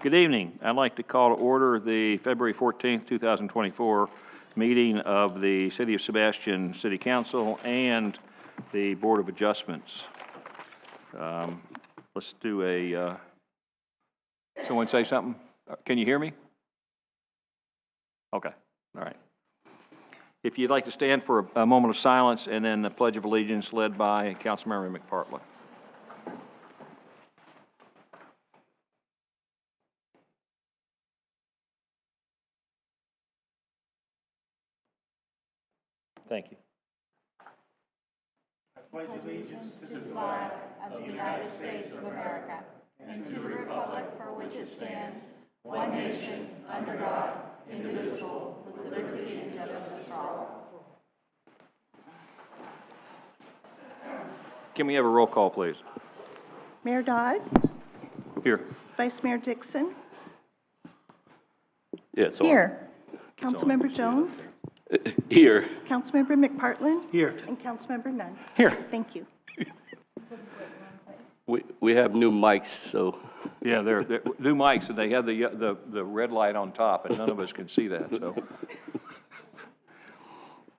Good evening. I'd like to call to order the February 14th, 2024 meeting of the City of Sebastian City Council and the Board of Adjustments. Let's do a, someone say something? Can you hear me? Okay, all right. If you'd like to stand for a moment of silence and then the Pledge of Allegiance led by Councilmember McPartland. Thank you. I pledge allegiance to the flag of the United States of America and to the republic for which it stands, one nation, under God, indivisible, with liberty and justice for all. Can we have a roll call, please? Mayor Dodd? Here. Vice Mayor Dixon? Yes. Here. Councilmember Jones? Here. Councilmember McPartland? Here. And Councilmember Nunn? Here. Thank you. We have new mics, so. Yeah, they're new mics, and they have the red light on top, and none of us can see that, so.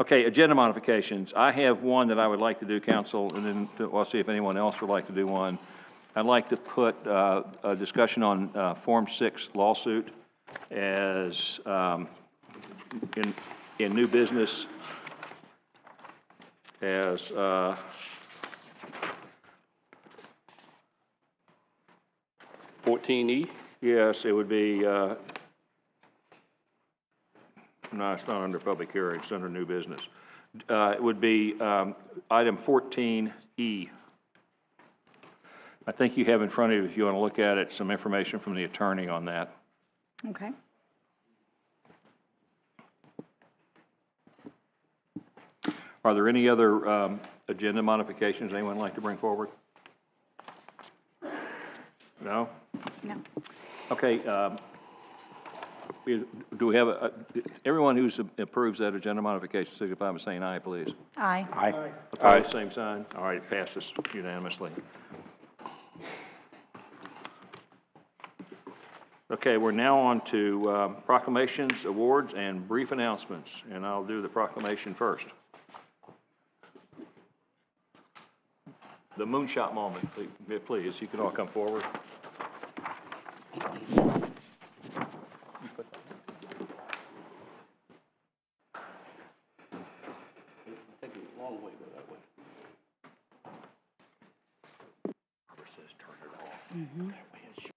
Okay, agenda modifications. I have one that I would like to do, Council, and then I'll see if anyone else would like to do one. I'd like to put a discussion on Form 6 lawsuit as in new business as 14E? yes, it would be, no, it's not under public hearing, it's under new business. It would be item 14E. I think you have in front of you, if you want to look at it, some information from the attorney on that. Okay. Are there any other agenda modifications anyone would like to bring forward? No? No. Okay, do we have everyone who approves that agenda modification signify by saying aye, please? Aye. Aye. Opposed, same sign. All right, it passes unanimously. Okay, we're now on to proclamations, awards, and brief announcements, and I'll do the proclamation first. The moonshot moment, please. You can all come forward. Take a long way, go that way. It says turn it off. Mm-hmm. That way it's shut.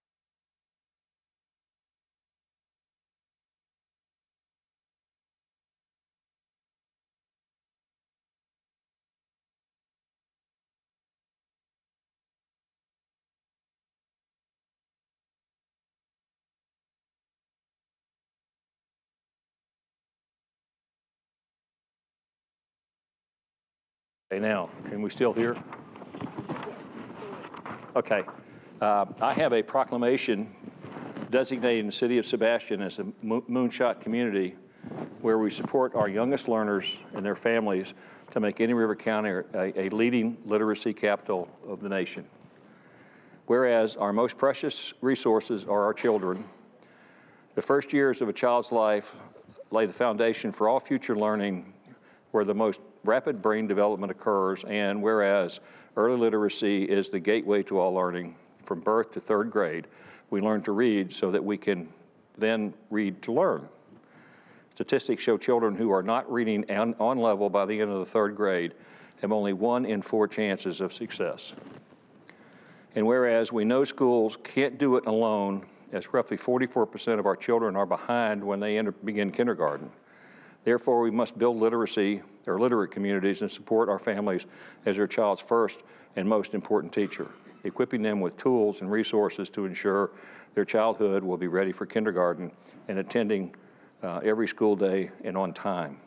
Okay, now, can we still hear? Okay. I have a proclamation designating the City of Sebastian as a moonshot community where we support our youngest learners and their families to make Indian River County a leading literacy capital of the nation. Whereas our most precious resources are our children, the first years of a child's life lay the foundation for all future learning where the most rapid brain development occurs, and whereas early literacy is the gateway to all learning, from birth to third grade, we learn to read so that we can then read to learn. Statistics show children who are not reading on level by the end of the third grade have only 1 in 4 chances of success. And whereas we know schools can't do it alone, as roughly 44% of our children are behind when they begin kindergarten. Therefore, we must build literacy or literate communities and support our families as their child's first and most important teacher, equipping them with tools and resources to ensure their childhood will be ready for kindergarten and attending every school day and on time.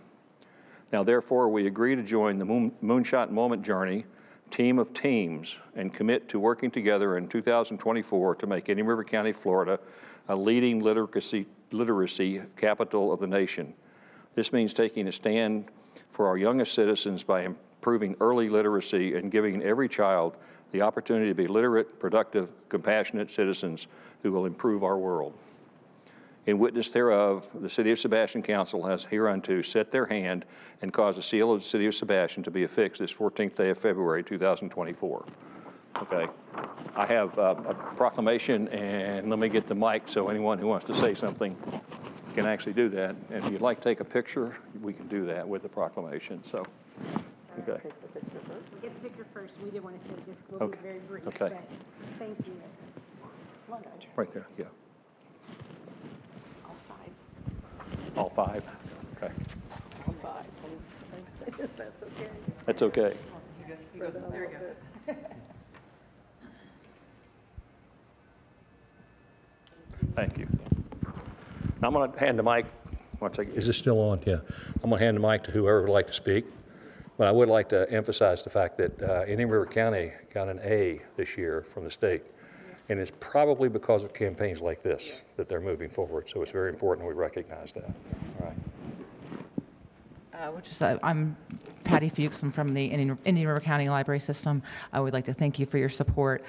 Now, therefore, we agree to join the Moonshot Moment Journey team of teams and commit to working together in 2024 to make Indian River County, Florida, a leading literacy capital of the nation. This means taking a stand for our youngest citizens by improving early literacy and giving every child the opportunity to be literate, productive, compassionate citizens who will improve our world. In witness thereof, the City of Sebastian Council has hereunto set their hand and caused the seal of the City of Sebastian to be affixed this 14th day of February, 2024. Okay, I have a proclamation, and let me get the mic so anyone who wants to say something can actually do that. And if you'd like to take a picture, we can do that with the proclamation, so, okay. Get the picture first. We didn't want to say just, we'll be Okay. very brief. Okay. But thank you. Right there, yeah. All sides. All five? Okay. All sides. That's okay. That's okay. There you go. Thank you. Now I'm going to hand the mic. One second. Is this still on? Yeah. I'm going to hand the mic to whoever would like to speak. But I would like to emphasize the fact that Indian River County got an A this year from the state. And it's probably because of campaigns like this that they're moving forward. So it's very important we recognize that. All right. I'm Patty Fuchs. I'm from the Indian River County Library System. I would like to thank you for your support.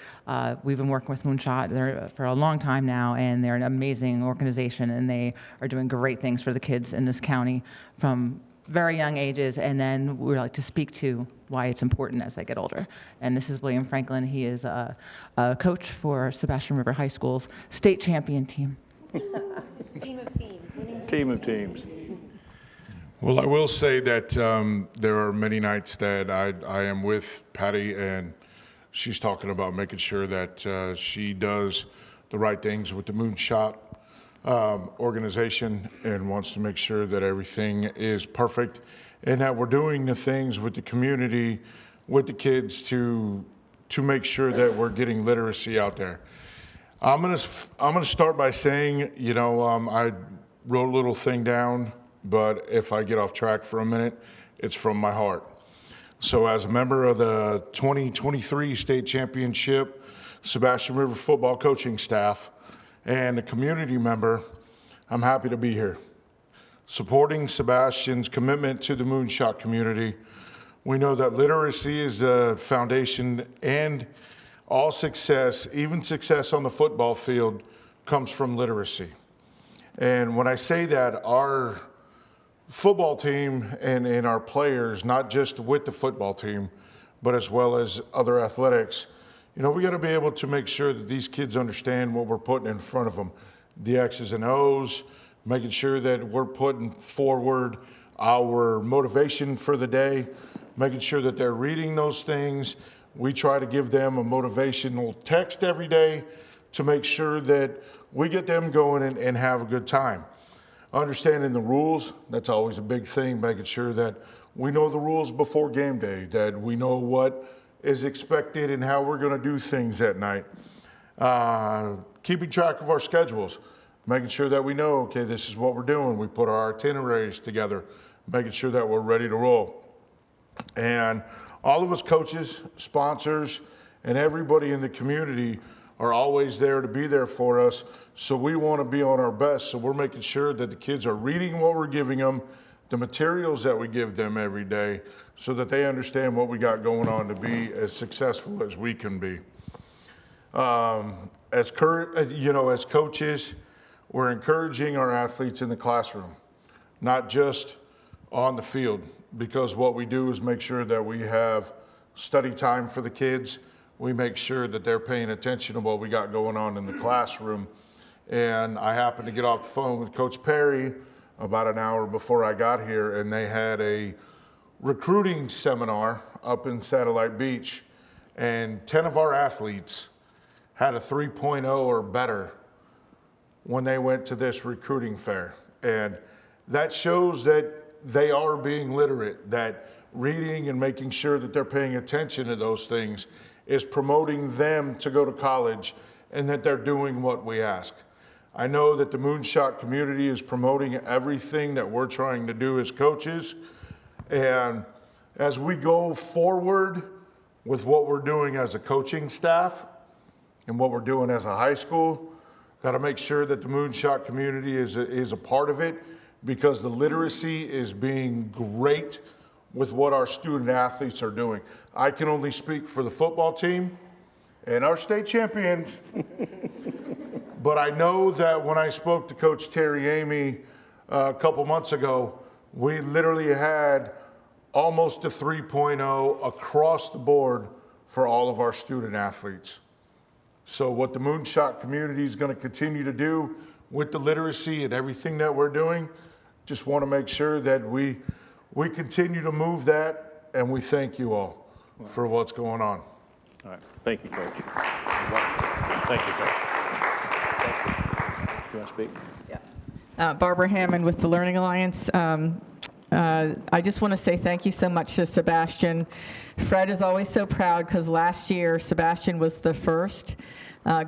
We've been working with Moonshot for a long time now, and they're an amazing organization, and they are doing great things for the kids in this county from very young ages, and then we like to speak to why it's important as they get older. And this is William Franklin. He is a coach for Sebastian River High School's state champion team. Team of teams. Winning Team of teams. Well, I will say that there are many nights that I am with Patty, and she's talking about making sure that she does the right things with the Moonshot organization and wants to make sure that everything is perfect and that we're doing the things with the community, with the kids to make sure that we're getting literacy out there. I'm gonna start by saying, you know, I wrote a little thing down, but if I get off track for a minute, it's from my heart. So as a member of the 2023 state championship Sebastian River football coaching staff and a community member, I'm happy to be here. Supporting Sebastian's commitment to the Moonshot community, we know that literacy is the foundation, and all success, even success on the football field, comes from literacy. And when I say that, our football team and our players, not just with the football team, but as well as other athletics, you know, we got to be able to make sure that these kids understand what we're putting in front of them. The X's and O's, making sure that we're putting forward our motivation for the day, making sure that they're reading those things. We try to give them a motivational text every day to make sure that we get them going and have a good time. Understanding the rules, that's always a big thing, making sure that we know the rules before game day, that we know what is expected and how we're going to do things that night. Keeping track of our schedules, making sure that we know, okay, this is what we're doing. We put our itineraries together, making sure that we're ready to roll. And all of us coaches, sponsors, and everybody in the community are always there to be there for us. So we want to be on our best. So we're making sure that the kids are reading what we're giving them, the materials that we give them every day, so that they understand what we got going on to be as successful as we can be. As coaches, we're encouraging our athletes in the classroom, not just on the field, because what we do is make sure that we have study time for the kids. We make sure that they're paying attention to what we got going on in the classroom. And I happened to get off the phone with Coach Perry about an hour before I got here, and they had a recruiting seminar up in Satellite Beach, and 10 of our athletes had a 3.0 or better when they went to this recruiting fair. And that shows that they are being literate, that reading and making sure that they're paying attention to those things is promoting them to go to college, and that they're doing what we ask. I know that the Moonshot community is promoting everything that we're trying to do as coaches. And as we go forward with what we're doing as a coaching staff and what we're doing as a high school, got to make sure that the Moonshot community is a part of it, because the literacy is being great with what our student athletes are doing. I can only speak for the football team and our state champions, But I know that when I spoke to Coach Terry Amy a couple months ago, we literally had almost a 3.0 across the board for all of our student athletes. So what the Moonshot community is going to continue to do with the literacy and everything that we're doing, just want to make sure that we continue to move that, and we thank you all for what's going on. All right. Thank you, Coach. Thank you, Coach. You want to speak? Barbara Hammond with the Learning Alliance. I just want to say thank you so much to Sebastian. Fred is always so proud because last year Sebastian was the first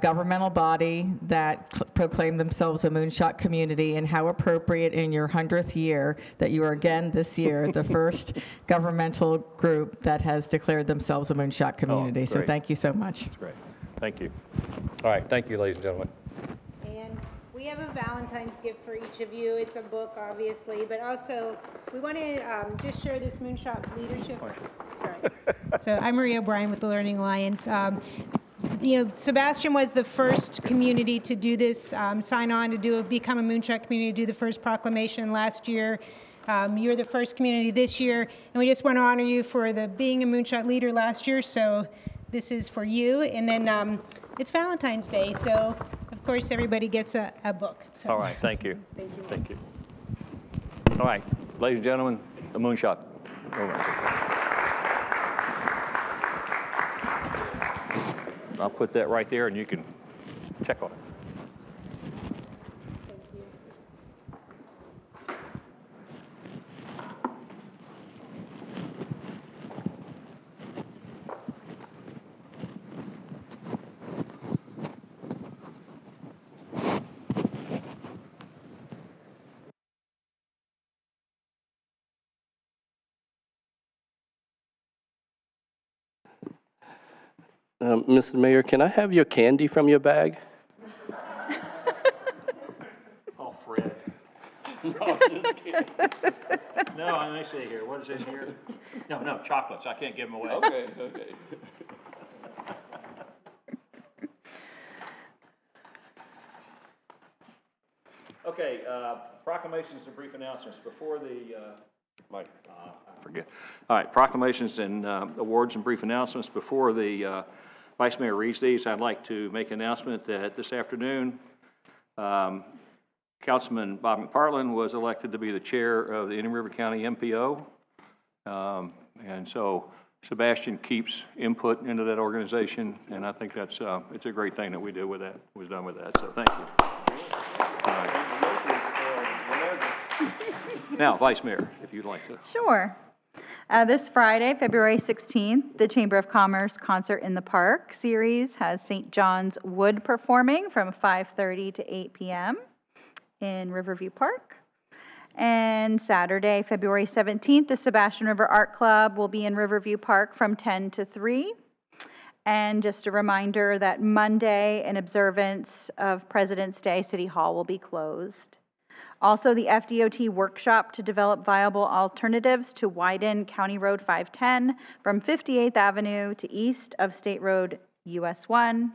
governmental body that proclaimed themselves a Moonshot community, and how appropriate in your 100th year that you are again this year the first governmental group that has declared themselves a Moonshot community. So great. thank you so much. That's great. Thank you. All right, thank you, ladies and gentlemen. And we have a Valentine's gift for each of you. It's a book, obviously, but also we want to just share this Moonshot leadership. Sorry. So I'm Maria O'Brien with the Learning Alliance. Sebastian was the first community to do this, sign on to become a Moonshot community, do the first proclamation last year. You're the first community this year, and we just want to honor you for being a Moonshot leader last year. So this is for you, and then it's Valentine's Day, so of course everybody gets a book. So. All right. Thank you. Thank you. Thank you. All right. Ladies and gentlemen, the Moonshot. Over. I'll put that right there, and you can check on it. Mr. Mayor, can I have your candy from your bag? Oh, Fred. No, let me see here. What is this here? No, chocolates. I can't give them away. Okay. Okay, proclamations and brief announcements before the, I forget. All right, proclamations and awards and brief announcements. Before the Vice Mayor reads these, I'd like to make an announcement that this afternoon, Councilman Bob McPartlin was elected to be the chair of the Indian River County MPO. And so Sebastian keeps input into that organization, and I think that's, it's a great thing that we did with that, was done with that, so thank you. Now, Vice Mayor, if you'd like to. Sure. This Friday, February 16th, the Chamber of Commerce Concert in the Park series has St. John's Wood performing from 5:30 to 8 p.m. in Riverview Park. And Saturday, February 17th, the Sebastian River Art Club will be in Riverview Park from 10 to 3. And just a reminder that Monday, in observance of President's Day, City Hall will be closed. Also, the FDOT workshop to develop viable alternatives to widen County Road 510 from 58th Avenue to east of State Road US 1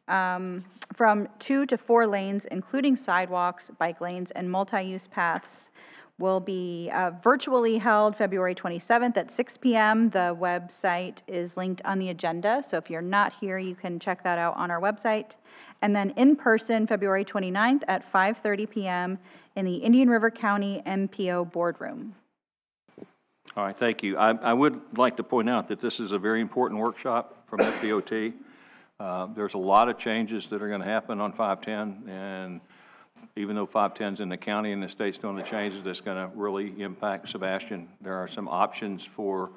from 2 to 4 lanes, including sidewalks, bike lanes, and multi-use paths, will be virtually held February 27th at 6 p.m. The website is linked on the agenda, so if you're not here, you can check that out on our website. And then in person, February 29th at 5:30 p.m. in the Indian River County MPO boardroom. All right, thank you. I would like to point out that this is a very important workshop from FDOT. There's a lot of changes that are going to happen on 510, and even though 510's in the county and the state's doing the changes, that's going to really impact Sebastian. There are some options for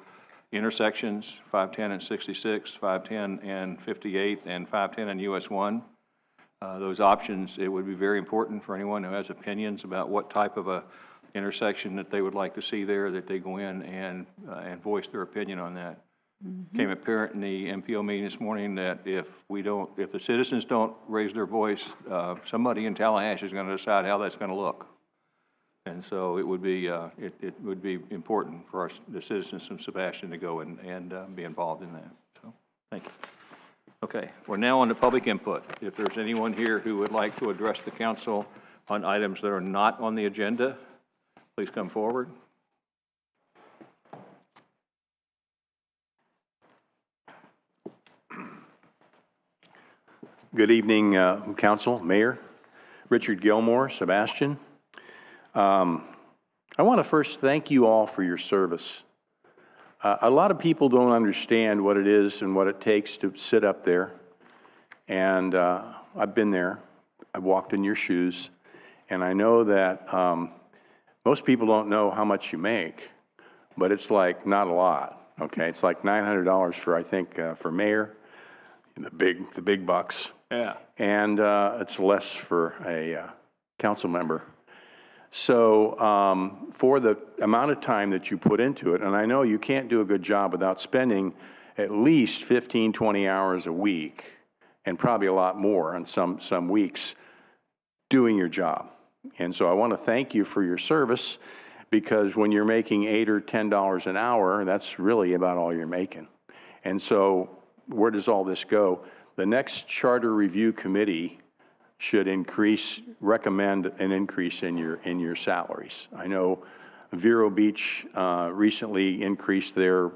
intersections, 510 and 66, 510 and 58, and 510 and US 1. Those options, it would be very important for anyone who has opinions about what type of a intersection that they would like to see there, that they go in and voice their opinion on that. Became apparent in the MPO meeting this morning that if the citizens don't raise their voice, somebody in Tallahassee is going to decide how that's going to look. And so it would be important for the citizens from Sebastian to go and be involved in that. So, thank you. Okay, we're now on to public input. If there's anyone here who would like to address the council on items that are not on the agenda, please come forward. Good evening, Council, Mayor, Richard Gilmore, Sebastian. I want to first thank you all for your service. A lot of people don't understand what it is and what it takes to sit up there. And I've been there. I've walked in your shoes. And I know that most people don't know how much you make, but it's like not a lot, okay? It's like $900 for, I think, for mayor, the big bucks. Yeah. And it's less for a council member. So for the amount of time that you put into it, and I know you can't do a good job without spending at least 15, 20 hours a week, and probably a lot more on some weeks, doing your job. And so I want to thank you for your service, because when you're making $8 or $10 an hour, that's really about all you're making. And so where does all this go? The next Charter Review Committee should recommend an increase in your salaries. I know Vero Beach recently increased their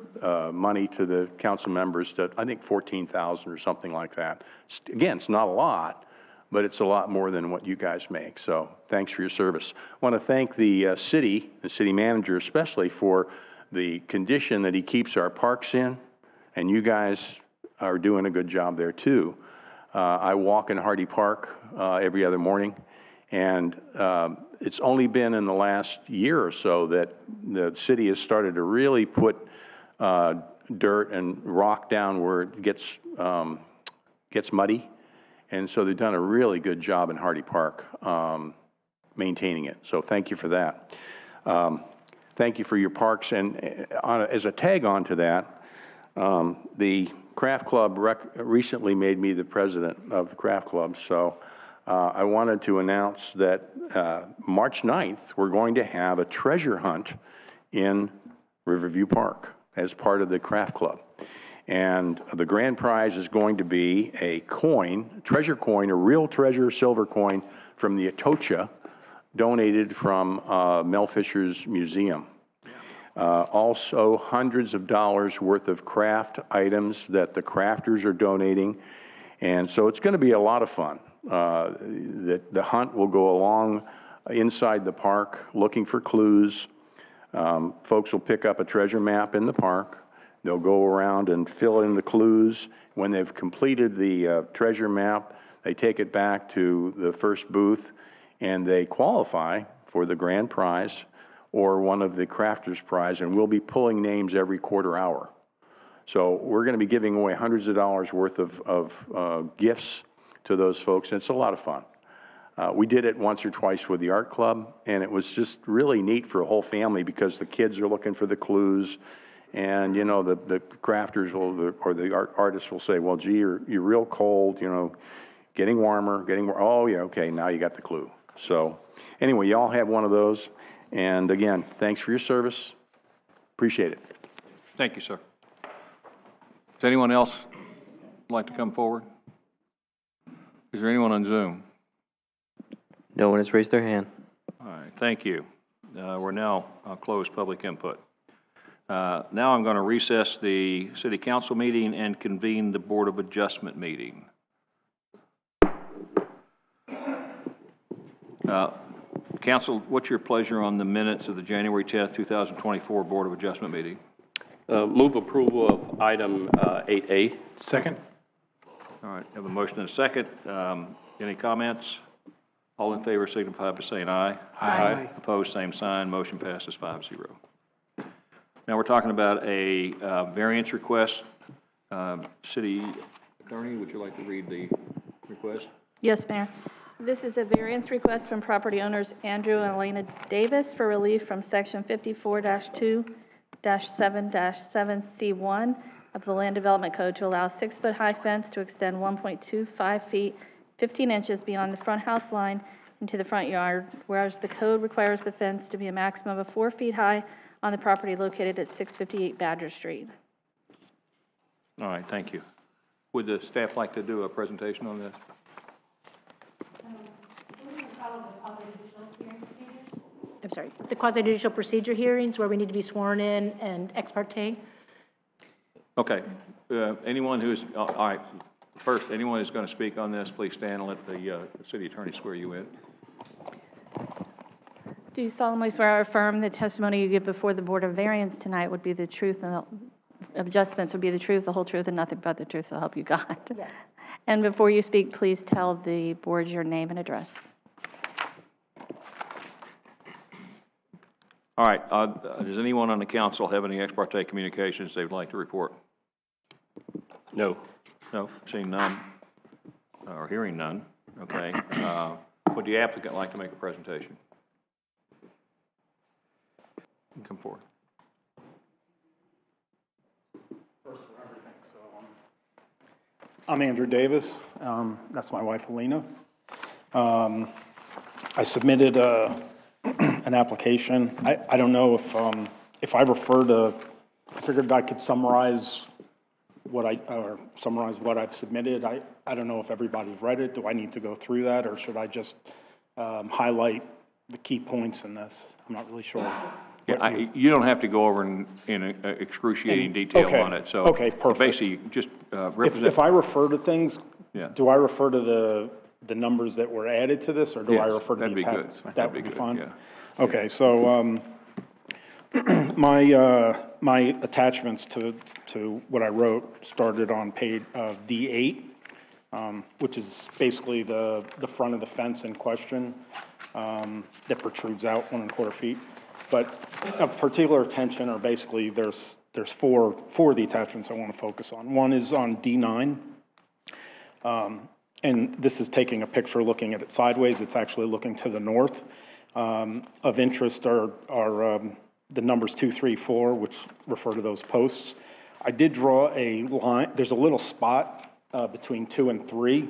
money to the council members to, I think, $14,000 or something like that. Again, it's not a lot, but it's a lot more than what you guys make. So thanks for your service. I want to thank the city manager especially, for the condition that he keeps our parks in, and you guys are doing a good job there too. I walk in Hardy Park every other morning, and it's only been in the last year or so that the city has started to really put dirt and rock down where it gets muddy. And so they've done a really good job in Hardy Park maintaining it. So thank you for that. Thank you for your parks. And as a tag on to that, the Craft Club recently made me the president of the Craft Club. So I wanted to announce that March 9th, we're going to have a treasure hunt in Riverview Park as part of the Craft Club. And the grand prize is going to be a coin, treasure coin, a real treasure silver coin from the Atocha, donated from Mel Fisher's museum. Also, hundreds of dollars worth of craft items that the crafters are donating. And so it's going to be a lot of fun. The hunt will go along inside the park looking for clues. Folks will pick up a treasure map in the park. They'll go around and fill in the clues. When they've completed the treasure map, they take it back to the first booth, and they qualify for the grand prize or one of the crafters' prize, and we'll be pulling names every quarter hour. So we're going to be giving away hundreds of dollars worth of gifts to those folks, and it's a lot of fun. We did it once or twice with the art club, and it was just really neat for a whole family, because the kids are looking for the clues, and you know, the crafters will, or the artists will say, well, gee, you're real cold, you know, getting warmer, oh yeah, okay, now you got the clue. So anyway, you all have one of those. And again, thanks for your service. Appreciate it. Thank you, sir. Does anyone else like to come forward? Is there anyone on Zoom? No one has raised their hand. All right, thank you. We're now closed public input. Now I'm going to recess the City Council meeting and convene the Board of Adjustment meeting. Council, what's your pleasure on the minutes of the January 10th, 2024 Board of Adjustment meeting? Move approval of item 8A. Second. All right, have a motion and a second. Any comments? All in favor signify by saying aye. Aye. Opposed, same sign. Motion passes 5-0. Now we're talking about a variance request. City Attorney, would you like to read the request? Yes, Mayor. This is a variance request from property owners Andrew and Elena Davis for relief from Section 54-2-7-7C1 of the Land Development Code to allow 6-foot high fence to extend 1.25 feet, 15 inches beyond the front house line into the front yard, whereas the code requires the fence to be a maximum of 4 feet high on the property located at 658 Badger Street. All right, thank you. Would the staff like to do a presentation on this? I'm sorry, the quasi-judicial procedure hearings where we need to be sworn in and ex parte? Okay. Anyone who's, all right, first, anyone who's going to speak on this, please stand and let the city attorney swear you in. Do you solemnly swear or affirm the testimony you give before the Board of Variance tonight would be the truth and the adjustments would be the truth, the whole truth, and nothing but the truth, so help you God? Yes. And before you speak, please tell the board your name and address. All right. Does anyone on the council have any ex parte communications they would like to report? No. No, seeing none, or hearing none. Okay. Would the applicant like to make a presentation? Come forward. First for everything, so I'm Andrew Davis. That's my wife, Alina. I submitted an application. I don't know if I refer to, I figured I could summarize what I've submitted. I don't know if everybody's read it. Do I need to go through that, or should I just highlight the key points in this? I'm not really sure. Yeah, you don't have to go over in excruciating detail okay, on it. So okay, perfect. Basically, just represent. If I refer to things, yeah. Do I refer to the numbers that were added to this, or do I refer to that'd the be good. That would be fine. Yeah. Okay, so my attachments to what I wrote started on page D8, which is basically the front of the fence in question that protrudes out 1¼ feet. But of particular attention are basically there's four of the attachments I want to focus on. One is on D9, and this is taking a picture looking at it sideways. It's actually looking to the north. Of interest are the numbers 2, 3, 4, which refer to those posts. I did draw a line. There's a little spot between 2 and 3,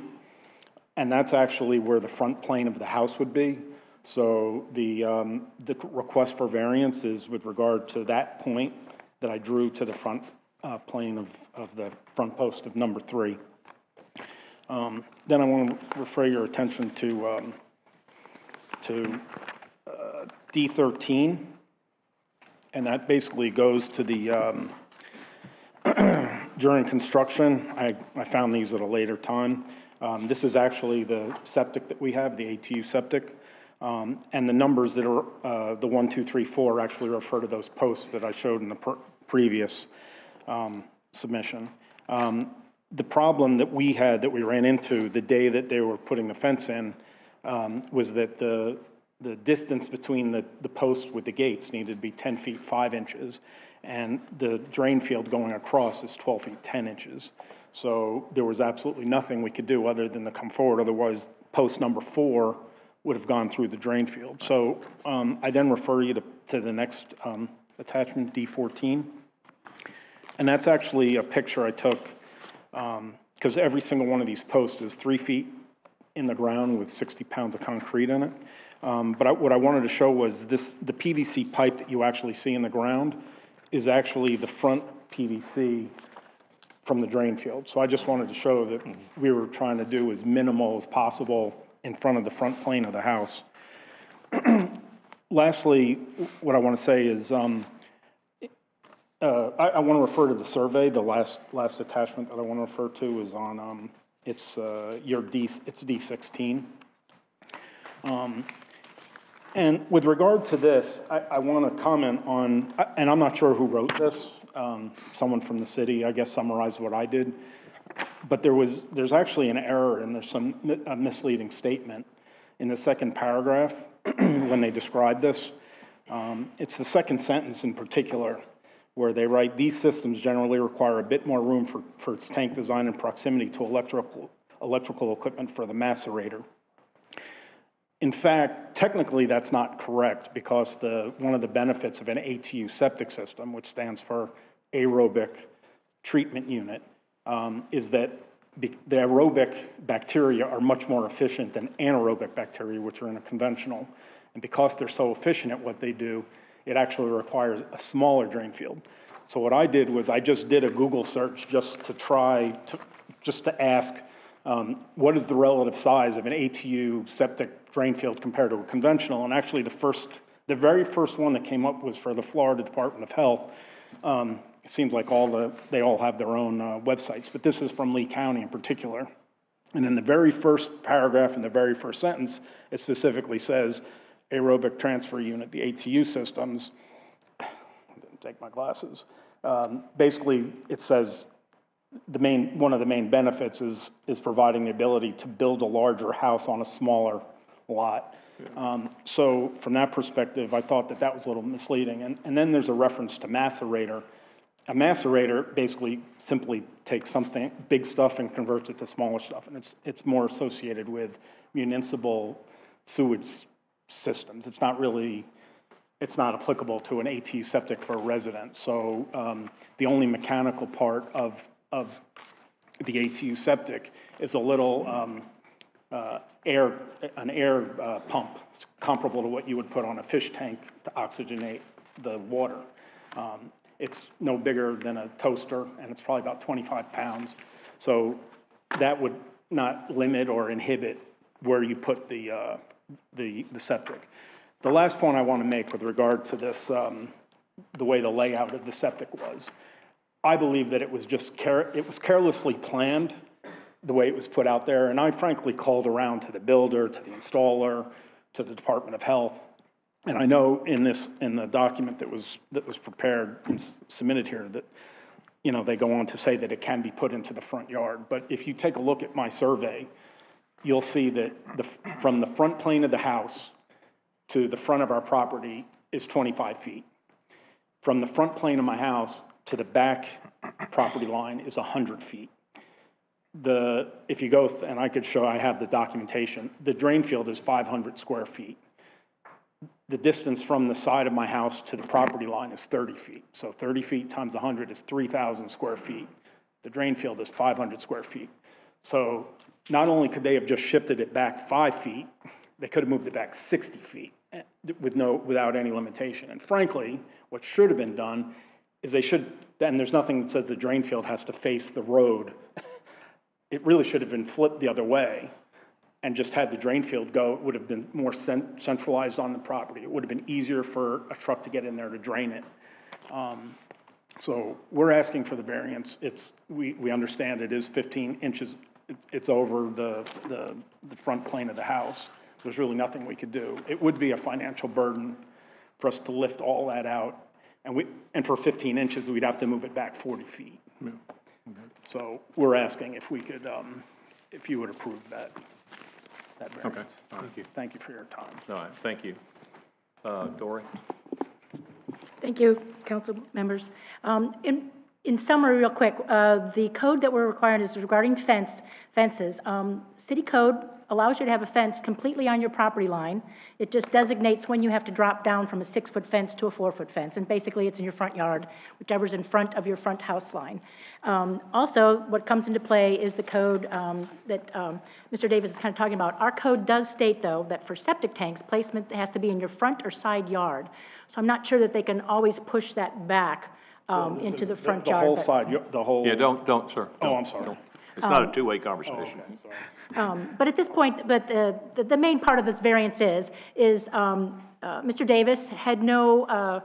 and that's actually where the front plane of the house would be. So the request for variance is with regard to that point that I drew to the front plane of the front post of number 3. Then I want to refer your attention to D13, and that basically goes to the during construction. I found these at a later time. This is actually the septic that we have, the ATU septic. And the numbers that are the 1, 2, 3, 4 actually refer to those posts that I showed in the previous submission. The problem that we ran into the day that they were putting the fence in was that the distance between the posts with the gates needed to be 10 feet 5 inches, and the drain field going across is 12 feet 10 inches. So there was absolutely nothing we could do other than to come forward. Otherwise, post number 4 would have gone through the drain field. So I then refer you to the next attachment, D14. And that's actually a picture I took because every single one of these posts is 3 feet in the ground with 60 pounds of concrete in it. But what I wanted to show was the PVC pipe that you actually see in the ground is actually the front PVC from the drain field. So I just wanted to show that we were trying to do as minimal as possible in front of the front plane of the house. Lastly, what I want to say is I want to refer to the survey. The last attachment that I want to refer to is on it's D16. And with regard to this, I want to comment on, and I'm not sure who wrote this. Someone from the city, I guess, summarized what I did. But there's actually an error, and there's a misleading statement in the second paragraph when they describe this. It's the second sentence in particular where they write, these systems generally require a bit more room for its tank design and proximity to electrical equipment for the macerator. In fact, technically that's not correct because one of the benefits of an ATU septic system, which stands for aerobic treatment unit, is that the aerobic bacteria are much more efficient than anaerobic bacteria, which are in a conventional. And because they're so efficient at what they do, it actually requires a smaller drain field. So what I did was I just did a Google search just to try just to ask, what is the relative size of an ATU septic drain field compared to a conventional? And actually the very first one that came up was for the Florida Department of Health. It seems like they all have their own websites, but this is from Lee County in particular. And in the very first paragraph, in the very first sentence, it specifically says aerobic transfer unit, the ATU systems. I didn't take my glasses. Basically, it says one of the main benefits is providing the ability to build a larger house on a smaller lot. So from that perspective, I thought that was a little misleading. And then there's a reference to macerator. A macerator basically simply takes something, big stuff, and converts it to smaller stuff. And it's more associated with municipal sewage systems. It's not applicable to an ATU septic for a resident. So the only mechanical part of the ATU septic is a little an air pump. It's comparable to what you would put on a fish tank to oxygenate the water. It's no bigger than a toaster, and it's probably about 25 pounds. So that would not limit or inhibit where you put the septic. The last point I want to make with regard to this, the way the layout of the septic was, I believe that it was just carelessly planned the way it was put out there. And I frankly called around to the builder, to the installer, to the Department of Health. And I know in the document that was prepared and submitted here that, they go on to say that it can be put into the front yard. But if you take a look at my survey, you'll see that from the front plane of the house to the front of our property is 25 feet. From the front plane of my house to the back property line is 100 feet. If you go, and I could show, I have the documentation, the drain field is 500 square feet. The distance from the side of my house to the property line is 30 feet. So 30 feet times 100 is 3,000 square feet. The drain field is 500 square feet. So not only could they have just shifted it back 5 feet, they could have moved it back 60 feet without any limitation. And frankly, what should have been done is and there's nothing that says the drain field has to face the road. It really should have been flipped the other way and just had the drain field go. It would have been more centralized on the property. It would have been easier for a truck to get in there to drain it. So we're asking for the variance. We understand it is 15 inches. It's over the front plane of the house. There's really nothing we could do. It would be a financial burden for us to lift all that out. And for 15 inches, we'd have to move it back 40 feet. Yeah. Okay. So we're asking if we could, if you would approve that variance. Okay. Thank you. Thank you for your time. All right. Thank you. Dory? Thank you, council members. In summary, real quick, the code that we're requiring is regarding fences. City code allows you to have a fence completely on your property line. It just designates when you have to drop down from a 6-foot fence to a 4-foot fence, and basically it's in your front yard, whichever's in front of your front house line. Also, what comes into play is the code that Mr. Davis is kind of talking about. Our code does state, though, that for septic tanks, placement has to be in your front or side yard. So I'm not sure that they can always push that back into the front yard. The whole side, the whole... Yeah, don't, sir. Oh, I'm sorry. It's not a two-way conversation. Okay, sorry. But at this point, the main part of this variance is Mr. Davis had no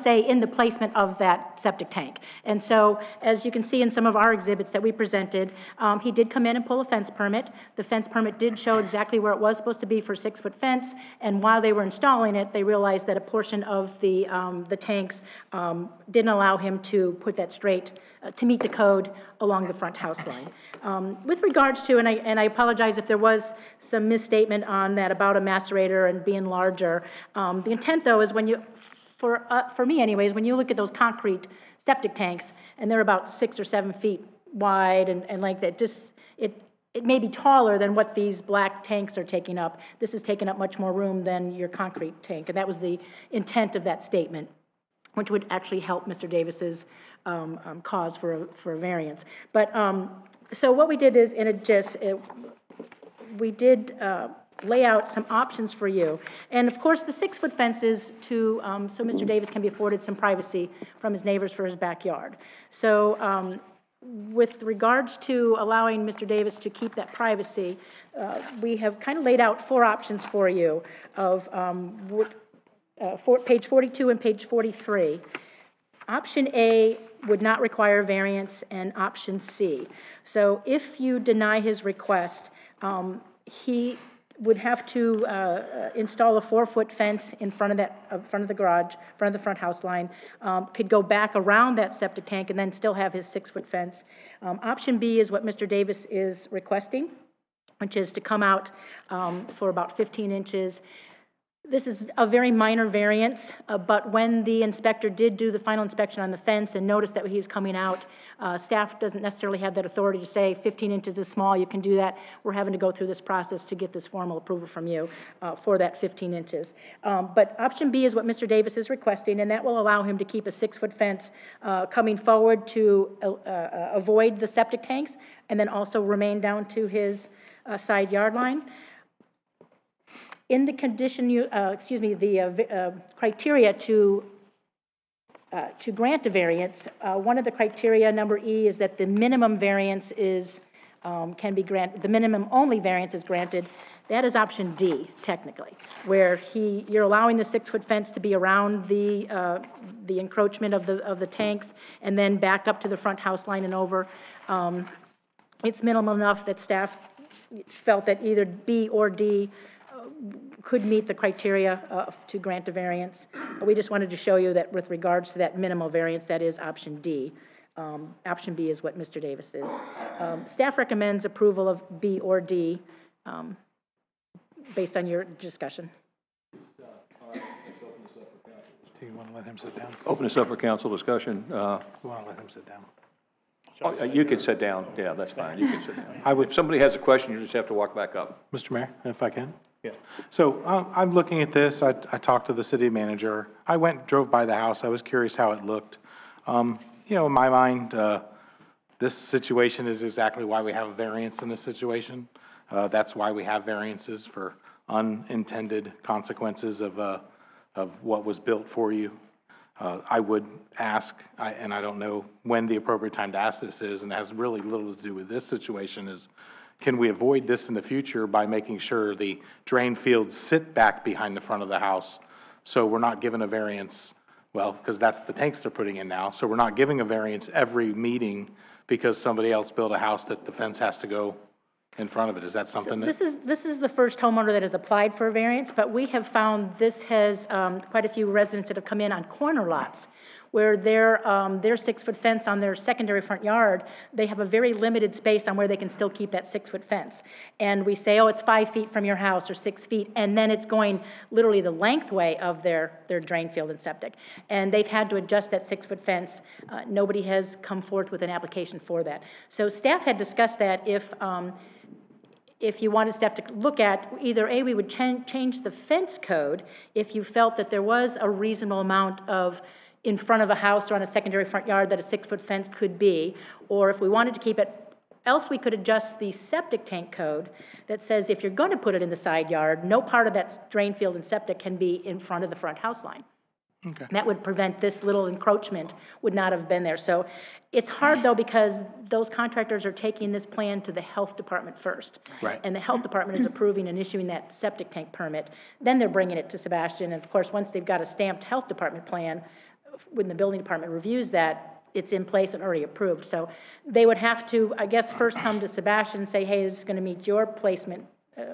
say in the placement of that septic tank. And so, as you can see in some of our exhibits that we presented, he did come in and pull a fence permit. The fence permit did show exactly where it was supposed to be for a 6-foot fence, and while they were installing it, they realized that a portion of the tanks didn't allow him to put that straight to meet the code along the front house line. With regards to, and I apologize if there was some misstatement on that about a macerator and being larger. The intent, though, is when you, for me anyways, when you look at those concrete septic tanks, and they're about 6 or 7 feet wide and like that, just it may be taller than what these black tanks are taking up. This is taking up much more room than your concrete tank, and that was the intent of that statement, which would actually help Mr. Davis's cause for a variance. But so what we did is, we did lay out some options for you. And of course, the 6-foot fences so Mr. Davis can be afforded some privacy from his neighbors for his backyard. So with regards to allowing Mr. Davis to keep that privacy, we have kind of laid out 4 options for you of page 42 and page 43. Option A would not require variance, and option C. So if you deny his request, he would have to install a 4-foot fence in front of the garage, front of the front house line, could go back around that septic tank and then still have his 6-foot fence. Option B is what Mr. Davis is requesting, which is to come out for about 15 inches. This is a very minor variance, but when the inspector did do the final inspection on the fence and noticed that he was coming out, staff doesn't necessarily have that authority to say 15 inches is small, you can do that. We're having to go through this process to get this formal approval from you for that 15 inches. But option B is what Mr. Davis is requesting, and that will allow him to keep a 6-foot fence coming forward to avoid the septic tanks and then also remain down to his side yard line. In the condition, criteria to grant a variance, one of the criteria, number E, is that the minimum variance is can be granted. The minimum only variance is granted. That is option D, technically, where you're allowing the 6-foot fence to be around the encroachment of the tanks, and then back up to the front house line and over. It's minimal enough that staff felt that either B or D could meet the criteria to grant a variance. We just wanted to show you that with regards to that minimal variance, that is option D. Option B is what Mr. Davis is. Staff recommends approval of B or D based on your discussion. Do you want to let him sit down? Open this up for council discussion. We want to let him sit down. Oh, you can sit down. Yeah, that's fine. You can sit down. If somebody has a question, you just have to walk back up. Mr. Mayor, if I can? Yeah. So I'm looking at this. I talked to the city manager. I drove by the house. I was curious how it looked. In my mind, this situation is exactly why we have a variance in this situation. That's why we have variances for unintended consequences of what was built for you. I would ask, and I don't know when the appropriate time to ask this is, and it has really little to do with this situation, is can we avoid this in the future by making sure the drain fields sit back behind the front of the house so we're not given a variance, well, because that's the tanks they're putting in now, so we're not giving a variance every meeting because somebody else built a house that the fence has to go in front of it. Is that something that? This is the first homeowner that has applied for a variance, but we have found this has quite a few residents that have come in on corner lots where their 6-foot fence on their secondary front yard, they have a very limited space on where they can still keep that 6-foot fence. And we say, oh, it's 5 feet from your house or 6 feet, and then it's going literally the lengthway of their drain field and septic. And they've had to adjust that 6-foot fence. Nobody has come forth with an application for that. So staff had discussed that if you wanted staff to look at, either A, we would change the fence code if you felt that there was a reasonable amount of in front of a house or on a secondary front yard that a 6-foot fence could be, or if we wanted to keep it, else we could adjust the septic tank code that says if you're going to put it in the side yard, no part of that drain field and septic can be in front of the front house line. Okay. And that would prevent this little encroachment would not have been there. So it's hard though because those contractors are taking this plan to the health department first. Right. And the health department is approving and issuing that septic tank permit. Then they're bringing it to Sebastian. And of course, once they've got a stamped health department plan, when the building department reviews that, it's in place and already approved. So they would have to, I guess, first come to Sebastian and say, hey, this is going to meet your placement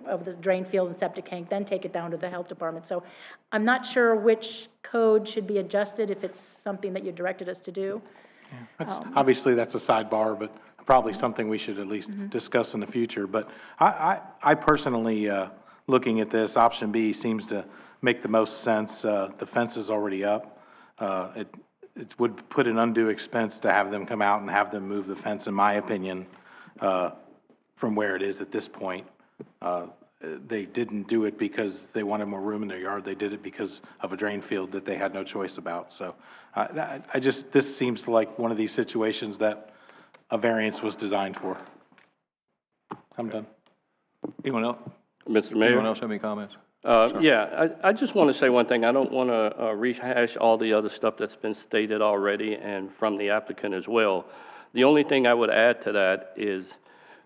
of the drain field and septic tank, then take it down to the health department. So I'm not sure which code should be adjusted if it's something that you directed us to do. Yeah. Obviously, that's a sidebar, but probably something we should at least discuss in the future. But I personally, looking at this, option B seems to make the most sense. The fence is already up. It would put an undue expense to have them come out and have them move the fence, in my opinion, from where it is at this point. They didn't do it because they wanted more room in their yard. They did it because of a drain field that they had no choice about. So this seems like one of these situations that a variance was designed for. I'm done. Anyone else? Mr. Mayor? Anyone else have any comments? Yeah, I just want to say one thing. I don't want to rehash all the other stuff that's been stated already and from the applicant as well. The only thing I would add to that is,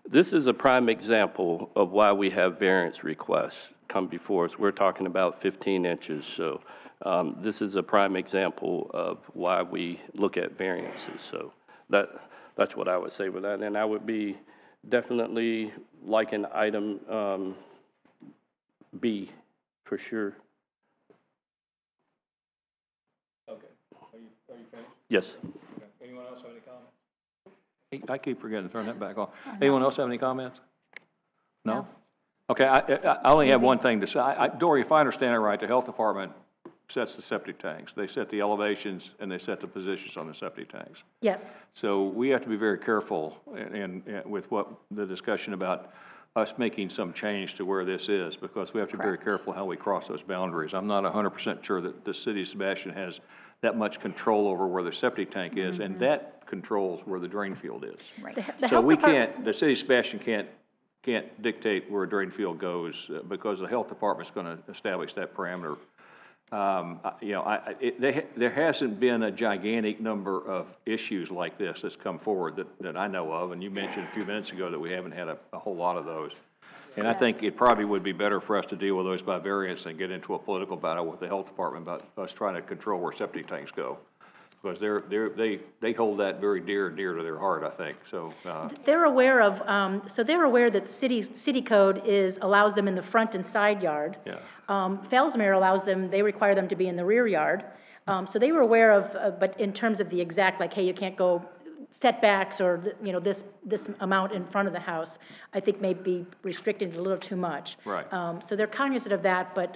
this is a prime example of why we have variance requests come before us. We're talking about 15 inches, so this is a prime example of why we look at variances. So that's what I would say with that. And I would be definitely liking item B for sure. Okay. Are you finished? Yes. Okay. Anyone else have any comments? I keep forgetting to turn that back on. Anyone else have any comments? No? Okay, I only have one thing to say. Dory, if I understand it right, the health department sets the septic tanks. They set the elevations and they set the positions on the septic tanks. Yes. So we have to be very careful and with what the discussion about us making some change to where this is, because we have to be very careful how we cross those boundaries. I'm not 100% sure that the city of Sebastian has that much control over where the septic tank is, and that controls where the drain field is. Right. So we can't, the city of Sebastian can't dictate where a drain field goes because the health department's going to establish that parameter. You know, there hasn't been a gigantic number of issues like this that's come forward that I know of, and you mentioned a few minutes ago that we haven't had a whole lot of those. And I think it probably would be better for us to deal with those by variance than get into a political battle with the health department about us trying to control where septic tanks go. Because they hold that very dear to their heart, I think, so. They're aware of, so they're aware that city code allows them in the front and side yard. Yeah. Fellsmere allows them, they require them to be in the rear yard. So they were aware of, but in terms of the exact, like, hey, you can't go setbacks or, you know, this amount in front of the house, I think may be restricting it a little too much. Right. So they're cognizant of that, but,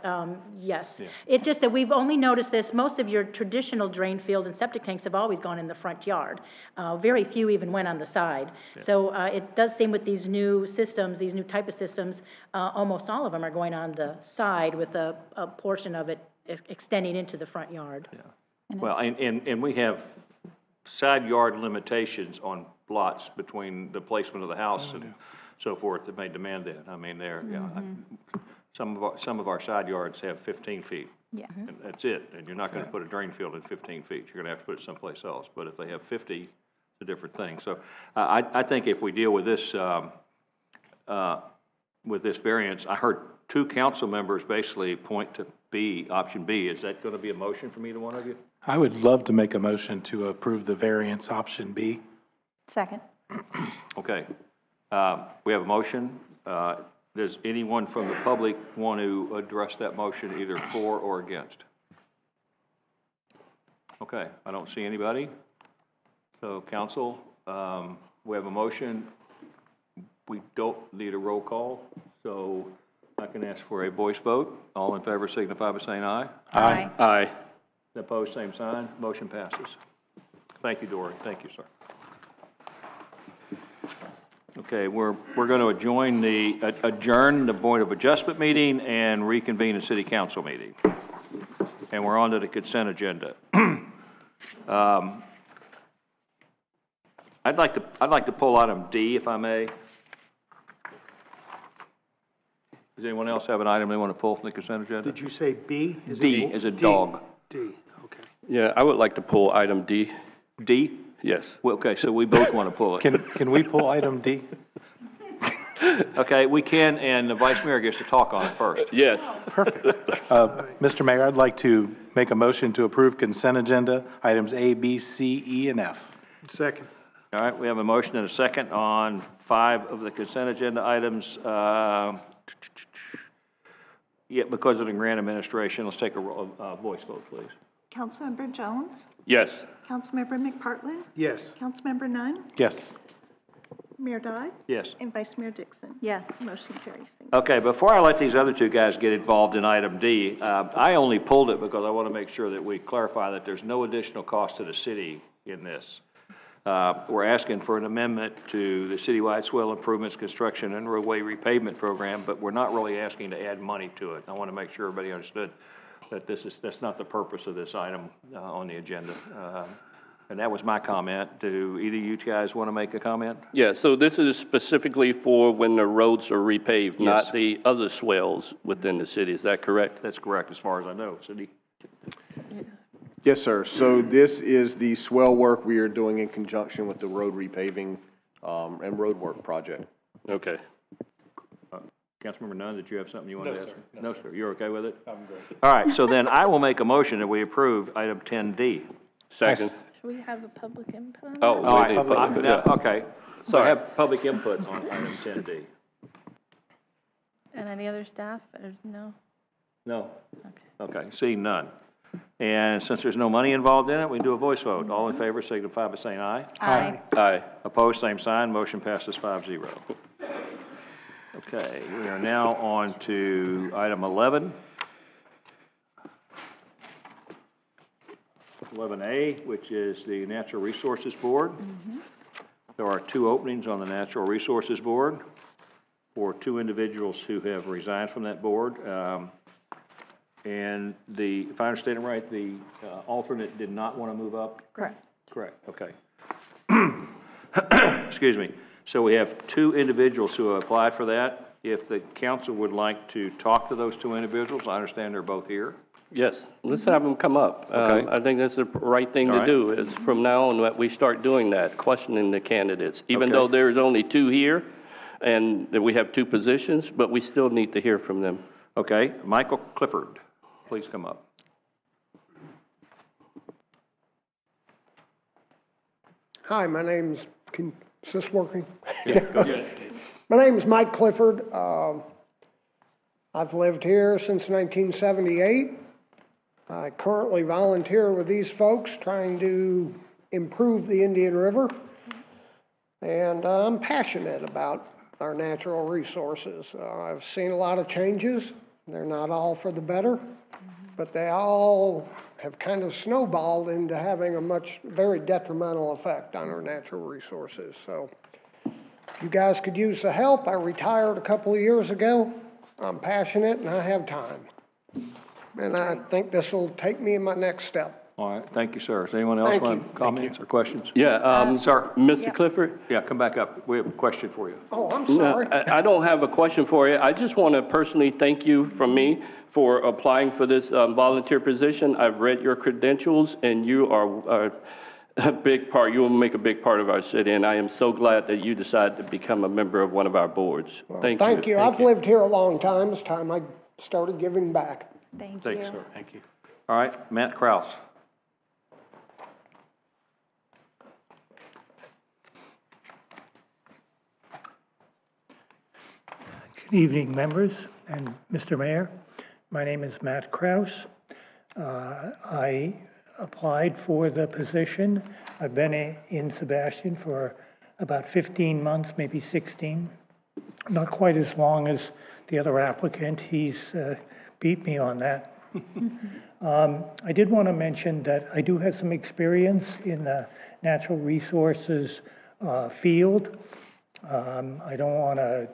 yes. Yeah. It's just that we've only noticed this, most of your traditional drain field and septic tanks have always gone in the front yard. Very few even went on the side. Yeah. So, it does seem with these new systems, these new type of systems, almost all of them are going on the side with a portion of it extending into the front yard. Yeah. Well, and we have side yard limitations on lots between the placement of the house and so forth that may demand that. I mean, some of our side yards have 15 feet. Yeah. And that's it. And you're not going to put a drain field in 15 feet. You're going to have to put it someplace else. But if they have 50, it's a different thing. So I think if we deal with this variance, I heard two council members basically point to option B. Is that going to be a motion from either one of you? I would love to make a motion to approve the variance option B. Second. Okay. We have a motion. Does anyone from the public want to address that motion either for or against? Okay, I don't see anybody. So council, we have a motion. We don't need a roll call, so I can ask for a voice vote. All in favor signify by saying aye. Aye. Aye. Opposed, same sign. Motion passes. Thank you, Dory. Thank you, sir. Okay, we're going to adjourn the Board of Adjustment meeting and reconvene the City Council meeting. And we're on to the consent agenda. I'd like to pull item D, if I may. Does anyone else have an item they want to pull from the consent agenda? Did you say B? D as a dog. D, okay. Yeah, I would like to pull item D. D? Yes. Well, okay, so we both want to pull it. Can we pull item D? Okay, we can, and the Vice Mayor gets to talk on it first. Yes. Perfect. Mr. Mayor, I'd like to make a motion to approve consent agenda, items A, B, C, E, and F. Second. All right, we have a motion and a second on 5 of the consent agenda items. Yeah, because of the grant administration, let's take a voice vote, please. Councilmember Jones? Yes. Councilmember McPartlin? Yes. Councilmember Nunn? Yes. Mayor Dodd? Yes. And Vice Mayor Dixon? Yes. Motion carries. Thank you. Okay, before I let these other two guys get involved in item D, I only pulled it because I want to make sure that we clarify that there's no additional cost to the city in this. We're asking for an amendment to the citywide swell improvements, construction, and roadway repavement program, but we're not really asking to add money to it. I want to make sure everybody understood that that's not the purpose of this item on the agenda. And that was my comment. Do either of you guys want to make a comment? Yeah, so this is specifically for when the roads are repaved, not the other swells within the city. Is that correct? That's correct, as far as I know, Cindy. Yes, sir. So this is the swell work we are doing in conjunction with the road repaving and road work project. Okay. Councilmember Nunn, did you have something you wanted to ask? sir. No, sir. You're okay with it? I'm good. All right, so then I will make a motion that we approve item 10D. Second. Should we have a public input on Oh, that? All we right, need public, now, yeah. okay. So I have public input on item 10D. And any other staff? Or no? No? Okay. Okay, seeing none. And since there's no money involved in it, we do a voice vote. All in favor signify by saying aye. Aye. Aye. Opposed, same sign. Motion passes 5-0. Okay, we are now on to item 11. 11A, which is the Natural Resources Board. There are 2 openings on the Natural Resources Board for 2 individuals who have resigned from that board. And if I understand it right, the alternate did not want to move up? Correct. Correct, okay. Excuse me. So we have 2 individuals who have applied for that. If the council would like to talk to those 2 individuals, I understand they're both here. Yes, let's have them come up. Okay. I think that's the right thing All to right. do, is from now on that we start doing that, questioning the candidates. Even Okay. though there's only 2 here, and that we have 2 positions, but we still need to hear from them. Okay, Michael Clifford, please come up. Hi, my name's, is this working? Yeah, go ahead. My name is Mike Clifford. I've lived here since 1978. I currently volunteer with these folks trying to improve the Indian River. And I'm passionate about our natural resources. I've seen a lot of changes. They're not all for the better, but they all have kind of snowballed into having a very detrimental effect on our natural resources. So if you guys could use the help, I retired a couple of years ago. I'm passionate and I have time. And I think this will take me in my next step. All right, thank you, sir. Does anyone else Thank want you. comments or questions? Yeah, Sir? Mr. Clifford? Yeah, come back up. We have a question for you. Oh, I'm No, sorry. I don't have a question for you. I just want to personally thank you from me for applying for this volunteer position. I've read your credentials, and you are a big part, you will make a big part of our city, and I am so glad that you decided to become a member of one of our boards. Well, Thank you. thank you. I've lived here a long time. It's time I started giving back. Thank Thanks, you. sir. Thank you. All right, Matt Kraus. Good evening, members and Mr. Mayor. My name is Matt Kraus. I applied for the position. I've been in Sebastian for about 15 months, maybe 16. Not quite as long as the other applicant. He's beat me on that. I did want to mention that I do have some experience in the natural resources field. I don't want to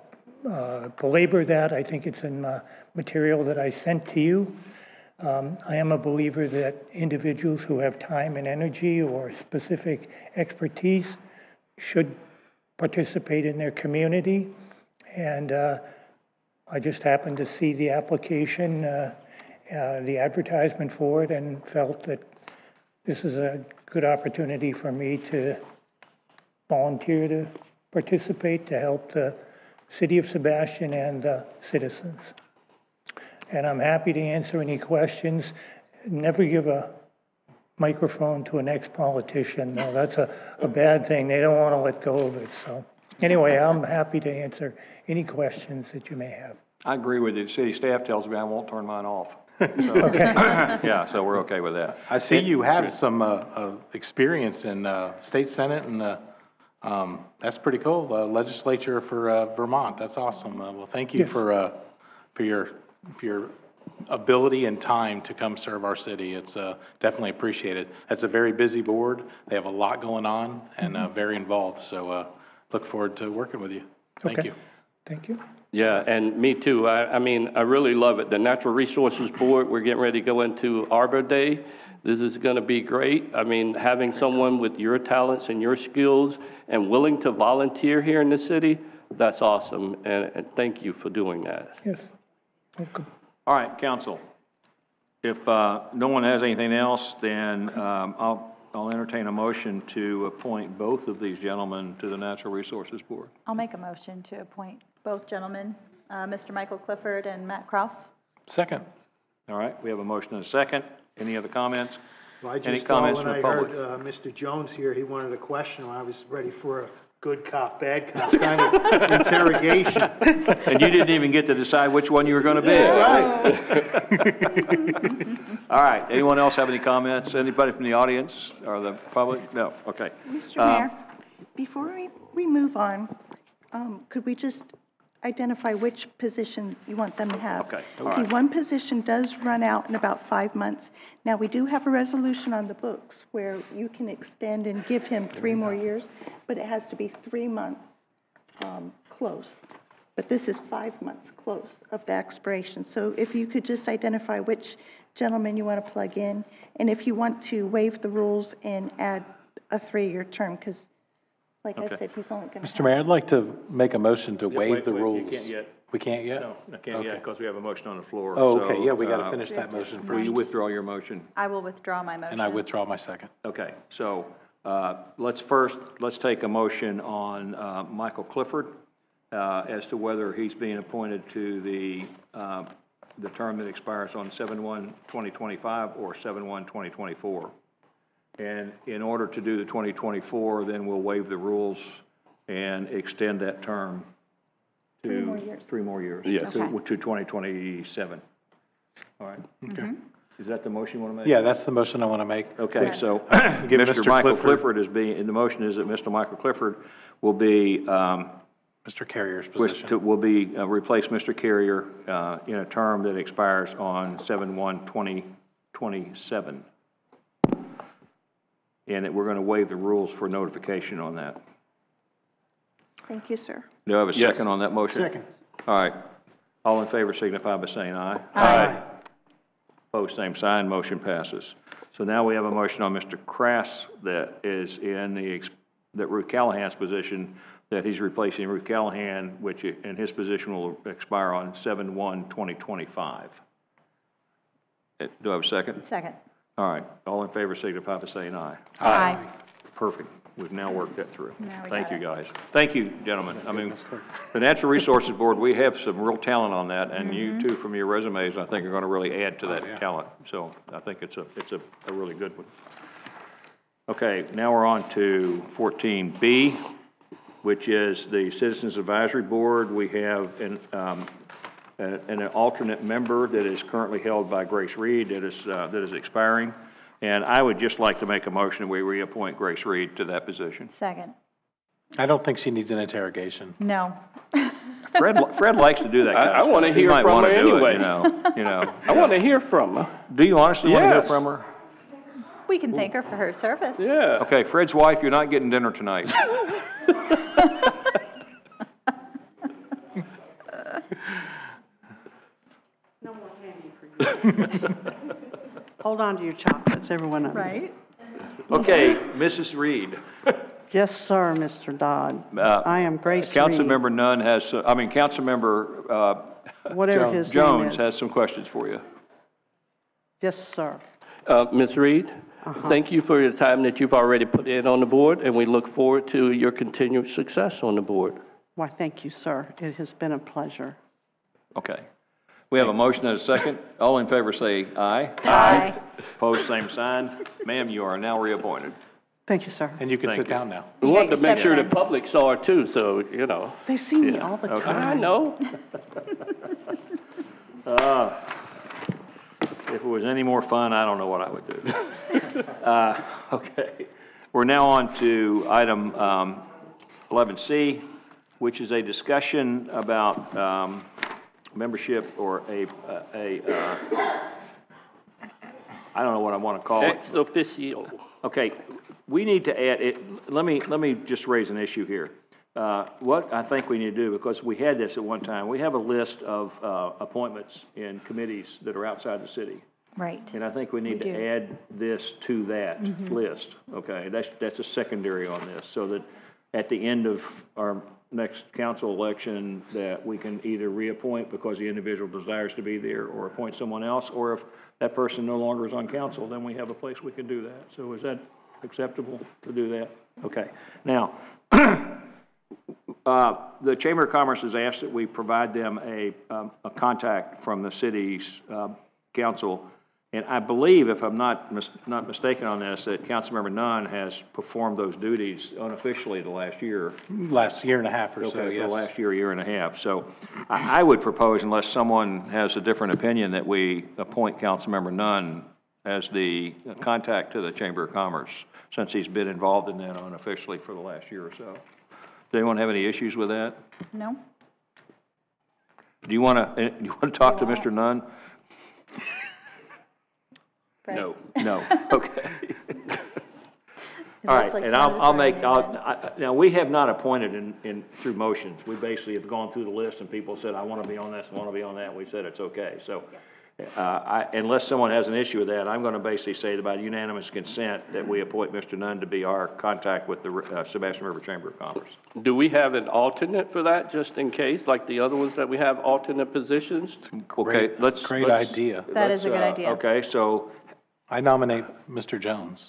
belabor that. I think it's in the material that I sent to you. I am a believer that individuals who have time and energy or specific expertise should participate in their community. And I just happened to see the application, the advertisement for it, and felt that this is a good opportunity for me to volunteer to participate to help the City of Sebastian and the citizens. And I'm happy to answer any questions. Never give a microphone to an ex-politician. No, that's a bad thing. They don't want to let go of it. So anyway, I'm happy to answer any questions that you may have. I agree with you. The city staff tells me I won't turn mine off. So, Okay. yeah, so we're okay with that. I see you have some experience in state senate, and that's pretty cool. Legislature for Vermont. That's awesome. Well, thank you Yes. for your ability and time to come serve our city. It's definitely appreciated. That's a very busy board. They have a lot going on and very involved. So look forward to working with you. Thank Okay. you. Thank you. Yeah, and me too. I mean, I really love it. The Natural Resources Board, we're getting ready to go into Arbor Day. This is going to be great. I mean, having someone with your talents and your skills and willing to volunteer here in the city, that's awesome. And thank you for doing that. Yes. Welcome. All right, council. If no one has anything else, then I'll entertain a motion to appoint both of these gentlemen to the Natural Resources Board. I'll make a motion to appoint both gentlemen, Mr. Michael Clifford and Matt Kraus. Second. All right, we have a motion and a second. Any other comments? Well, I Any just thought comments when from I the public? heard Mr. Jones here, he wanted a question. I was ready for a good cop, bad cop kind of interrogation. And you didn't even get to decide which one you were going to be. Right. All right, anyone else have any comments? Anybody from the audience or the public? No, okay. Mr. Mayor, before we move on, could we just identify which position you want them to have? Okay, all See, right. one position does run out in about 5 months. Now, we do have a resolution on the books where you can extend and give him 3 more years, but it has to be 3 months close. But this is 5 months close of the expiration. So if you could just identify which gentleman you want to plug in, and if you want to waive the rules and add a 3-year term, because like I said, he's only going to Mr. Mayor, I'd like to make a motion to waive the rules. You can't yet. We can't yet? No, I can't yet because we have a motion on the floor. Oh, So, okay, yeah, we got to finish that motion Will you first. withdraw your motion? I will withdraw my motion. And I withdraw my second. Okay, so let's take a motion on Michael Clifford as to whether he's being appointed to the term that expires on 7/1/2025 or 7/1/2024. And in order to do the 2024, then we'll waive the rules and extend that term to 3 more years. 3 more years. Yes. To 2027. All right. Okay. Is that the motion you want to make? Yeah, that's the motion I want to make. Okay, so Give Mr. Mr. Michael Clifford- Clifford is being, and the motion is that Mr. Michael Clifford will be, Mr. Carrier's position. will be, replace Mr. Carrier in a term that expires on 7/1/2027. And that we're going to waive the rules for notification on that. Thank you, sir. Do I have a Yes. second on that motion? Second. All right. All in favor signify by saying aye. Aye. Opposed, same sign, motion passes. So now we have a motion on Mr. Krass that is in that Ruth Callahan's position, that he's replacing Ruth Callahan, which, and his position will expire on 7/1/2025. Do I have a second? Second. All right. All in favor signify by saying aye. Aye. Perfect. We've now worked that through. Now we Thank got you, it. guys. Thank you, gentlemen. I mean, the Natural Resources Board, we have some real talent on that, and you too, from your resumes, I think are going to really add to that talent. So I think it's a really good one. Okay, now we're on to 14B, which is the Citizens Advisory Board. We have an alternate member that is currently held by Grace Reed that is expiring. And I would just like to make a motion that we reappoint Grace Reed to that position. Second. I don't think she needs an interrogation. No. Fred likes to do that kind of I want to stuff. He hear might from wanna her do it, anyway. you know. I want to hear from her. Do you honestly want to hear Yes. from her? We can thank her for her service. Yeah. Okay, Fred's wife, you're not getting dinner tonight. No more candy for you. Hold on to your chocolates, every one of them. Right? Okay, Mrs. Reed. Yes, sir, Mr. Dodd. I am Grace Reed. Councilmember Nunn has, Councilmember Whatever his name Jones is. has some questions for you. Yes, sir. Ms. Reed, thank you for your time that you've already put in on the board, and we look forward to your continued success on the board. Why, thank you, sir. It has been a pleasure. Okay. We have a motion and a second. All in favor say aye. Aye. Opposed, same sign. Ma'am, you are now reappointed. Thank you, sir. And you can Thank sit you. down now. We wanted to make sure the in. public saw it too, so, you know. They see me all the Okay. time. I know. If it was any more fun, I don't know what I would do. Okay. We're now on to item 11C, which is a discussion about membership or I don't know what I want to call it. Ex officio. Okay, we need to add it. Let me just raise an issue here. What I think we need to do, because we had this at one time, we have a list of appointments in committees that are outside the city. Right. And I think we need We to do. add this to that list, okay? That's a secondary on this, so that at the end of our next council election, that we can either reappoint because the individual desires to be there, or appoint someone else, or if that person no longer is on council, then we have a place we can do that. So is that acceptable to do that? Okay. Now, the Chamber of Commerce has asked that we provide them a contact from the city's council. And I believe, if I'm not mistaken on this, that Councilmember Nunn has performed those duties unofficially the last year. Last year and a half or so, Okay, yes. for the last year and a half. So I would propose, unless someone has a different opinion, that we appoint Councilmember Nunn as the contact to the Chamber of Commerce, since he's been involved in that unofficially for the last year or so. Does anyone have any issues with that? No? Do you want to talk to Mr. Nunn? No. No, okay. All right, and now, we have not appointed through motions. We basically have gone through the list, and people said, I want to be on this, I want to be on that, and we said it's okay. So, unless someone has an issue with that, I'm going to basically say that by unanimous consent that we appoint Mr. Nunn to be our contact with the Sebastian River Chamber of Commerce. Do we have an alternate for that, just in case, like the other ones that we have alternate positions? Okay, let's. Great idea. That is a good idea. Okay, so. I nominate Mr. Jones.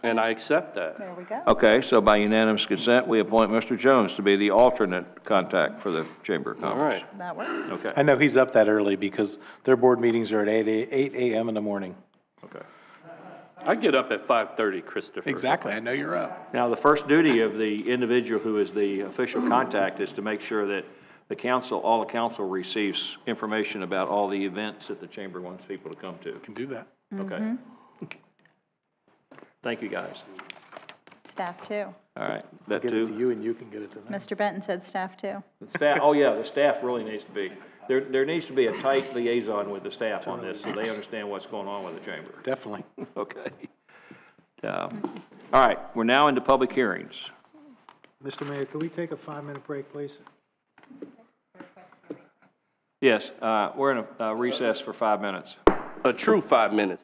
And I accept that. There we go. Okay, so by unanimous consent, we appoint Mr. Jones to be the alternate contact for the Chamber of Commerce. All right. That works. Okay. I know he's up that early because their board meetings are at 8 a.m. in the morning. Okay. I get up at 5:30, Christopher. Exactly, I know you're up. Now, the first duty of the individual who is the official contact is to make sure that all the council receives information about all the events that the chamber wants people to come to. Can do that. Okay. Thank you, guys. Staff too. All right, that Get it too. to you and you can get it to them. Mr. Benton said staff too. The staff, oh yeah, the staff really needs to be, there needs to be a tight liaison with the staff on this, so they understand what's going on with the chamber. Definitely. Okay. All right, we're now into public hearings. Mr. Mayor, could we take a 5-minute break, please? Yes, we're in a recess for 5 minutes. A true 5 minutes.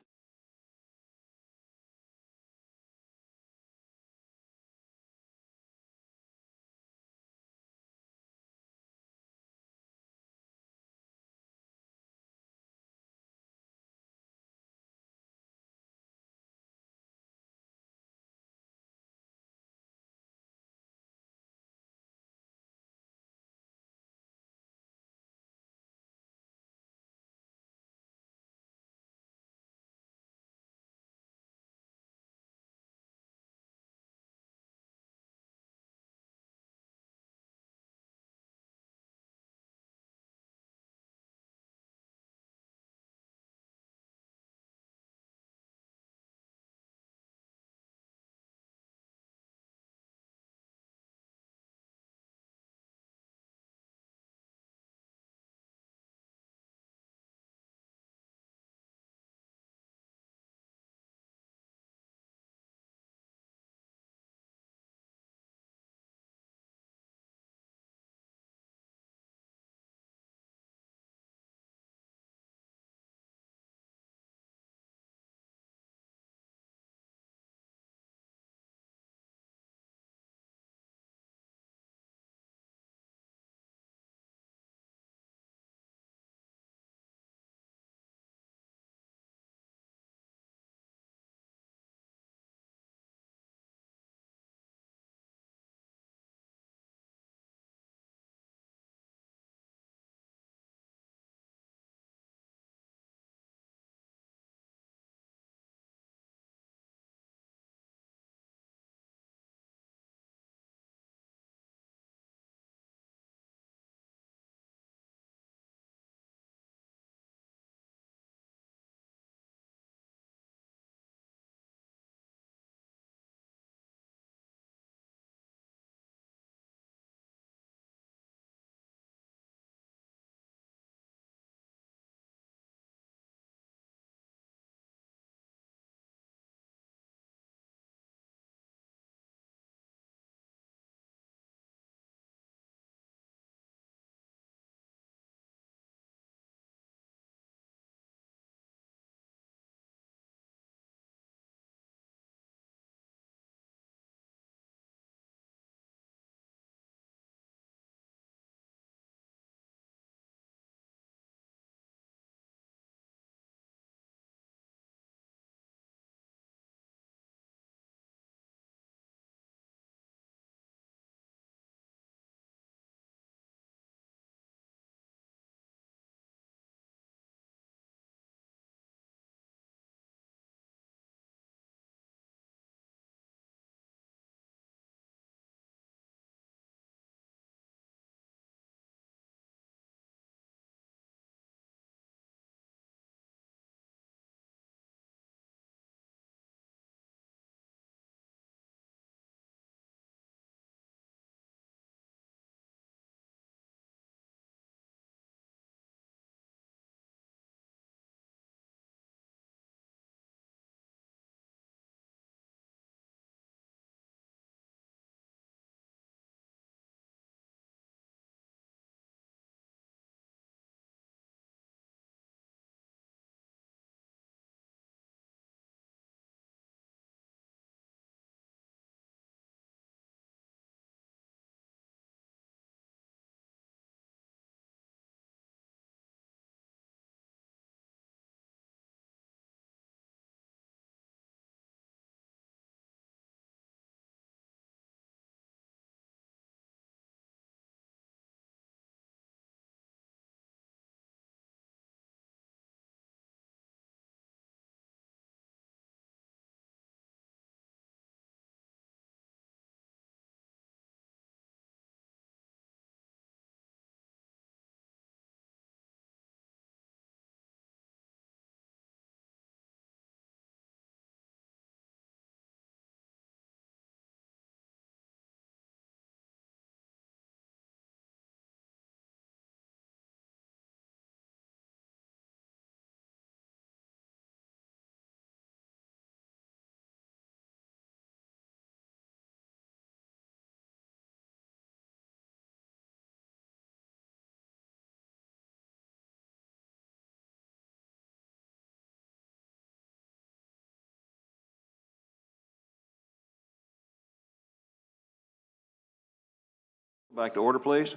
Back to order, please.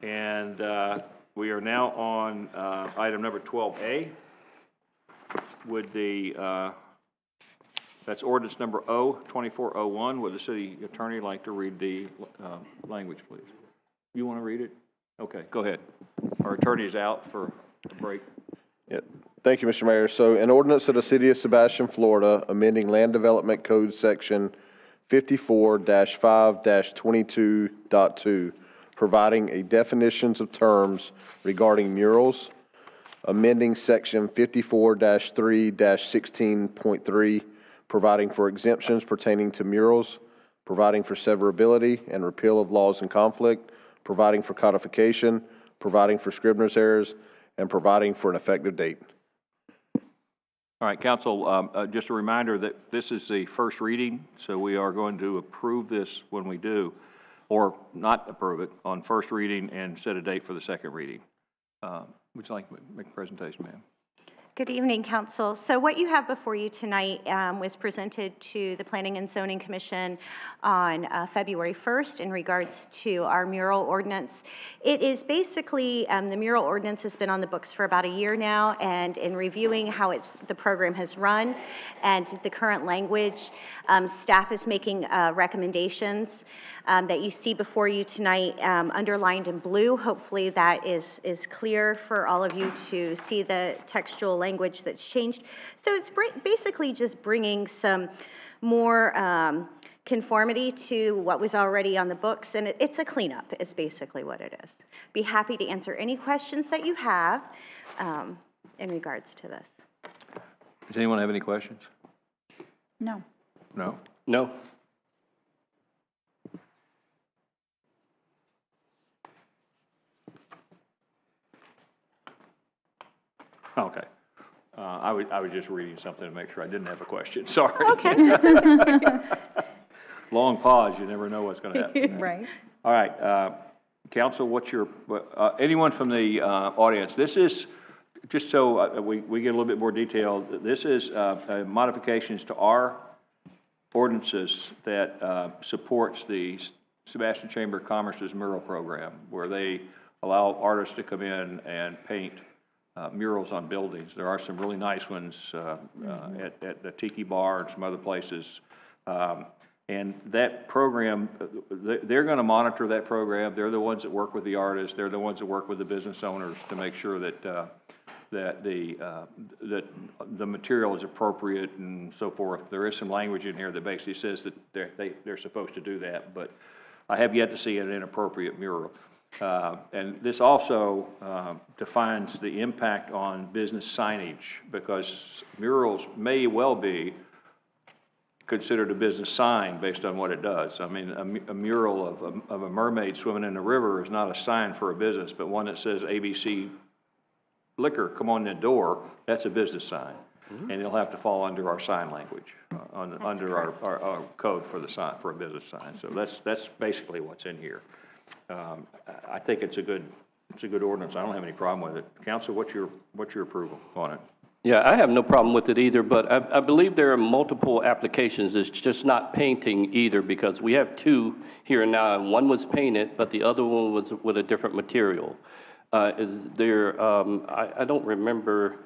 And we are now on item number 12A. Would that's ordinance number O-2401. Would the city attorney like to read the language, please? You want to read it? Okay, go ahead. Our attorney is out for a break. Yeah. Thank you, Mr. Mayor. So an ordinance of the City of Sebastian, Florida, amending Land Development Code Section 54-5-22.2, providing a definitions of terms regarding murals, amending Section 54-3-16.3, providing for exemptions pertaining to murals, providing for severability and repeal of laws in conflict, providing for codification, providing for scrivener's errors, and providing for an effective date. All right, council, just a reminder that this is the first reading, so we are going to approve this when we do, or not approve it on first reading and set a date for the second reading. Would you like to make a presentation, ma'am? Good evening, Council. So what you have before you tonight was presented to the Planning and Zoning Commission on February 1st in regards to our mural ordinance. It is basically, the mural ordinance has been on the books for about a year now, and in reviewing how the program has run and the current language, staff is making recommendations that you see before you tonight, underlined in blue. Hopefully that is clear for all of you to see the textual language that's changed. So it's basically just bringing some more conformity to what was already on the books, and it's a cleanup is basically what it is. Be happy to answer any questions that you have in regards to this. Does anyone have any questions? No. No? No. Okay. I was just reading something to make sure I didn't have a question. Sorry. Okay. Long pause, you never know what's going to happen. Right. All right, council, what's your, anyone from the audience, this is, just so we get a little bit more detail, this is modifications to our ordinances that supports the Sebastian Chamber of Commerce's mural program, where they allow artists to come in and paint murals on buildings. There are some really nice ones at the Tiki Bar and some other places. And that program, they're going to monitor that program. They're the ones that work with the artists. They're the ones that work with the business owners to make sure that that the material is appropriate and so forth. There is some language in here that basically says that they're supposed to do that, but I have yet to see an inappropriate mural. And this also defines the impact on business signage, because murals may well be considered a business sign based on what it does. I mean, a mural of a mermaid swimming in the river is not a sign for a business, but one that says ABC Liquor, come on the door, that's a business sign. Mm-hmm. And it'll have to fall under our sign language, under our code for the sign, for a business sign. So that's basically what's in here. I think it's a good ordinance. I don't have any problem with it. Council, what's your approval on it? Yeah, I have no problem with it either, but I believe there are multiple applications. It's just not painting either, because we have two here now, and one was painted, but the other one was with a different material. Is there, I don't remember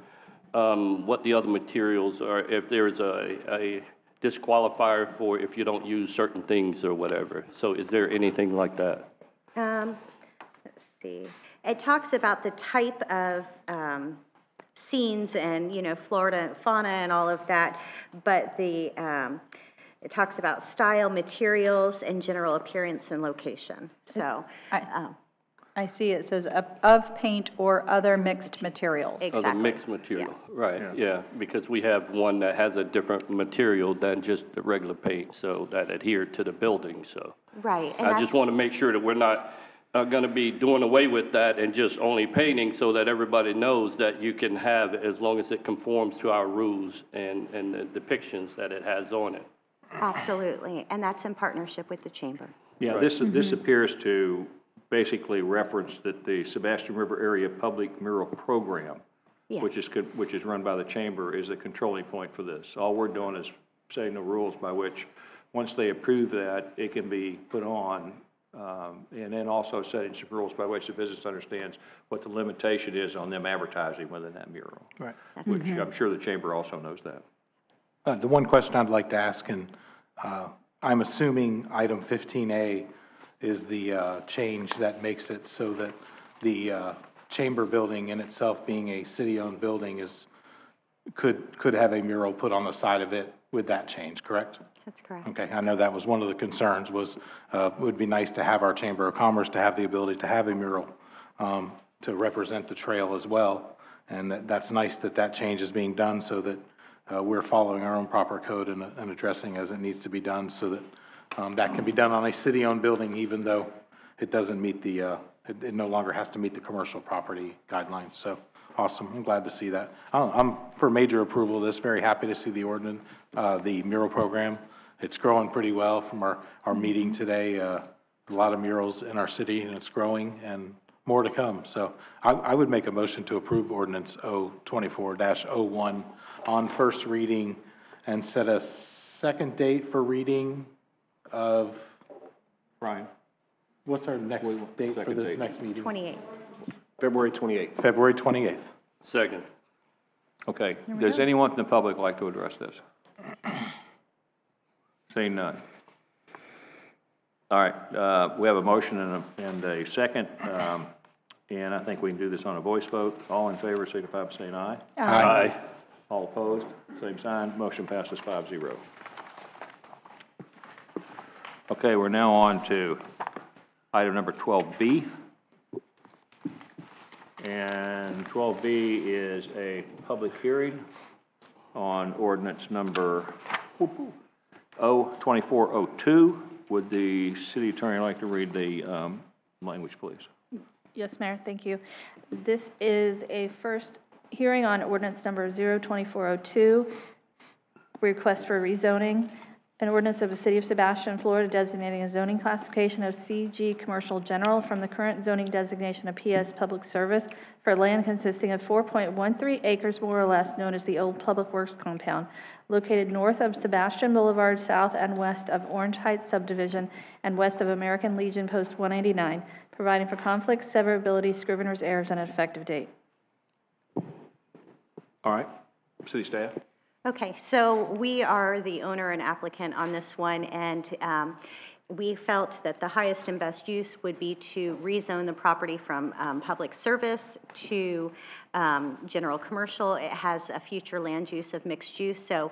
what the other materials are, if there's a disqualifier for if you don't use certain things or whatever. So is there anything like that? Let's see. It talks about the type of scenes and, Florida fauna and all of that, but it talks about style, materials, and general appearance and location. So, I see it says of paint or other mixed materials. Exactly. Of the mixed material, right, yeah, because we have one that has a different material than just the regular paint, so that adhere to the building, so. Right. And I just want to make sure that we're not going to be doing away with that and just only painting, so that everybody knows that you can have, as long as it conforms to our rules and the depictions that it has on it. Absolutely, and that's in partnership with the Chamber. Yeah, right. This appears to basically reference that the Sebastian River Area Public Mural Program, yes, which is run by the Chamber, is a controlling point for this. All we're doing is setting the rules by which once they approve that, it can be put on, and then also setting some rules by which the business understands what the limitation is on them advertising within that mural. Right. Which I'm sure the chamber also knows that. The one question I'd like to ask, and I'm assuming item 15A is the change that makes it so that the chamber building in itself, being a city-owned building, could have a mural put on the side of it with that change, correct? That's correct. Okay, I know that was one of the concerns, was it would be nice to have our Chamber of Commerce to have the ability to have a mural to represent the trail as well. And that's nice that that change is being done so that we're following our own proper code and addressing as it needs to be done, so that that can be done on a city-owned building, even though it doesn't meet the, it no longer has to meet the commercial property guidelines. So awesome, I'm glad to see that. I'm for major approval of this, very happy to see the ordinance, the mural program. It's growing pretty well from our meeting today. A lot of murals in our city, and it's growing, and more to come. So I would make a motion to approve ordinance 024-01 on first reading and set a second date for reading of, Brian? What's our next date for this date. next meeting? 28. February 28th. February 28th. Second. Okay, does anyone from the public like to address this? Seeing none. All right, we have a motion and a second, and I think we can do this on a voice vote. All in favor, signify by saying aye. Aye. All opposed, same sign. Motion passes 5-0. Okay, we're now on to item number 12B. And 12B is a public hearing on ordinance number 02402. Would the city attorney like to read the language, please? Yes, Mayor, thank you. This is a first hearing on ordinance number 02402, request for rezoning. An ordinance of the City of Sebastian, Florida, designating a zoning classification of CG Commercial General from the current zoning designation of PS Public Service for land consisting of 4.13 acres, more or less, known as the Old Public Works Compound, located north of Sebastian Boulevard, south and west of Orange Heights Subdivision, and west of American Legion Post 189, providing for conflict, severability, scrivener's errors, and an effective date. All right, city staff? Okay, so we are the owner and applicant on this one, and we felt that the highest and best use would be to rezone the property from public service to general commercial. It has a future land use of mixed use, so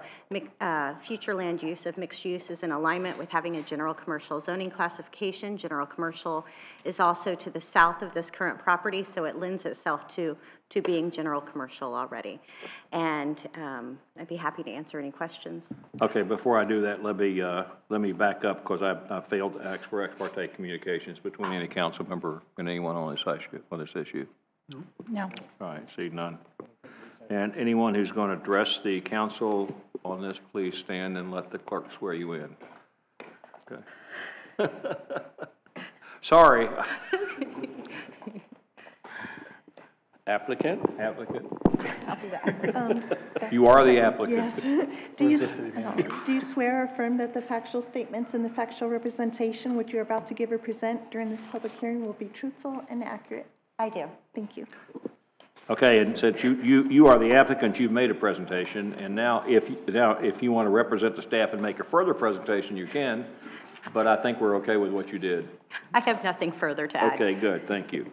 future land use of mixed use is in alignment with having a general commercial zoning classification. General commercial is also to the south of this current property, so it lends itself to being general commercial already. And I'd be happy to answer any questions. Okay, before I do that, let me back up, because I failed to ask for ex parte communications between any council member and anyone on this issue. No. All right, see none. And anyone who's going to address the council on this, please stand and let the clerk swear you in. Okay. Sorry. Applicant? Applicant. I'll do that. You are the applicant. Yes. Do you swear or affirm that the factual statements and the factual representation which you're about to give or present during this public hearing will be truthful and accurate? I do. Thank you. Okay, and since you are the applicant, you've made a presentation, and now if you want to represent the staff and make a further presentation, you can, but I think we're okay with what you did. I have nothing further to add. Okay, good, thank you.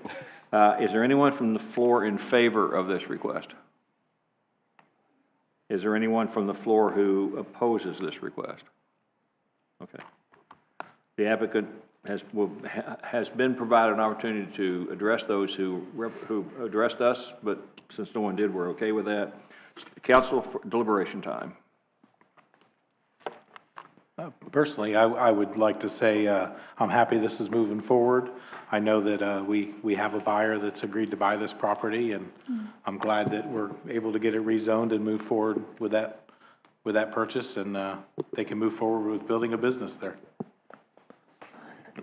Is there anyone from the floor in favor of this request? Is there anyone from the floor who opposes this request? Okay. The applicant has been provided an opportunity to address those who addressed us, but since no one did, we're okay with that. Council deliberation time. Personally, I would like to say I'm happy this is moving forward. I know that we have a buyer that's agreed to buy this property, and I'm glad that we're able to get it rezoned and move forward with that purchase, and they can move forward with building a business there.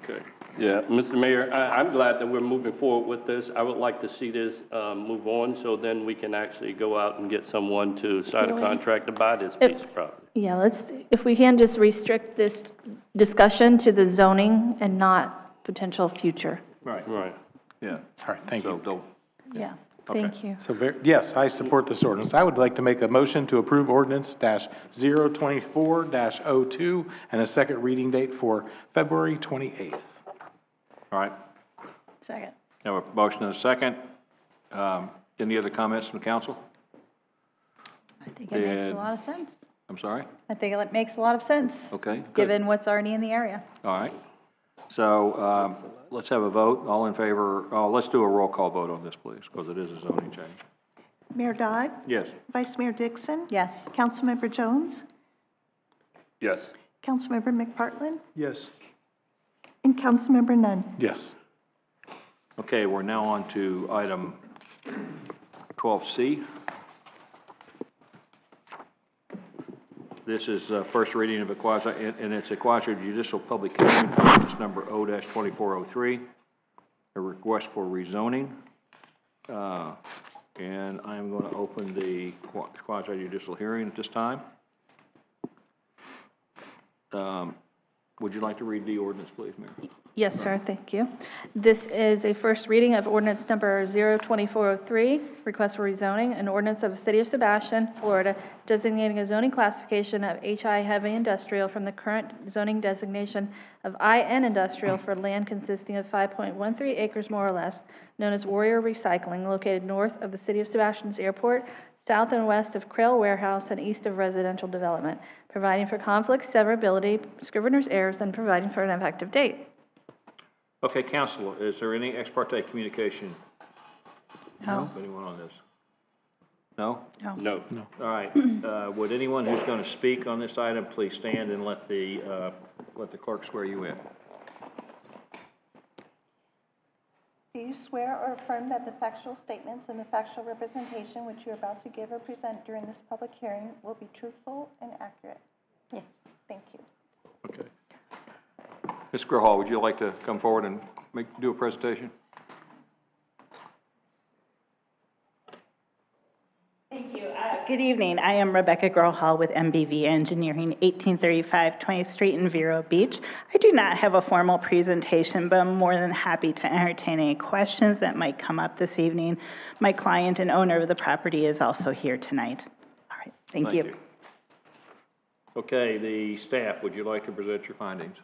Okay. Yeah, Mr. Mayor, I'm glad that we're moving forward with this. I would like to see this move on, so then we can actually go out and get someone to sign a contract to buy this piece of property. Yeah, if we can just restrict this discussion to the zoning and not potential future. Right. Right. Yeah. All right, thank you. Yeah, Okay. thank you. So, yes, I support this ordinance. I would like to make a motion to approve ordinance -024-02 and a second reading date for February 28th. All right. Second. Have a motion and a second. Any other comments from the council? I think it makes a lot of sense. I'm sorry? I think it makes a lot of sense, Okay, good. given what's already in the area. All right. So, let's have a vote. All in favor, let's do a roll call vote on this, please, because it is a zoning change. Mayor Dodd? Yes. Vice Mayor Dixon? Yes. Councilmember Jones? Yes. Councilmember McPartlin? Yes. And Councilmember Nunn? Yes. Okay, we're now on to item 12C. This is first reading of a quasi, and it's a quasi judicial public hearing for ordinance number O-2403, a request for rezoning. And I'm going to open the quasi judicial hearing at this time. Would you like to read the ordinance, please, Mayor? Yes, sir, thank you. This is a first reading of ordinance number 02403, request for rezoning, an ordinance of the City of Sebastian, Florida, designating a zoning classification of HI heavy industrial from the current zoning designation of IN industrial for land consisting of 5.13 acres more or less, known as Warrior Recycling, located north of the City of Sebastian's airport, south and west of Crail Warehouse, and east of residential development, providing for conflict, severability, scrivener's errors, and providing for an effective date. Okay, council, is there any ex parte communication? No. Anyone on this? No? No. No. No. All right. Would anyone who's going to speak on this item please stand and let the clerk swear you in? Do you swear or affirm that the factual statements and the factual representation which you are about to give or present during this public hearing will be truthful and accurate? Yes. Thank you. Okay. Ms. Grahal, would you like to come forward and do a presentation? Thank you. Good evening. I am Rebecca Grohall with MBV Engineering, 1835 20th Street in Vero Beach. I do not have a formal presentation, but I'm more than happy to entertain any questions that might come up this evening. My client and owner of the property is also here tonight. All right. Thank you. Okay, the staff, would you like to present your findings?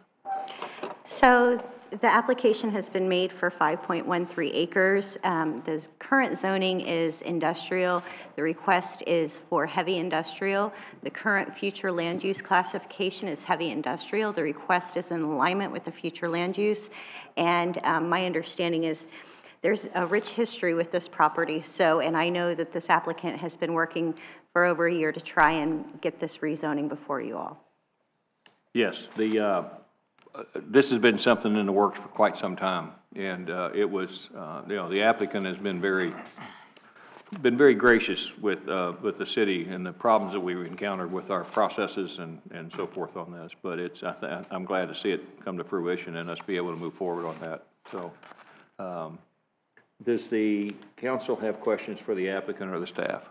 So the application has been made for 5.13 acres. The current zoning is industrial. The request is for heavy industrial. The current future land use classification is heavy industrial. The request is in alignment with the future land use. And my understanding is there's a rich history with this property. And I know that this applicant has been working for over a year to try and get this rezoning before you all. Yes, this has been something in the works for quite some time, and it was, the applicant has been very gracious with the city and the problems that we've encountered with our processes and so forth on this. But I'm glad to see it come to fruition and us be able to move forward on that. So, does the council have questions for the applicant or the staff?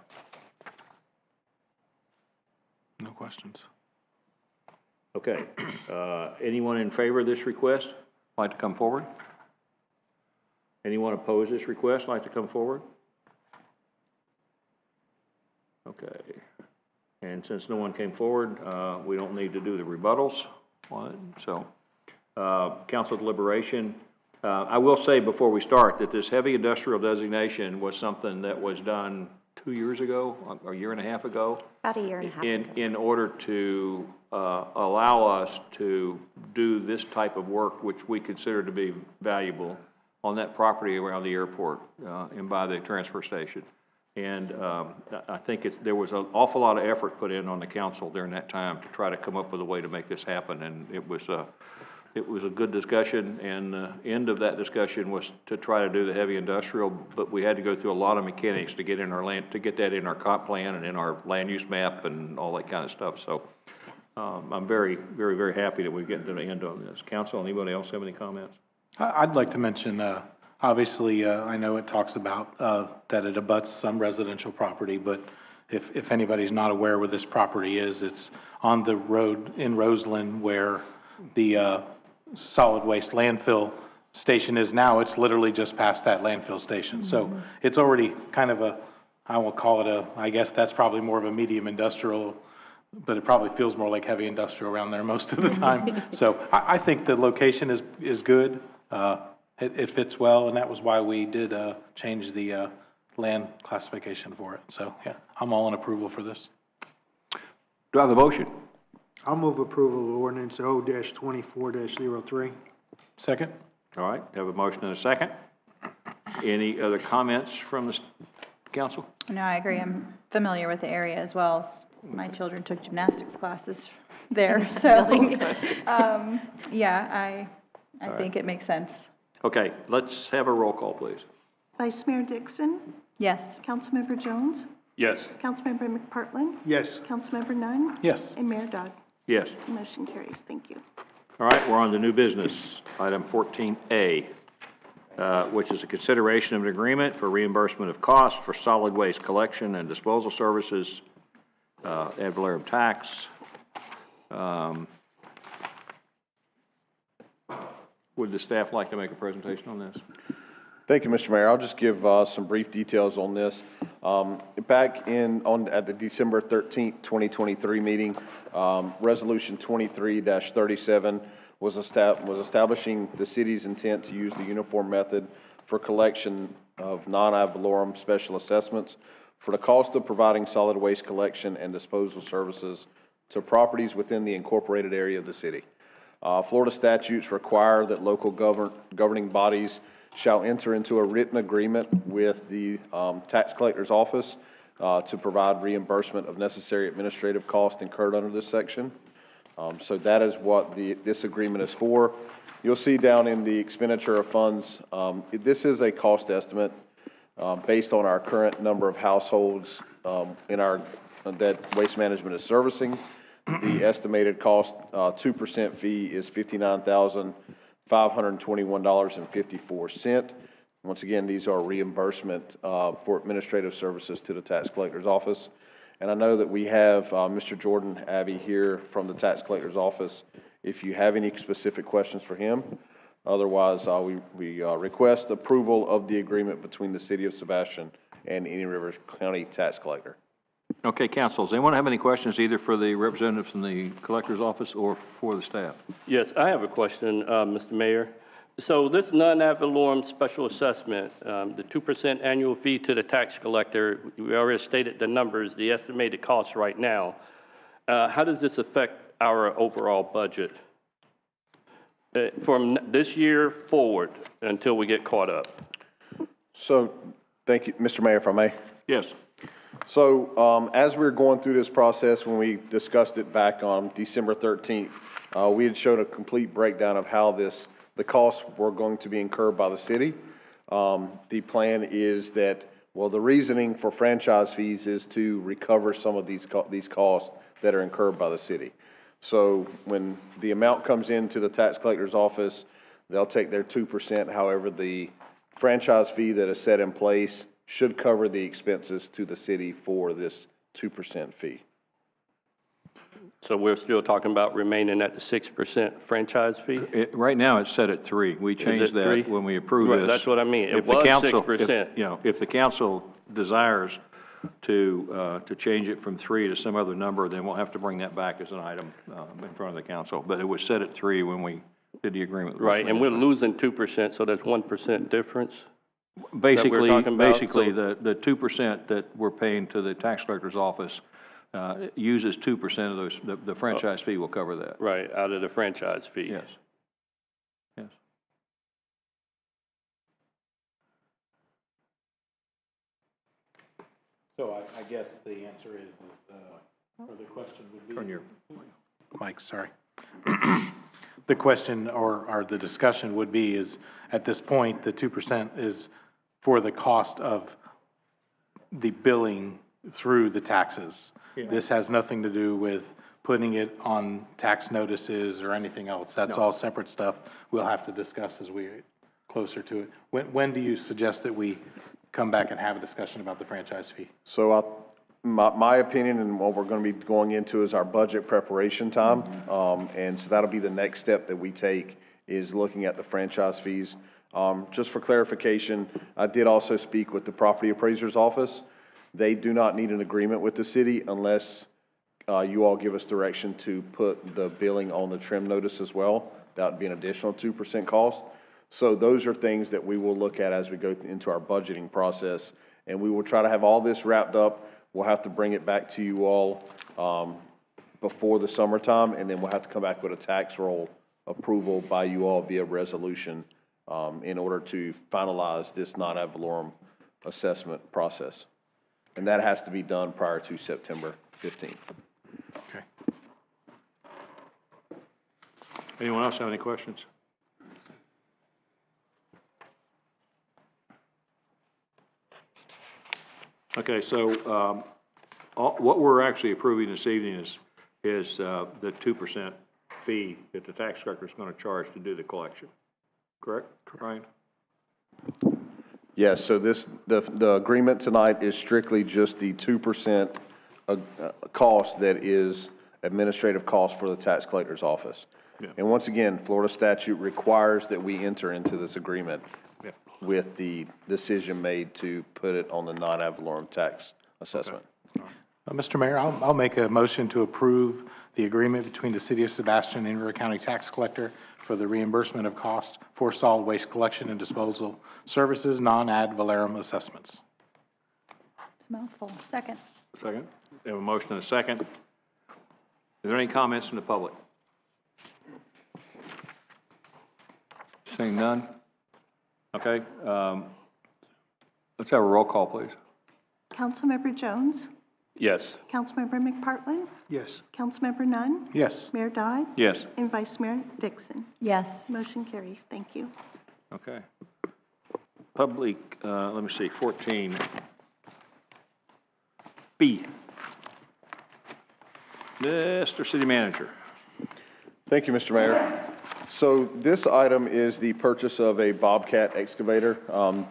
No questions. Okay. Anyone in favor of this request like to come forward? Anyone oppose this request like to come forward? Okay. And since no one came forward, we don't need to do the rebuttals on it. So, council deliberation. I will say before we start that this heavy industrial designation was something that was done 2 years ago, or a year and a half ago. About a year and a half. In order to allow us to do this type of work, which we consider to be valuable, on that property around the airport and by the transfer station. And I think there was an awful lot of effort put in on the council during that time to try to come up with a way to make this happen. And it was a good discussion, and the end of that discussion was to try to do the heavy industrial, but we had to go through a lot of mechanics to get in our land, to get that in our comp plan and in our land use map and all that kind of stuff. So I'm very, very, very happy that we're getting to the end on this. Council, anybody else have any comments? I'd like to mention, obviously, I know it talks about that it abuts some residential property, but if anybody's not aware where this property is, it's on the road in Roseland where the solid waste landfill station is now. It's literally just past that landfill station. So it's already kind of a, I will call it I guess that's probably more of a medium industrial, but it probably feels more like heavy industrial around there most of the time. So I think the location is good. It fits well, and that was why we did change the land classification for it. So yeah, I'm all in approval for this. Do I have a motion? I'll move approval of ordinance O-24-03. Second. All right, have a motion and a second. Any other comments from the council? No, I agree. I'm familiar with the area as well. My children took gymnastics classes there, so, yeah, I think it makes sense. Okay, let's have a roll call, please. Vice Mayor Dixon, Yes. Councilmember Jones, Yes. Councilmember McPartlin, Yes. Councilmember Nunn, Yes. and Mayor Dodd. Yes. Motion carries. Thank you. All right, we're on to new business, item 14A, which is a consideration of an agreement for reimbursement of costs for solid waste collection and disposal services, ad valorem tax. Would the staff like to make a presentation on this? Thank you, Mr. Mayor. I'll just give some brief details on this. Back at the December 13th, 2023 meeting, Resolution 23-37 was establishing the city's intent to use the uniform method for collection of non-ad valorem special assessments for the cost of providing solid waste collection and disposal services to properties within the incorporated area of the city. Florida statutes require that local governing bodies shall enter into a written agreement with the tax collector's office to provide reimbursement of necessary administrative costs incurred under this section. So that is what this agreement is for. You'll see down in the expenditure of funds, this is a cost estimate based on our current number of households that Waste Management is servicing. The estimated cost, 2% fee is $59,521.54. Once again, these are reimbursement for administrative services to the tax collector's office. And I know that we have Mr. Jordan Abbey here from the tax collector's office. If you have any specific questions for him, otherwise we request approval of the agreement between the City of Sebastian and Indian River County tax collector. Okay, council, does anyone have any questions either for the representatives from the collector's office or for the staff? Yes, I have a question, Mr. Mayor. So this non-ad valorem special assessment, the 2% annual fee to the tax collector, we already stated the numbers, the estimated costs right now. How does this affect our overall budget from this year forward until we get caught up? So, thank you, Mr. Mayor, if I may. Yes. So, as we were going through this process, when we discussed it back on December 13th, we had showed a complete breakdown of how the costs were going to be incurred by the city. The plan is that, well, the reasoning for franchise fees is to recover some of these costs that are incurred by the city. So when the amount comes into the tax collector's office, they'll take their 2%. However, the franchise fee that is set in place should cover the expenses to the city for this 2% fee. So we're still talking about remaining at the 6% franchise fee? Right now, it's set at 3%. We changed that 3%? when we approved Right, this. that's what I mean. It If the was council- 6%. If the council desires to change it from 3% to some other number, then we'll have to bring that back as an item in front of the council. But it was set at 3% when we did the agreement. Right, and we're losing 2%, so that's 1% difference? Basically, that we're talking about, the 2% that we're paying to the tax collector's office uses 2% of those, the franchise fee will cover that. Right, out of the franchise fee. Yes. Yes. So I guess the answer is or the question would be. Turn your Mike, sorry. The question or the discussion would be is, at this point, the 2% is for the cost of the billing through the taxes. Yeah. This has nothing to do with putting it on tax notices or anything else. That's No. all separate stuff we'll have to discuss as we get closer to it. When do you suggest that we come back and have a discussion about the franchise fee? So my opinion and what we're going to be going into is our budget preparation time. And so that'll be the next step that we take, is looking at the franchise fees. Just for clarification, I did also speak with the property appraiser's office. They do not need an agreement with the city unless you all give us direction to put the billing on the trim notice as well. That would be an additional 2% cost. So those are things that we will look at as we go into our budgeting process. And we will try to have all this wrapped up. We'll have to bring it back to you all before the summertime, and then we'll have to come back with a tax roll approval by you all via resolution in order to finalize this non-ad valorem assessment process. And that has to be done prior to September 15th. Okay. Anyone else have any questions? Okay, so what we're actually approving this evening is the 2% fee that the tax collector is going to charge to do the collection. Correct, Ryan? Yes, so the agreement tonight is strictly just the 2% cost that is administrative cost for the tax collector's office. Yeah. And once again, Florida statute requires that we enter into this agreement with the decision made to put it on the non-ad valorem tax assessment. Okay. Mr. Mayor, I'll make a motion to approve the agreement between the City of Sebastian and River County Tax Collector for the reimbursement of cost for solid waste collection and disposal services, non-ad valorem assessments. It's a mouthful. Second. Second. We have a motion and a second. Is there any comments from the public? Seeing none? Okay. Let's have a roll call, please. Councilmember Jones? Yes. Councilmember McPartlin? Yes. Councilmember Nunn? Yes. Mayor Dodd? Yes. And Vice Mayor Dixon? Yes. Motion carries. Thank you. Okay. Public, let me see, 14. B. Mr. City Manager. Thank you, Mr. Mayor. So this item is the purchase of a Bobcat excavator.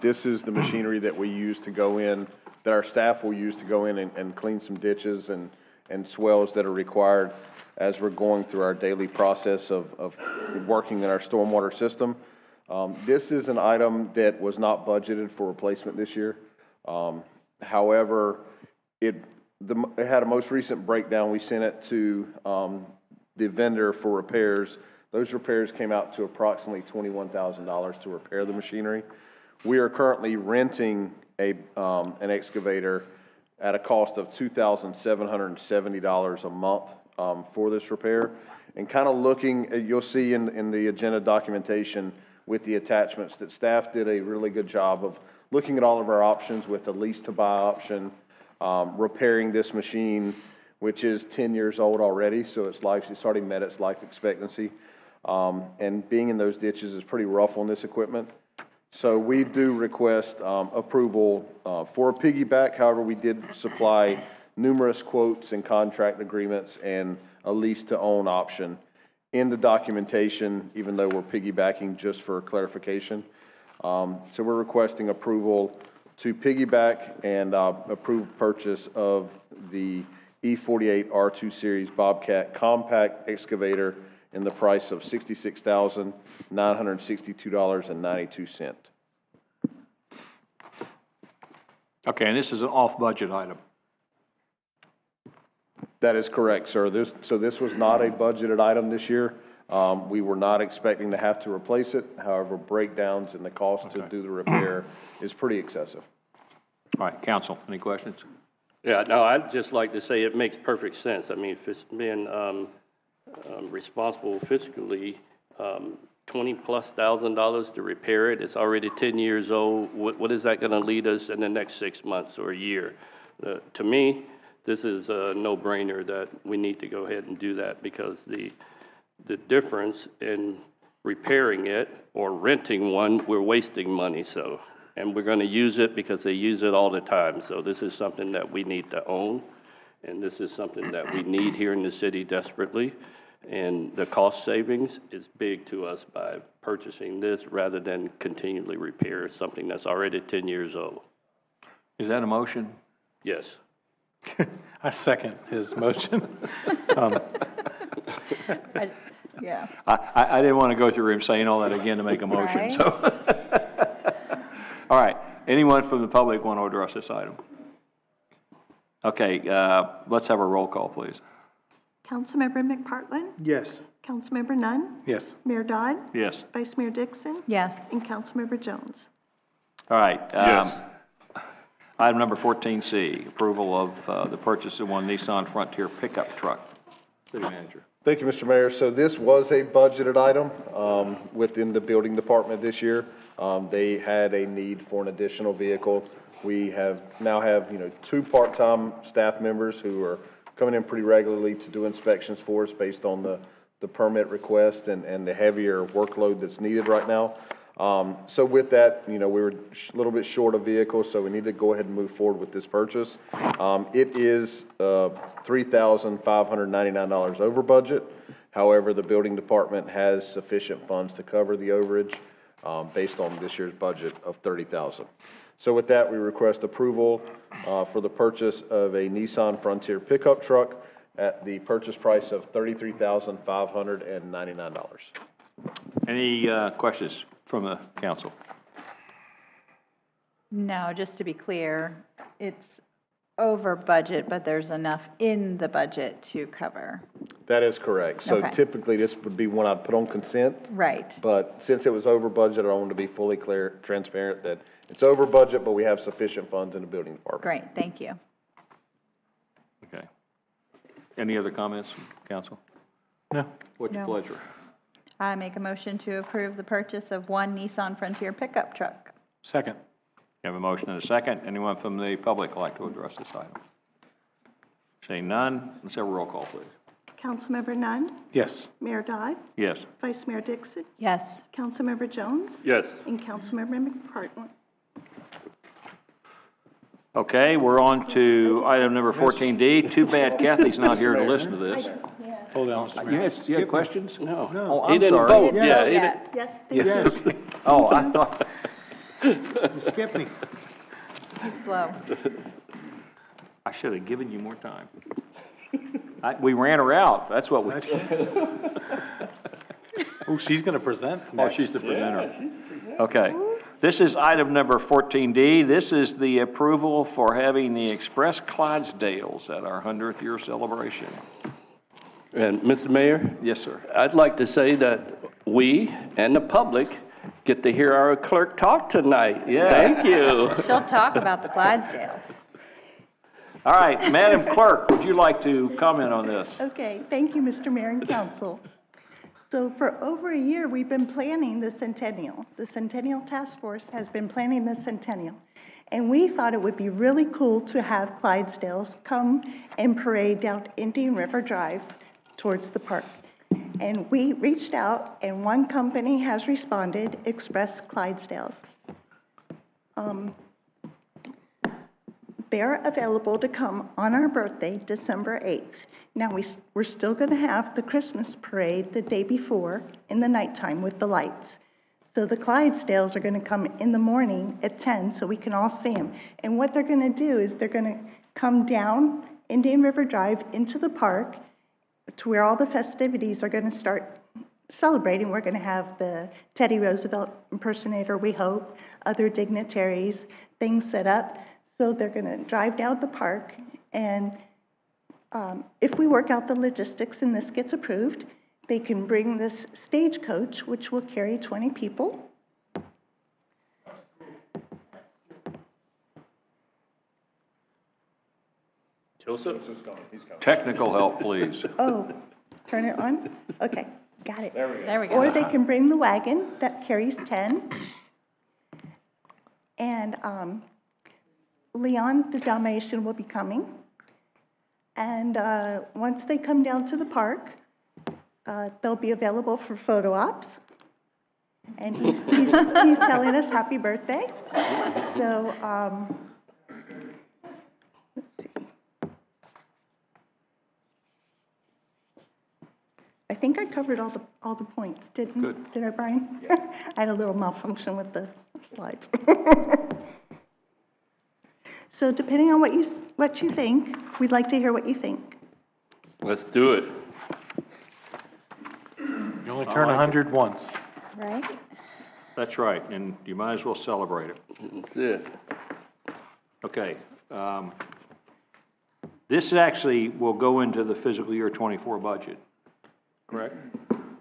This is the machinery that we use to go in, that our staff will use to go in and clean some ditches and swells that are required as we're going through our daily process of working in our stormwater system. This is an item that was not budgeted for replacement this year. However, it had a most recent breakdown. We sent it to the vendor for repairs. Those repairs came out to approximately $21,000 to repair the machinery. We are currently renting an excavator at a cost of $2,770 a month for this repair. And kind of looking, you'll see in the agenda documentation with the attachments that staff did a really good job of looking at all of our options with the lease to buy option, repairing this machine, which is 10 years old already, so it's already met its life expectancy. And being in those ditches is pretty rough on this equipment. So we do request approval for a piggyback. However, we did supply numerous quotes and contract agreements and a lease to own option in the documentation, even though we're piggybacking, just for clarification. So we're requesting approval to piggyback and approve purchase of the E48 R2 Series Bobcat compact excavator in the price of $66,962.92. Okay, and this is an off-budget item. That is correct, sir. This was not a budgeted item this year. We were not expecting to have to replace it. However, breakdowns and the cost to do the repair is pretty excessive. All right, council, any questions? Yeah, no, I'd just like to say it makes perfect sense. I mean, if it's been responsible fiscally, $20,000+ to repair it. It's already 10 years old. What is that going to lead us in the next 6 months or a year? To me, this is a no-brainer that we need to go ahead and do that, because the difference in repairing it or renting one, we're wasting money. So, and we're going to use it because they use it all the time. So this is something that we need to own. And this is something that we need here in the city desperately. And the cost savings is big to us by purchasing this rather than continually repair something that's already 10 years old. Is that a motion? Yes. I second his motion. Yeah. I didn't want to go through him saying all that again to make a motion, Right. so. All right, anyone from the public want to address this item? Okay, let's have a roll call, please. Councilmember McPartlin? Yes. Councilmember Nunn? Yes. Mayor Dodd? Yes. Vice Mayor Dixon? Yes. And Councilmember Jones? All right. Yes. Item number 14C, approval of the purchase of one Nissan Frontier pickup truck. City Manager. Thank you, Mr. Mayor. So this was a budgeted item within the building department this year. They had a need for an additional vehicle. We now have 2 part-time staff members who are coming in pretty regularly to do inspections for us based on the permit request and the heavier workload that's needed right now. So with that, we were a little bit short of vehicles, so we need to go ahead and move forward with this purchase. It is $3,599 over budget. However, the building department has sufficient funds to cover the overage based on this year's budget of $30,000. So with that, we request approval for the purchase of a Nissan Frontier pickup truck at the purchase price of $33,599. Any questions from the council? No, just to be clear, it's over budget, but there's enough in the budget to cover. That is correct. So Okay. typically, this would be one I'd put on consent. Right. But since it was over budget, I wanted to be fully clear, transparent that it's over budget, but we have sufficient funds in the building department. Great, thank you. Okay. Any other comments from council? No. What's your No. pleasure? I make a motion to approve the purchase of one Nissan Frontier pickup truck. Second. You have a motion and a second. Anyone from the public like to address this item? Seeing none, let's have a roll call, please. Councilmember Nunn? Yes. Mayor Dodd? Yes. Vice Mayor Dixon? Yes. Councilmember Jones? Yes. And Councilmember McPartlin? Okay, we're on to item number 14D. Too bad Kathy's not here to listen to this. Hold on, Mr. Mayor. You had questions? No. Oh, I'm He didn't sorry. vote. Yes. Yeah. he Yes. didn't- Yes. Yes. Oh, I thought, You skipped me. He's slow. I should have given you more time. We ran her out, that's what we. Oh, she's going to present Oh, next. she's the presenter. Okay. This is item number 14D. This is the approval for having the Express Clydesdales at our 100th year celebration. And Mr. Mayor? Yes, sir. I'd like to say that we and the public get to hear our clerk talk tonight. Yeah. Thank you. She'll talk about the Clydesdales. All right, Madam Clerk, would you like to comment on this? Okay, thank you, Mr. Mayor and Council. So for over a year, we've been planning the centennial. The Centennial Task Force has been planning the centennial. And we thought it would be really cool to have Clydesdales come and parade down Indian River Drive towards the park. And we reached out, and one company has responded, Express Clydesdales. They're available to come on our birthday, December 8th. Now, we're still going to have the Christmas parade the day before in the nighttime with the lights. So the Clydesdales are going to come in the morning at 10 so we can all see them. And what they're going to do is they're going to come down Indian River Drive into the park to where all the festivities are going to start celebrating. We're going to have the Teddy Roosevelt impersonator, we hope, other dignitaries, things set up. So they're going to drive down the park, and if we work out the logistics and this gets approved, they can bring this stagecoach, which will carry 20 people. Joseph? Technical help, please. Oh, turn it on? Okay, got it. There we go. Or they can bring the wagon that carries 10. And Leon, the Dalmatian, will be coming. And once they come down to the park, they'll be available for photo ops. And he's telling us happy birthday. So, let's see. think I covered all the points, did I, Brian? I had a little malfunction with the slides. So depending on what you think, we'd like to hear what you think. Let's do it. You only turn 100 once. Right? That's right, and you might as well celebrate it. That's it. Okay. This actually will go into the fiscal year '24 budget, correct?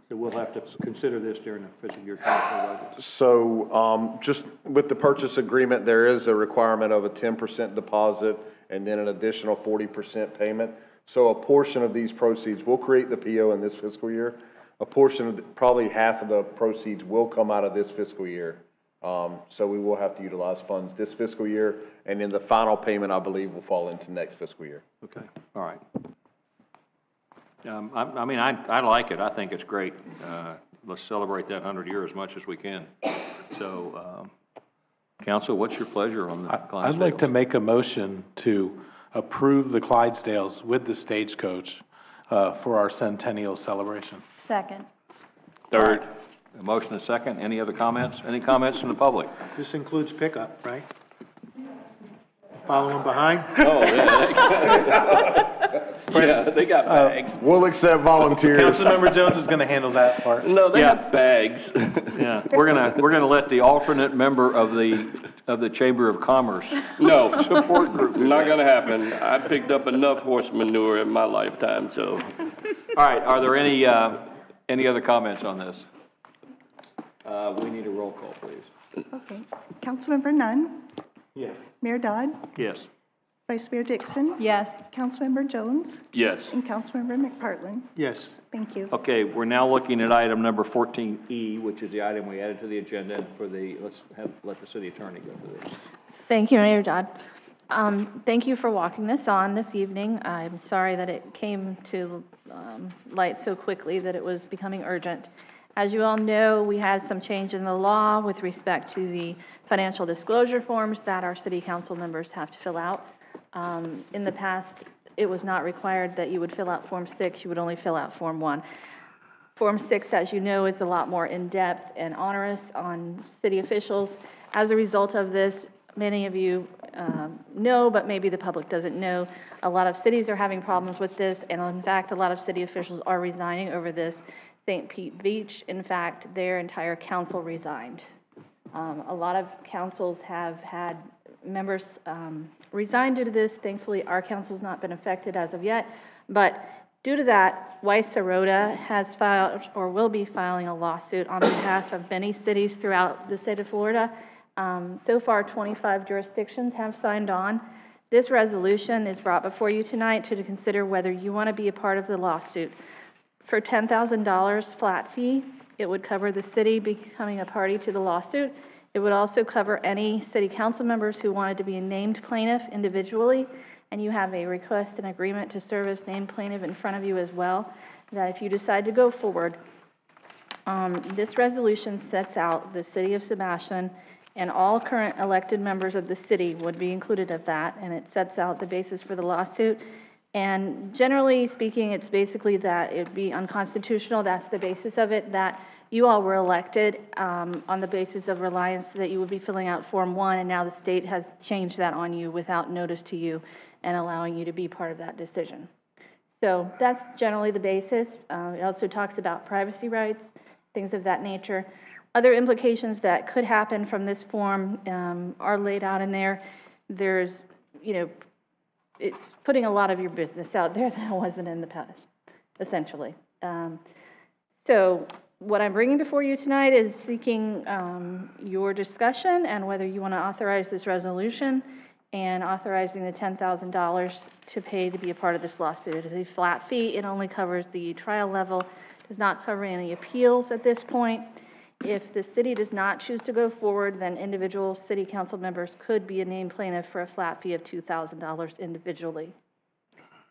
So we'll have to consider this during the fiscal year '24 budget. So, just with the purchase agreement, there is a requirement of a 10% deposit and then an additional 40% payment. So a portion of these proceeds, we'll create the PO in this fiscal year. A portion of, probably half of the proceeds will come out of this fiscal year. So we will have to utilize funds this fiscal year, and then the final payment, I believe, will fall into next fiscal year. Okay, all right. I mean, I like it. I think it's great. Let's celebrate that 100 years as much as we can. So, Council, what's your pleasure on the Clydesdales? I'd like to make a motion to approve the Clydesdales with the Stagecoach for our centennial celebration. Second. Third. A motion and a second. Any other comments? Any comments from the public? This includes pickup, right? Following behind? Oh, yeah. Yeah, they got bags. We'll accept volunteers. Councilmember Jones is gonna handle that part. No, they got bags. Yeah, we're gonna let the alternate member of the Chamber of Commerce No. support group. Not gonna happen. I picked up enough horse manure in my lifetime, so. All right, are there any other comments on this? We need a roll call, please. Okay. Councilmember Nunn? Yes. Mayor Dodd? Yes. Vice Mayor Dixon? Yes. Councilmember Jones? Yes. And Councilmember McPartlin? Yes. Thank you. Okay, we're now looking at item number 14E, which is the item we added to the agenda for the, let the city attorney go through this. Thank you, Mayor Dodd. Thank you for walking this on this evening. I'm sorry that it came to light so quickly that it was becoming urgent. As you all know, we had some change in the law with respect to the financial disclosure forms that our city council members have to fill out. In the past, it was not required that you would fill out Form 6, you would only fill out Form 1. Form 6, as you know, is a lot more in-depth and onerous on city officials. As a result of this, many of you know, but maybe the public doesn't know, a lot of cities are having problems with this, and in fact, a lot of city officials are resigning over this. St. Pete Beach, in fact, their entire council resigned. A lot of councils have had members resign due to this. Thankfully, our council's not been affected as of yet, but due to that, Weiss-Serota has filed or will be filing a lawsuit on behalf of many cities throughout the state of Florida. So far, 25 jurisdictions have signed on. This resolution is brought before you tonight to consider whether you want to be a part of the lawsuit. For $10,000 flat fee, it would cover the city becoming a party to the lawsuit. It would also cover any city council members who wanted to be a named plaintiff individually, and you have a request and agreement to serve as named plaintiff in front of you as well, that if you decide to go forward, this resolution sets out the city of Sebastian, and all current elected members of the city would be included of that, and it sets out the basis for the lawsuit. And generally speaking, it's basically that it would be unconstitutional. That's the basis of it, that you all were elected on the basis of reliance that you would be filling out Form 1, and now the state has changed that on you without notice to you and allowing you to be part of that decision. So that's generally the basis. It also talks about privacy rights, things of that nature. Other implications that could happen from this form are laid out in there. There's, it's putting a lot of your business out there that wasn't in the past, essentially. So what I'm bringing before you tonight is seeking your discussion and whether you want to authorize this resolution and authorizing the $10,000 to pay to be a part of this lawsuit. It is a flat fee. It only covers the trial level, does not cover any appeals at this point. If the city does not choose to go forward, then individual city council members could be a named plaintiff for a flat fee of $2,000 individually.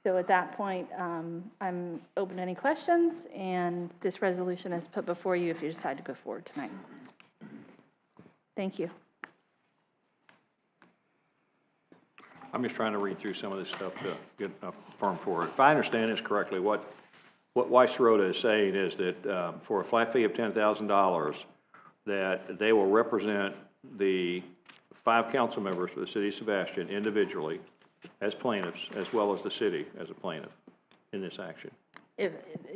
So at that point, I'm open to any questions, and this resolution is put before you if you decide to go forward tonight. Thank you. I'm just trying to read through some of this stuff to get a firm for it. If I understand this correctly, what what Weiss Rota is saying is that for a flat fee of $10,000, that they will represent the 5 council members for the city of Sebastian individually as plaintiffs, as well as the city as a plaintiff in this action.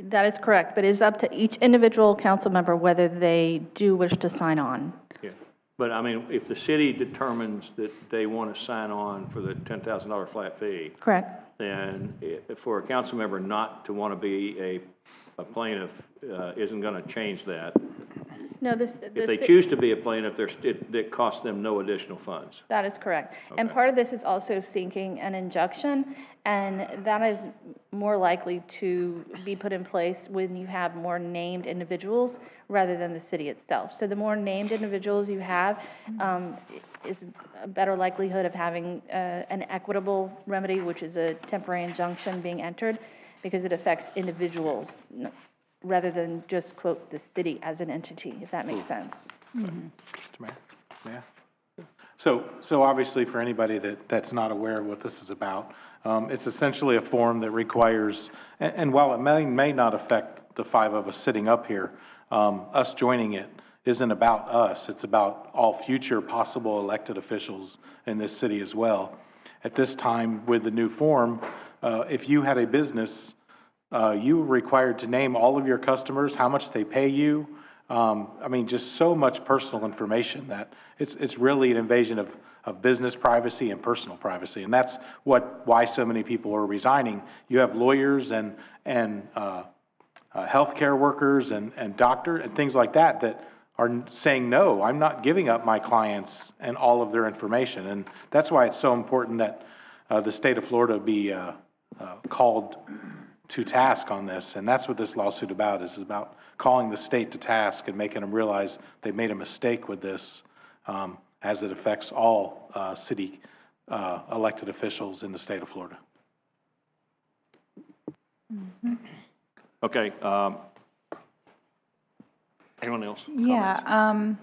That is correct, but it is up to each individual council member whether they do wish to sign on. Yeah, but I mean, if the city determines that they want to sign on for the $10,000 flat fee, Correct. then for a council member not to want to be a plaintiff isn't going to change that. No, If they choose to be a plaintiff, it costs them no additional funds. That is correct. And part of this is also seeking an injunction, and that is more likely to be put in place when you have more named individuals rather than the city itself. So the more named individuals you have is a better likelihood of having an equitable remedy, which is a temporary injunction being entered, because it affects individuals rather than just, quote, the city as an entity, if that makes sense. Mr. Mayor? Yeah. So obviously for anybody that's not aware of what this is about, it's essentially a form that requires, and while it may not affect the 5 of us sitting up here, us joining it isn't about us. It's about all future possible elected officials in this city as well. At this time, with the new form, if you had a business, you were required to name all of your customers, how much they pay you. I mean, just so much personal information that it's really an invasion of business privacy and personal privacy. And that's why so many people are resigning. You have lawyers and healthcare workers and doctors and things like that are saying, no, I'm not giving up my clients and all of their information. And that's why it's so important that the state of Florida be called to task on this. And that's what this lawsuit is about calling the state to task and making them realize they made a mistake with this as it affects all city elected officials in the state of Florida. Okay. Anyone else? Yeah.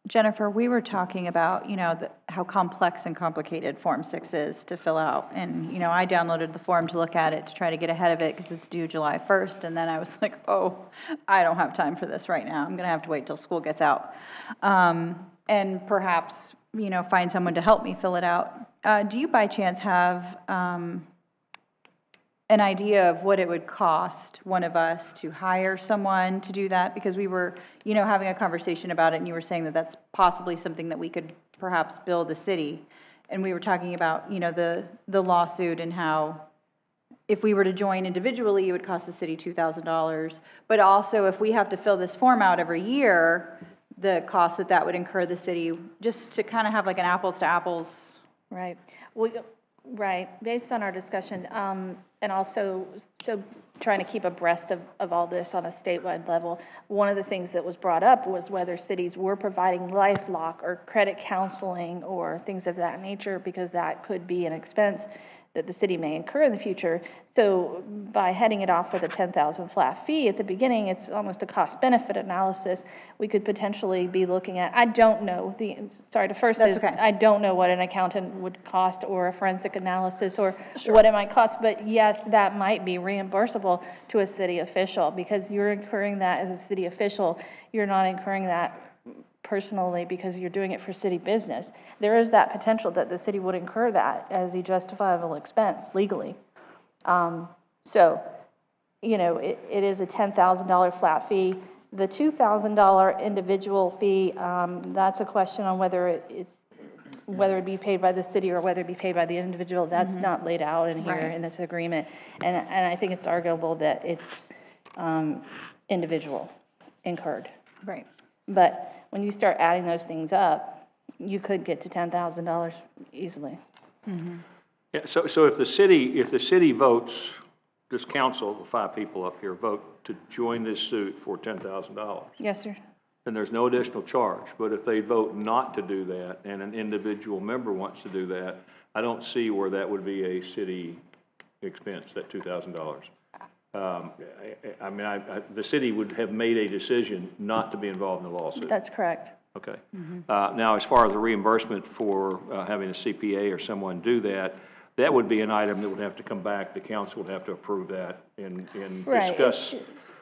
Jennifer, we were talking about, how complex and complicated Form 6 is to fill out. And, I downloaded the form to look at it to try to get ahead of it because it's due July 1st. And then I was like, oh, I don't have time for this right now. I'm going to have to wait till school gets out. And perhaps, find someone to help me fill it out. Do you by chance have an idea of what it would cost one of us to hire someone to do that? Because we were, having a conversation about it, and you were saying that that's possibly something that we could perhaps bill the city. And we were talking about, the lawsuit and how if we were to join individually, it would cost the city $2,000. But also, if we have to fill this form out every year, the cost that would incur the city, just to kind of have like an apples to apples. Right. Right. Based on our discussion, and also so trying to keep abreast of all this on a statewide level, one of the things that was brought up was whether cities were providing LifeLock or credit counseling or things of that nature, because that could be an expense that the city may incur in the future. So by heading it off with a $10,000 flat fee at the beginning, it's almost a cost-benefit analysis. We could potentially be looking at, I don't know, I don't know what an accountant would cost or a forensic analysis or what it might cost, but yes, that might be reimbursable to a city official, because you're incurring that as a city official. You're not incurring that personally because you're doing it for city business. There is that potential that the city would incur that as a justifiable expense legally. So, it is a $10,000 flat fee. The $2,000 individual fee, that's a question on whether it be paid by the city or whether it be paid by the individual. That's not laid out in here in this agreement. And I think it's arguable that it's individual incurred. Right. But when you start adding those things up, you could get to $10,000 easily. Yeah, so if the city votes, this council, the 5 people up here, vote to join this suit for $10,000. Yes, sir. Then there's no additional charge. But if they vote not to do that and an individual member wants to do that, I don't see where that would be a city expense, that $2,000. The city would have made a decision not to be involved in the lawsuit. That's correct. Okay. Now, as far as the reimbursement for having a CPA or someone do that, that would be an item that would have to come back. The council would have to approve that and Right, discuss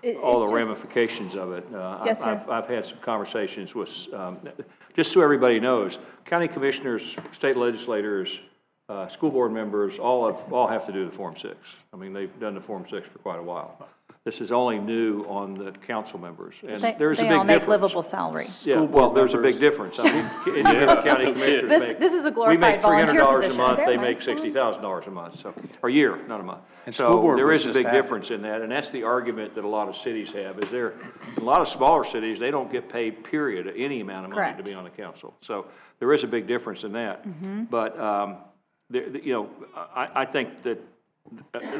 it's all the just- ramifications of it. Yes, sir. I've had some conversations with, just so everybody knows, county commissioners, state legislators, school board members, all have to do the Form 6. I mean, they've done the Form 6 for quite a while. This is only new on the council members, and there's a big difference. They all make livable salaries. Yeah, well, there's a big difference. I mean, individual county commissioners make. This is a We make glorified volunteer $300 a position. month, they make $60,000 a month, so, or a year, not a month. And school So board there was is a just big happy. difference in that, and that's the argument that a lot of cities have, is there, a lot of smaller cities, they don't get paid, period, any amount of money to Correct. be on the council. So there is a big difference in that. But, you know, I think that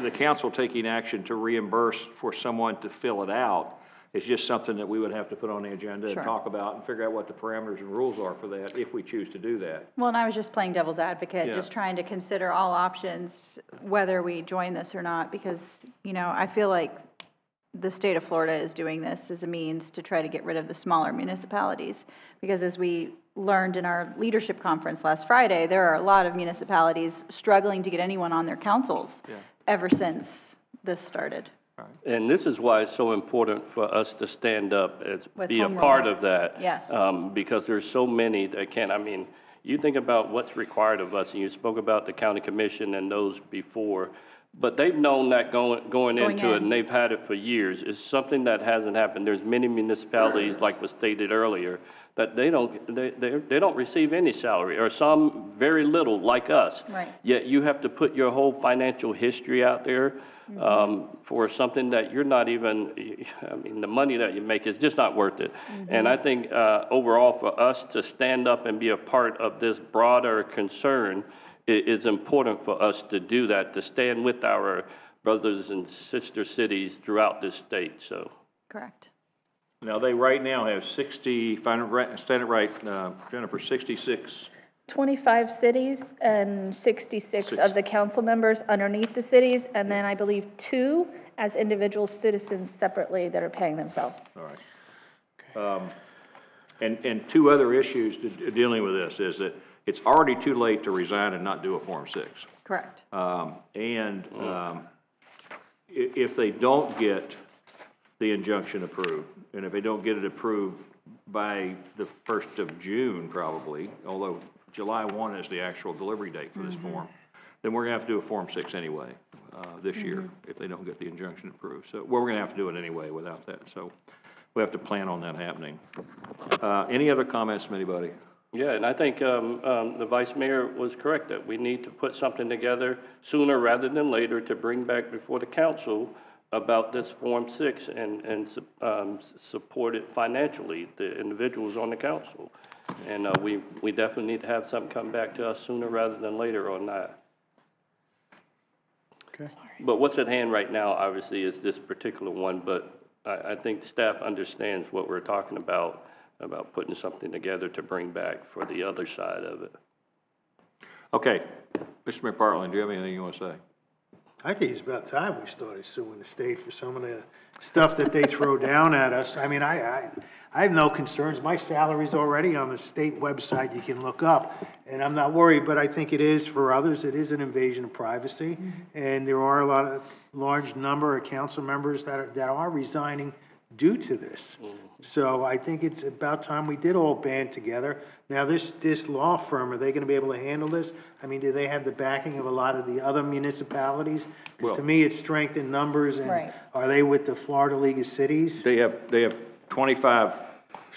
the council taking action to reimburse for someone to fill it out is just something that we would have to put on the agenda and Sure. talk about and figure out what the parameters and rules are for that, if we choose to do that. Well, and I was just playing devil's advocate, Yeah. just trying to consider all options, whether we join this or not, because, you know, I feel like the state of Florida is doing this as a means to try to get rid of the smaller municipalities. Because as we learned in our leadership conference last Friday, there are a lot of municipalities struggling to get anyone on their councils ever since this started. And this is why it's so important for us to stand up as, With be a home part rule. of that. Yes. Because there's so many that can't, I mean, you think about what's required of us, and you spoke about the county commission and those before, but they've known that going into it, and they've had it for years. It's something that hasn't happened. There's many municipalities, like was stated earlier, that they don't receive any salary, or some very little, like us. Right. Yet you have to put your whole financial history out there for something that you're not even, I mean, the money that you make is just not worth it. And I think overall for us to stand up and be a part of this broader concern, it is important for us to do that, to stand with our brothers and sister cities throughout this state, so. Correct. Now, they right now have 60, if I understand it right, Jennifer, 66. 25 cities and 66 of the council members underneath the cities, and then I believe 2 as individual citizens separately that are paying themselves. All right. And 2 other issues dealing with this is that it's already too late to resign and not do a Form 6. Correct. If they don't get the injunction approved, and if they don't get it approved by the 1st of June probably, although July 1 is the actual delivery date for this form, then we're gonna have to do a Form 6 anyway, this year, if they don't get the injunction approved. So, well, we're gonna have to do it anyway without that, so we have to plan on that happening. Any other comments from anybody? Yeah, and I think the vice mayor was correct, that we need to put something together sooner rather than later to bring back before the council about this Form 6 and support it financially, the individuals on the council. And we definitely need to have something come back to us sooner rather than later on that. Okay. But what's at hand right now, obviously, is this particular one, but I think staff understands what we're talking about putting something together to bring back for the other side of it. Okay, Mr. McPartland, do you have anything you want to say? I think it's about time we started suing the state for some of the stuff that they throw down at us. I mean, I have no concerns. My salary's already on the state website you can look up, and I'm not worried, but I think it is for others, it is an invasion of privacy. And there are a large number of council members that are resigning due to this. So I think it's about time we did all band together. Now, this law firm, are they gonna be able to handle this? I mean, do they have the backing of a lot of the other municipalities? Because to me, it's strength in numbers, and Right. are they with the Florida League of Cities? They have 25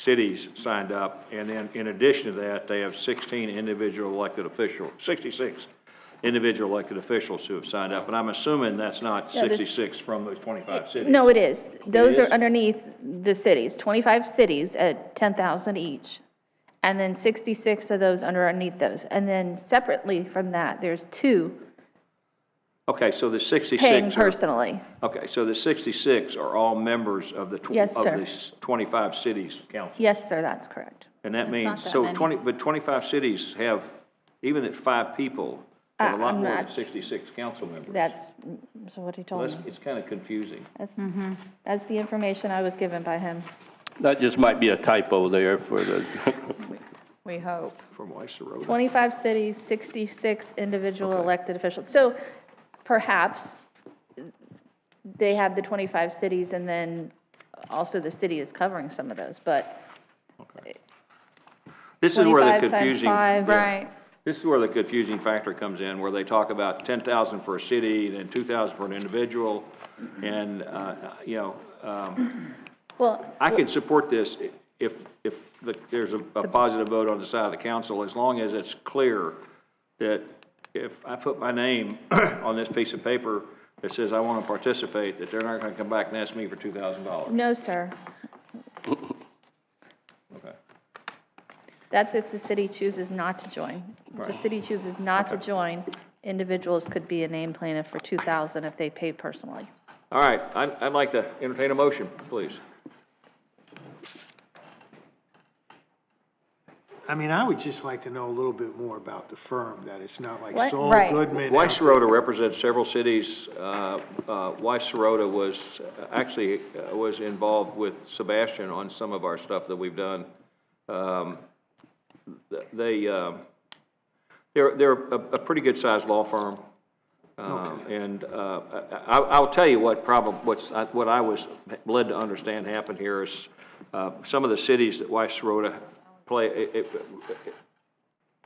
cities signed up, and then in addition to that, they have 16 individual elected officials, 66 individual elected officials who have signed up, and I'm assuming that's not Yeah, this- 66 from those 25 cities. No, it is. Those are is? underneath the cities, 25 cities at 10,000 each. And then 66 of those underneath those. And then separately from that, there's 2 Okay, so the 66 paying are, personally. okay, so the 66 are all members of the Yes, sir. 25 cities council. Yes, sir, that's correct. And that It's means, not that so many. but 25 cities have, even at 5 people, have a lot I'm more than not- 66 council members. That's, so what he So told that's, me. it's kind of confusing. That's the information I was given by him. That just might be a typo there for the, We hope. From Weiss-Serota. 25 cities, 66 individual elected officials. So perhaps they have the 25 cities and then also the city is covering some of those, but This is where 25 the times confusing. 5. Right. This is where the confusing factor comes in, where they talk about 10,000 for a city, then 2,000 for an individual, and, Well, I can support this if there's a positive vote on the side of the council, as long as it's clear that if I put my name on this piece of paper that says I want to participate, that they're not going to come back and ask me for $2,000. no, sir. Okay. That's if the city chooses not to join. If the Right. city chooses not to join, individuals could be a named plaintiff for $2,000 if they paid personally. All right, I'd like to entertain a motion, please. I mean, I would just like to know a little bit more about the firm, that it's not like What? Saul Right. Goodman. Weiss-Serota represents several cities. Weiss-Serota was, actually, was involved with Sebastian on some of our stuff that we've done. They're a pretty good-sized law firm. And I'll tell you what I was led to understand happened here is some of the cities that Weiss-Serota play,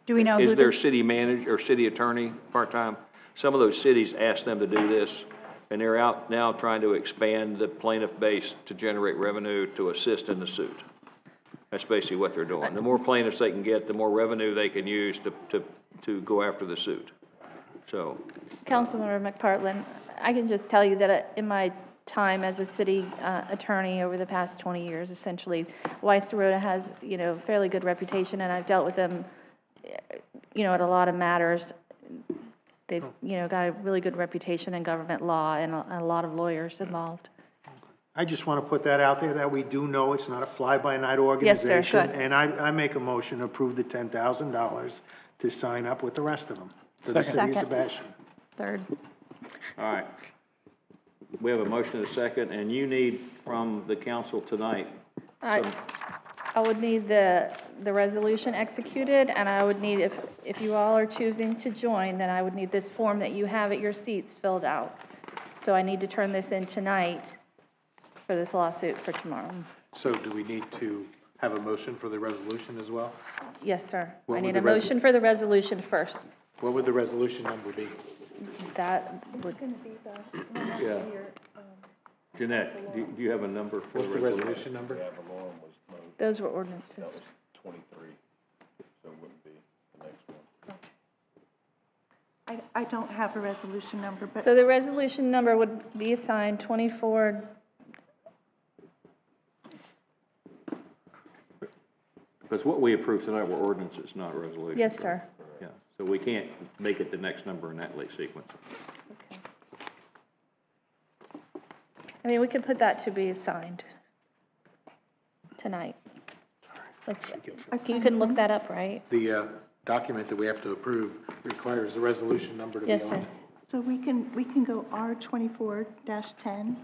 Do we know is who their the, city manager or city attorney part-time. Some of those cities asked them to do this, and they're out now trying to expand the plaintiff base to generate revenue to assist in the suit. That's basically what they're doing. The more plaintiffs they can get, the more revenue they can use to go after the suit. So, Councilmember McPartlin, I can just tell you that in my time as a city attorney over the past 20 years, essentially, Weiss-Serota has, fairly good reputation, and I've dealt with them, at a lot of matters. They've, got a really good reputation in government law and a lot of lawyers involved. I just want to put that out there, that we do know it's not a fly-by-night Yes, sir. organization. Good. And I make a motion to approve the $10,000 to sign up with the rest of them, for the city of Second. Sebastian. third? all right. We have a motion and a second, and you need from the council tonight. I would need the resolution executed, and I would need, if you all are choosing to join, then I would need this form that you have at your seats filled out. So I need to turn this in tonight for this lawsuit for tomorrow. So do we need to have a motion for the resolution as well? Yes, sir. What I would need the a motion for the resolution first. What would the resolution number be? That would, It's going to be the, Yeah. Jeanette, do you have a number for What's the the resolution? resolution number? those were ordinances. 23, so it wouldn't be the next one. I don't have a resolution number, but So the resolution number would be assigned 24, Because what we approved tonight were ordinances, not resolutions. yes, sir. Yeah, so we can't make it the next number in that sequence. I mean, we could put that to be assigned tonight. Like, you can look that up, right? The document that we have to approve requires the resolution number to be on Yes, it. sir. so we can go R24-10,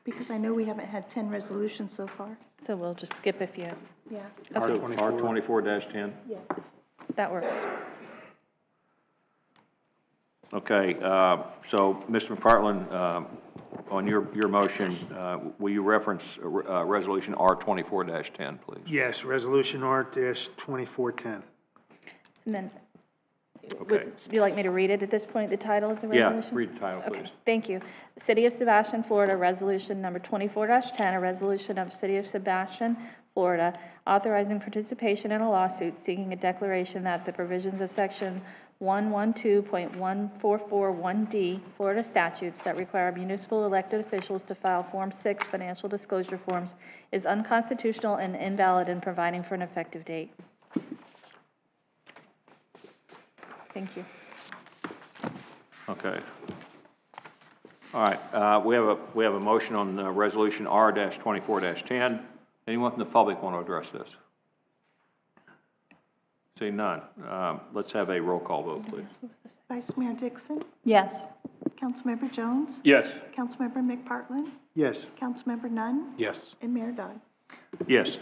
because I know we haven't had 10 resolutions so far. So we'll just skip a few. Yeah. R24-10? Yes. That works. Okay, so, Mr. McPartlin, on your motion, will you reference resolution R24-10, please? Yes, resolution R-2410. And then, Okay. would you like me to read it at this point, the title of the resolution? Yeah, read the title, please. Okay, thank you. City of Sebastian, Florida, resolution number 24-10, a resolution of City of Sebastian, Florida, authorizing participation in a lawsuit seeking a declaration that the provisions of section 112.1441D Florida statutes that require municipal elected officials to file Form 6 financial disclosure forms is unconstitutional and invalid in providing for an effective date. Thank you. Okay. All right, we have a motion on resolution R-24-10. Anyone from the public want to address this? See none. Let's have a roll call vote, please. Vice Mayor Dixon, Yes. Councilmember Jones, Yes. Councilmember McPartlin, Yes. Councilmember Nunn, Yes. and Mayor Dodd. Yes.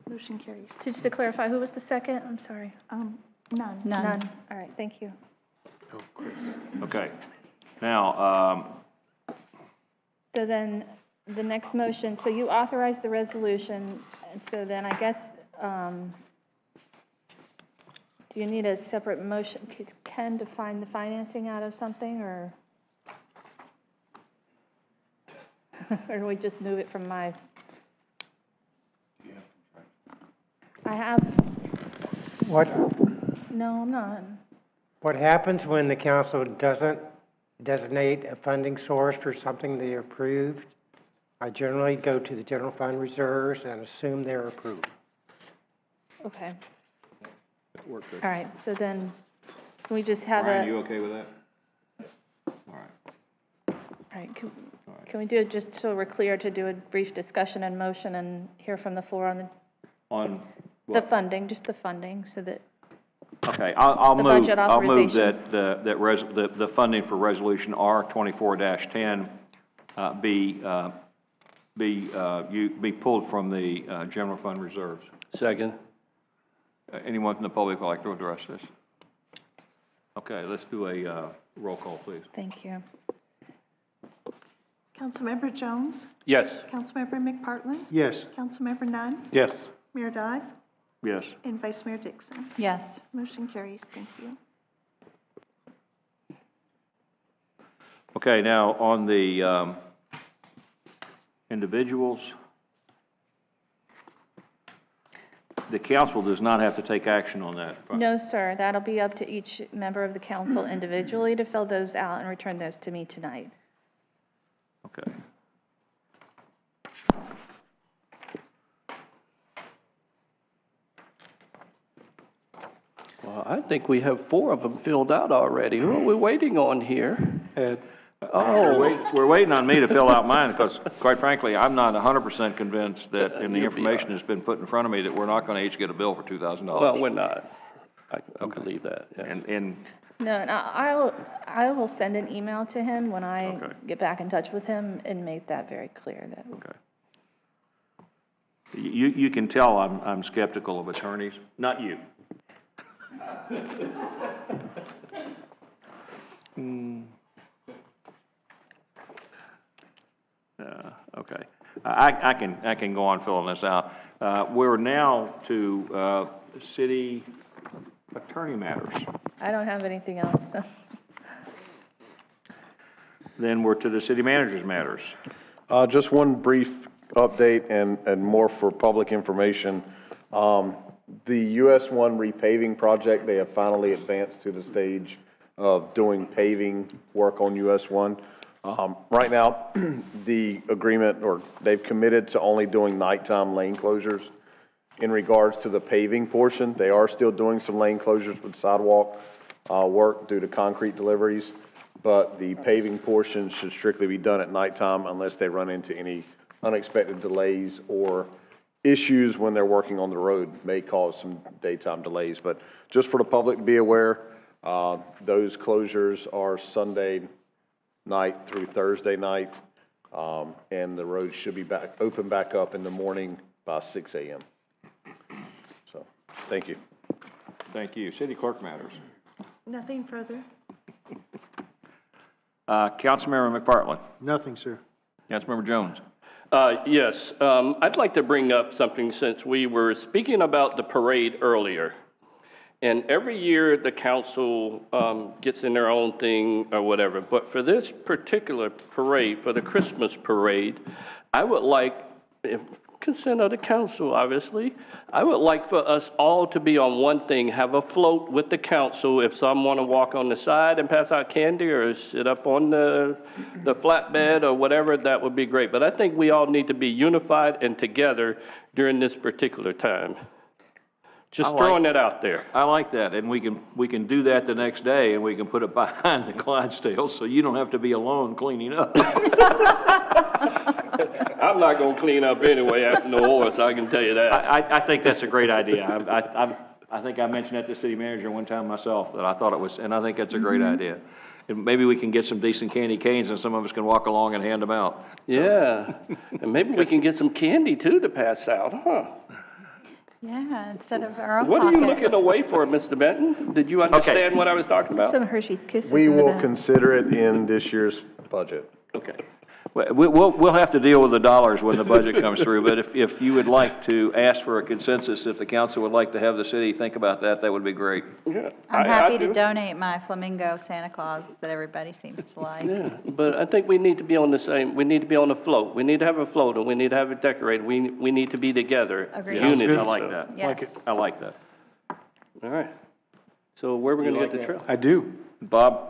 Motion carries. Just to clarify, who was the second? I'm sorry. None. None. All right, thank you. Okay. Now, So then, the next motion, so you authorize the resolution, and so then I guess, do you need a separate motion, Ken, to find the financing out of something, or? Or do we just move it from my? I have, What, no, I'm not. what happens when the council doesn't designate a funding source for something they approved? I generally go to the general fund reserves and assume they're approved. Okay, work good. all right, so then, can we just have Brian, a? you okay with that? All right. All right, can we do it just so we're clear to do a brief discussion and motion and hear from the floor on On the what? funding, just the funding, so that, Okay, I'll The move, budget I'll move authorization. that the funding for Resolution R 24-10 be pulled from the general fund reserves. Second. Anyone from the public would like to address this? Okay, let's do a roll call, please. thank you. Councilmember Jones? Yes. Councilmember McPartlin? Yes. Councilmember Nunn? Yes. Mayor Dodd? Yes. And Vice Mayor Dixon? Yes. Motion carries. Thank you. Okay, now on the individuals, the council does not have to take action on that. No, sir, that'll be up to each member of the council individually to fill those out and return those to me tonight. Okay. Well, I think we have 4 of them filled out already. Who are we waiting on here? Ed. Oh. We're waiting on me to fill out mine, because quite frankly, I'm not 100% convinced that in the You'll be information all that's been put in front of me, that we're not gonna each get a bill for $2,000. Well, we're not. I believe that, yeah. And No, and I will send an email to him when I Okay. get back in touch with him and make that very clear that. Okay. You can tell I'm skeptical of attorneys, not you. Okay. I can go on filling this out. We're now to city attorney matters. I don't have anything else, so. Then we're to the city manager's matters. Just one brief update and more for public information. The US 1 repaving project, they have finally advanced to the stage of doing paving work on US 1. Right now, the agreement, or they've committed to only doing nighttime lane closures. In regards to the paving portion, they are still doing some lane closures with sidewalk work due to concrete deliveries, but the paving portion should strictly be done at nighttime unless they run into any unexpected delays or issues when they're working on the road. May cause some daytime delays, but just for the public to be aware, those closures are Sunday night through Thursday night, and the road should be open back up in the morning by 6 a.m. So, thank you. Thank you. City clerk matters. Nothing further. Councilmember McPartlin. Nothing, sir. Councilmember Jones. Yes, I'd like to bring up something since we were speaking about the parade earlier. And every year the council gets in their own thing or whatever. But for this particular parade, for the Christmas parade, I would like, if consent of the council, obviously, I would like for us all to be on one thing, have a float with the council. If some want to walk on the side and pass out candy or sit up on the flatbed or whatever, that would be great. But I think we all need to be unified and together during this particular time. Just throwing it out there. I like that, and we can do that the next day, and we can put it behind the Clydesdale, so you don't have to be alone cleaning up. I'm not gonna clean up anyway after no horse, I can tell you that. I think that's a great idea. I think I mentioned that to the city manager one time myself, that I thought it was, and I think that's a great idea. And maybe we can get some decent candy canes, and some of us can walk along and hand them out. Yeah, and maybe we can get some candy too to pass out, huh? Yeah, instead of our own What are you pocket. looking away for, Mr. Benton? Did you understand what I was talking about? Some Hershey's Kisses We in the will back. consider it in this year's budget. Okay. We'll have to deal with the dollars when the budget comes through, but if you would like to ask for a consensus, if the council would like to have the city think about that, that would be great. Yeah, I'm I happy do. to donate my flamingo Santa Claus that everybody seems to like. Yeah, but I think we need to be on the same, we need to be on the float. We need to have a float, and we need to have it decorated. We need to be together. Agreed. Unity. I like so- that. Yes. I like that. All right. So where are we gonna get the trail? I do. Bob,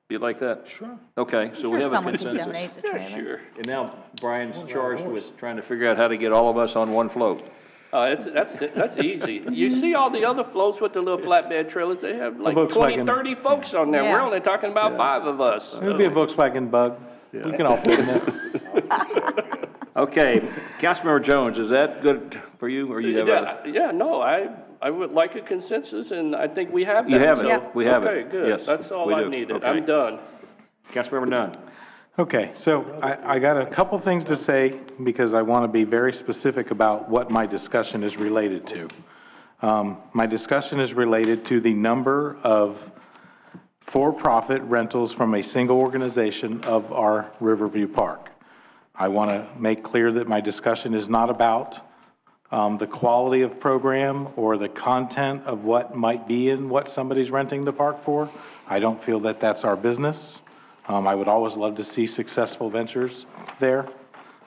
you like that? Sure. Okay, so we Sure have a someone could consensus. donate the trailer. Sure. And now Brian's charged with trying to figure out how to get all of us on one float. That's easy. You see all the other floats with the little flatbed trailers, they have like 20, Volkswagen. 30 folks on there. Yeah. We're only talking about 5 of us. It would be a Volkswagen Bug. We can all fit in it. Okay, Councilmember Jones, is that good for you, or you have other? Yeah, no, I would like a consensus, and I think we have that. You have it. so- We have it. Okay, good. Yes, That's all we I do. needed. Okay. I'm done. Councilmember Nunn. Okay, so I got a couple things to say because I want to be very specific about what my discussion is related to. My discussion is related to the number of for-profit rentals from a single organization of our Riverview Park. I want to make clear that my discussion is not about the quality of program or the content of what might be in what somebody's renting the park for. I don't feel that that's our business. I would always love to see successful ventures there.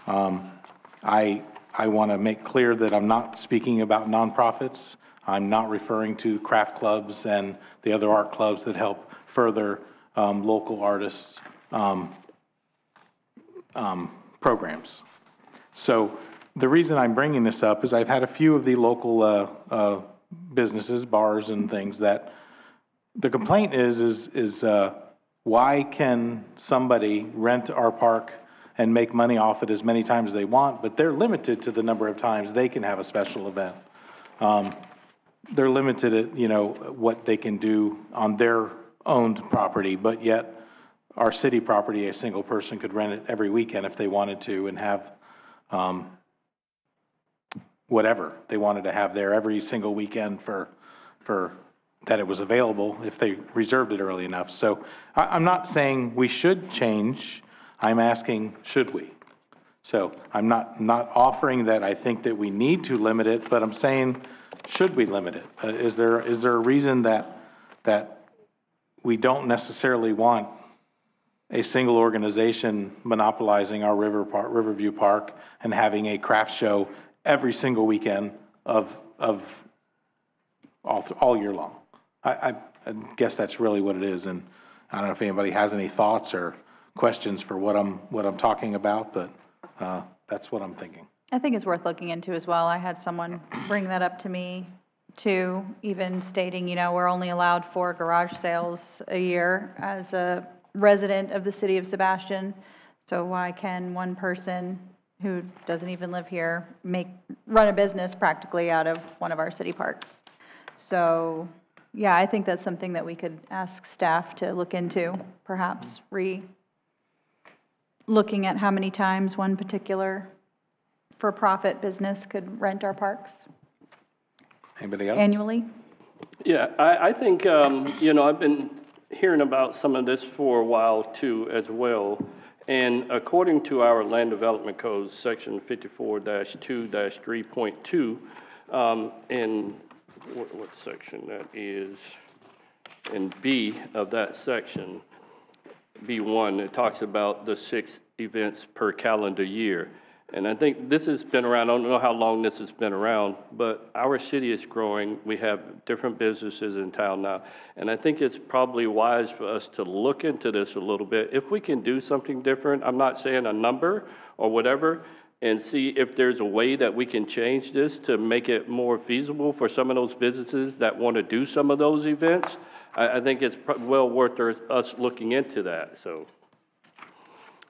I want to make clear that I'm not speaking about nonprofits. I'm not referring to craft clubs and the other art clubs that help further local artists' programs. So the reason I'm bringing this up is I've had a few of the local businesses, bars and things that the complaint is why can somebody rent our park and make money off it as many times as they want, but they're limited to the number of times they can have a special event. They're limited at, what they can do on their owned property, but yet our city property, a single person could rent it every weekend if they wanted to and have whatever they wanted to have there every single weekend for that it was available if they reserved it early enough. So I'm not saying we should change. I'm asking, should we? So I'm not offering that I think that we need to limit it, but I'm saying, should we limit it? Is there a reason that we don't necessarily want a single organization monopolizing our Riverview Park and having a craft show every single weekend of all year long? I guess that's really what it is, and I don't know if anybody has any thoughts or questions for what I'm talking about, but that's what I'm thinking. I think it's worth looking into as well. I had someone bring that up to me too, even stating, we're only allowed 4 garage sales a year as a resident of the city of Sebastian. So why can one person who doesn't even live here run a business practically out of one of our city parks? So, yeah, I think that's something that we could ask staff to look into, perhaps looking at how many times one particular for-profit business could rent our parks Anybody else? annually. Yeah, I think, I've been hearing about some of this for a while too as well. And according to our Land Development Code, Section 54-2-3.2, in what section that is? In B of that section, B1, it talks about the 6 events per calendar year. And I think this has been around, I don't know how long this has been around, but our city is growing. We have different businesses in town now. And I think it's probably wise for us to look into this a little bit. If we can do something different, I'm not saying a number or whatever, and see if there's a way that we can change this to make it more feasible for some of those businesses that want to do some of those events. I think it's well worth us looking into that, so.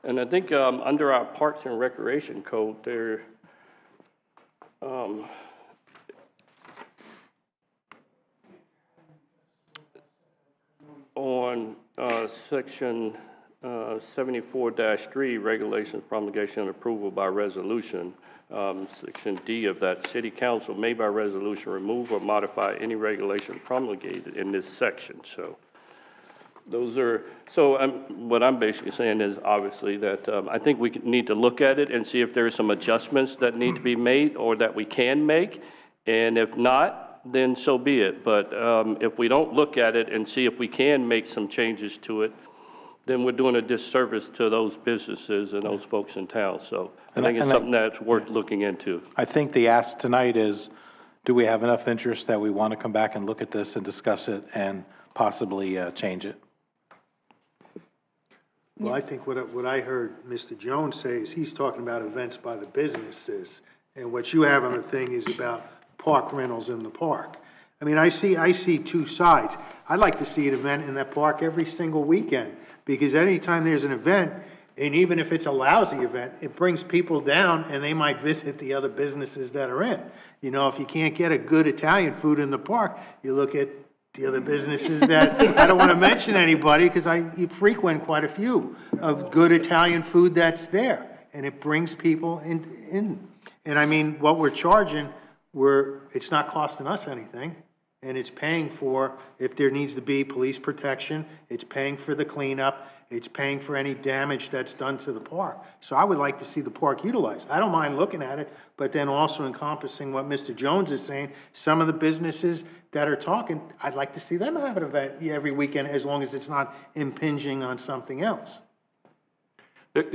And I think under our Parks and Recreation Code, there, on section 74-3, regulations, promulgation, and approval by resolution. Section D of that, City Council may by resolution remove or modify any regulation promulgated in this section. So those are, what I'm basically saying is obviously that I think we need to look at it and see if there are some adjustments that need to be made or that we can make. And if not, then so be it. But if we don't look at it and see if we can make some changes to it, then we're doing a disservice to those businesses and those folks in town. So I think it's something that's worth looking into. I think the ask tonight is, do we have enough interest that we want to come back and look at this and discuss it and possibly change it? Well, I think what I heard Mr. Jones say is he's talking about events by the businesses, and what you have on the thing is about park rentals in the park. I mean, I see two sides. I'd like to see an event in that park every single weekend, because anytime there's an event, and even if it's a lousy event, it brings people down and they might visit the other businesses that are in. You know, if you can't get a good Italian food in the park, you look at the other businesses that, I don't want to mention anybody because you frequent quite a few of good Italian food that's there, and it brings people in. And I mean, what we're charging, it's not costing us anything, and it's paying for, if there needs to be police protection, it's paying for the cleanup, it's paying for any damage that's done to the park. So I would like to see the park utilized. I don't mind looking at it, but then also encompassing what Mr. Jones is saying, some of the businesses that are talking, I'd like to see them have an event every weekend as long as it's not impinging on something else. What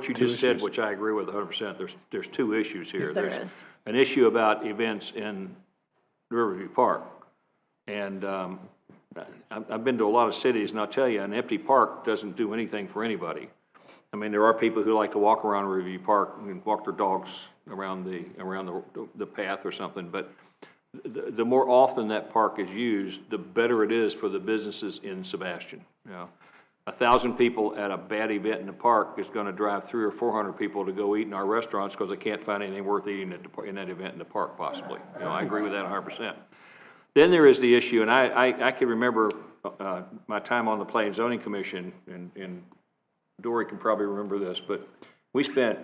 you just said, which I agree with 100%, there's two issues here. There's an issue about events in Riverview Park. And I've been to a lot of cities, and I'll tell you, an empty park doesn't do anything for anybody. I mean, there are people who like to walk around Riverview Park and walk their dogs around the path or something, but the more often that park is used, the better it is for the businesses in Sebastian. You know, 1,000 people at a bad event in the park is going to drive 300 or 400 people to go eat in our restaurants because they can't find anything worth eating in that event in the park, possibly. You know, I agree with that 100%. Then there is the issue, and I can remember my time on the Planning and Zoning Commission, and Dory can probably remember this, but we spent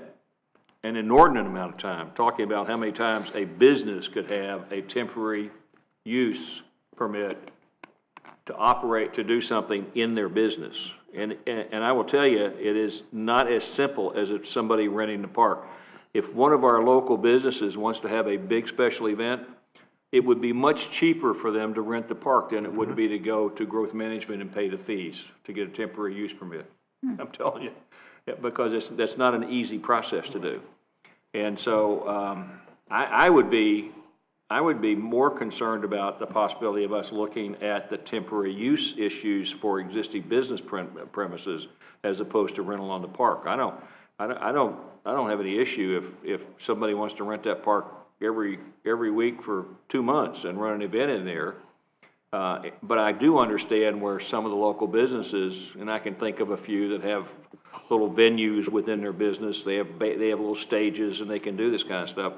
an inordinate amount of time talking about how many times a business could have a temporary use permit to operate, to do something in their business. And I will tell you, it is not as simple as if somebody renting the park. If one of our local businesses wants to have a big special event, it would be much cheaper for them to rent the park than it would be to go to growth management and pay the fees to get a temporary use permit. I'm telling you, because that's not an easy process to do. And so I would be more concerned about the possibility of us looking at the temporary use issues for existing business premises as opposed to rental on the park. I don't have any issue if somebody wants to rent that park every week for 2 months and run an event in there. But I do understand where some of the local businesses, and I can think of a few that have little venues within their business. They have little stages, and they can do this kind of stuff.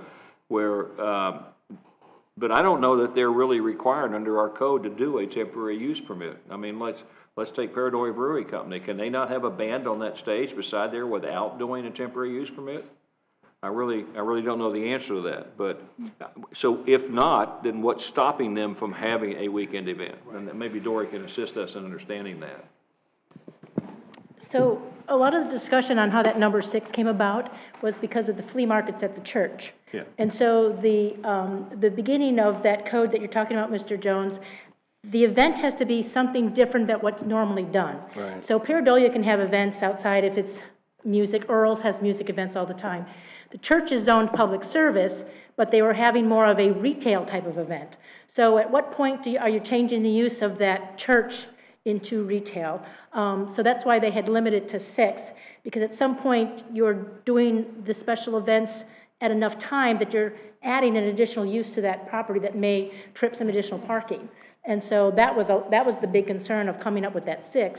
But I don't know that they're really required under our code to do a temporary use permit. I mean, let's take Paradori Brewery Company. Can they not have a band on that stage beside there without doing a temporary use permit? I really don't know the answer to that. But so if not, then what's stopping them from having a weekend event? And maybe Dory can assist us in understanding that. So a lot of the discussion on how that number 6 came about was because of the flea markets at the church. Yeah. And so the beginning of that code that you're talking about, Mr. Jones, the event has to be something different than what's normally done. Right. So Paradolia can have events outside if it's music. Earl's has music events all the time. The church is zoned public service, but they were having more of a retail type of event. So at what point are you changing the use of that church into retail? So that's why they had limited to 6, because at some point you're doing the special events at enough time that you're adding an additional use to that property that may trip some additional parking. And so that was the big concern of coming up with that 6.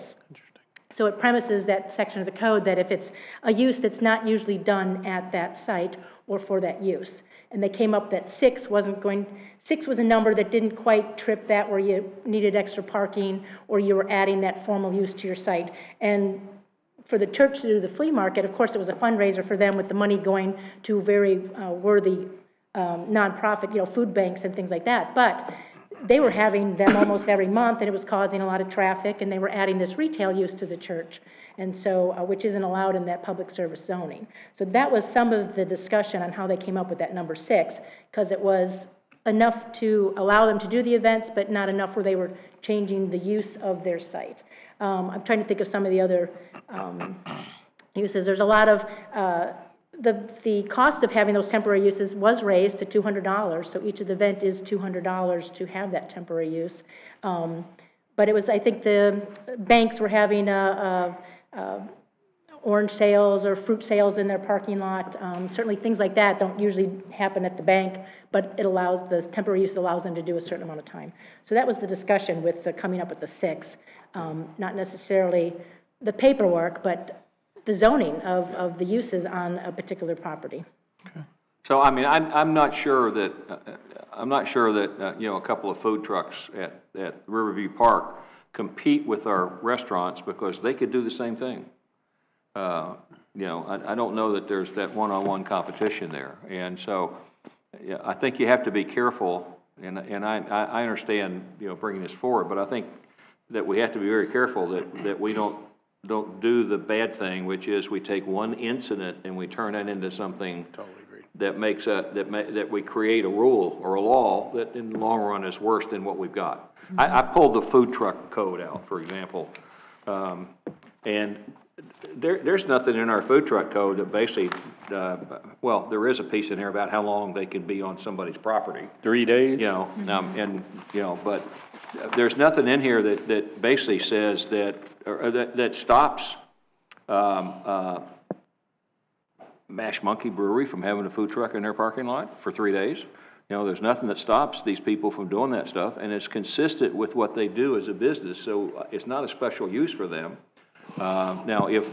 So it premises that section of the code that if it's a use that's not usually done at that site or for that use. and they came up that 6 was a number that didn't quite trip that, where you needed extra parking or you were adding that formal use to your site. And for the church to do the flea market, of course, it was a fundraiser for them with the money going to very worthy nonprofit, food banks and things like that. But they were having them almost every month, and it was causing a lot of traffic, and they were adding this retail use to the church, and so, which isn't allowed in that public service zoning. So that was some of the discussion on how they came up with that number 6, because it was enough to allow them to do the events, but not enough where they were changing the use of their site. I'm trying to think of some of the other uses. There's a lot of, the cost of having those temporary uses was raised to $200, so each of the event is $200 to have that temporary use. But it was, I think the banks were having orange sales or fruit sales in their parking lot. Certainly things like that don't usually happen at the bank, but it allows, the temporary use allows them to do a certain amount of time. So that was the discussion with the coming up with the 6, not necessarily the paperwork, but the zoning of the uses on a particular property. So, I mean, I'm not sure that, a couple of food trucks at Riverview Park compete with our restaurants, because they could do the same thing. I don't know that there's that one-on-one competition there. And so, yeah, I think you have to be careful, and I understand, bringing this forward, but I think that we have to be very careful that we don't do the bad thing, which is we take one incident and we turn it into something that makes that we create a rule or a law that in the long run is worse than what we've got. I pulled the food truck code out, for example, and there's nothing in our food truck code that basically, well, there is a piece in there about how long they can be on somebody's property. 3 days? But there's nothing in here that basically says that stops Mash Monkey Brewery from having a food truck in their parking lot for 3 days. There's nothing that stops these people from doing that stuff, and it's consistent with what they do as a business, so it's not a special use for them. Now, if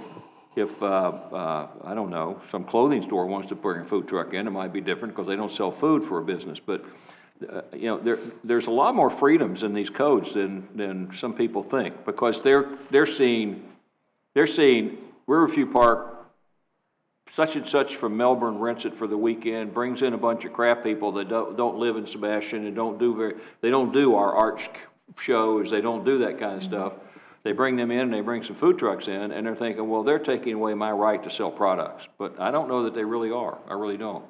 I don't know, some clothing store wants to bring a food truck in, it might be different because they don't sell food for a business, but there's a lot more freedoms in these codes than some people think, because they're seeing Riverview Park, such and such from Melbourne rents it for the weekend, brings in a bunch of craft people that don't live in Sebastian and they don't do our art shows, they don't do that kind of stuff. They bring them in, and they bring some food trucks in, and they're thinking, well, they're taking away my right to sell products. But I don't know that they really are. I really don't.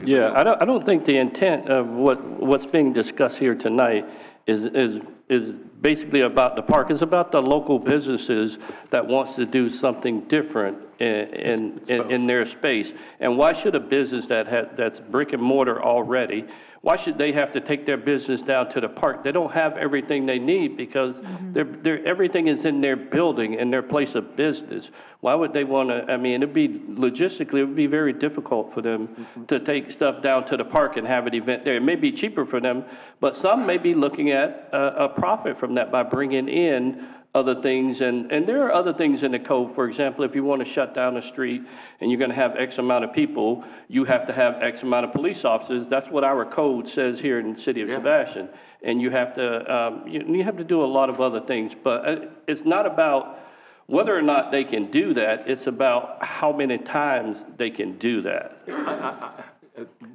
Yeah, I don't think the intent of what's being discussed here tonight is basically about the park. It's about the local businesses that wants to do something different in their space. And why should a business that's brick and mortar already, why should they have to take their business down to the park? They don't have everything they need, because everything is in their building, in their place of business. Why would they want to, logistically, it would be very difficult for them to take stuff down to the park and have an event there. It may be cheaper for them, but some may be looking at a profit from that by bringing in other things, and there are other things in the code. For example, if you want to shut down a street and you're going to have X amount of people, you have to have X amount of police officers. That's what our code says here in the city of Sebastian. And you have to you have to do a lot of other things, but it's not about whether or not they can do that. It's about how many times they can do that.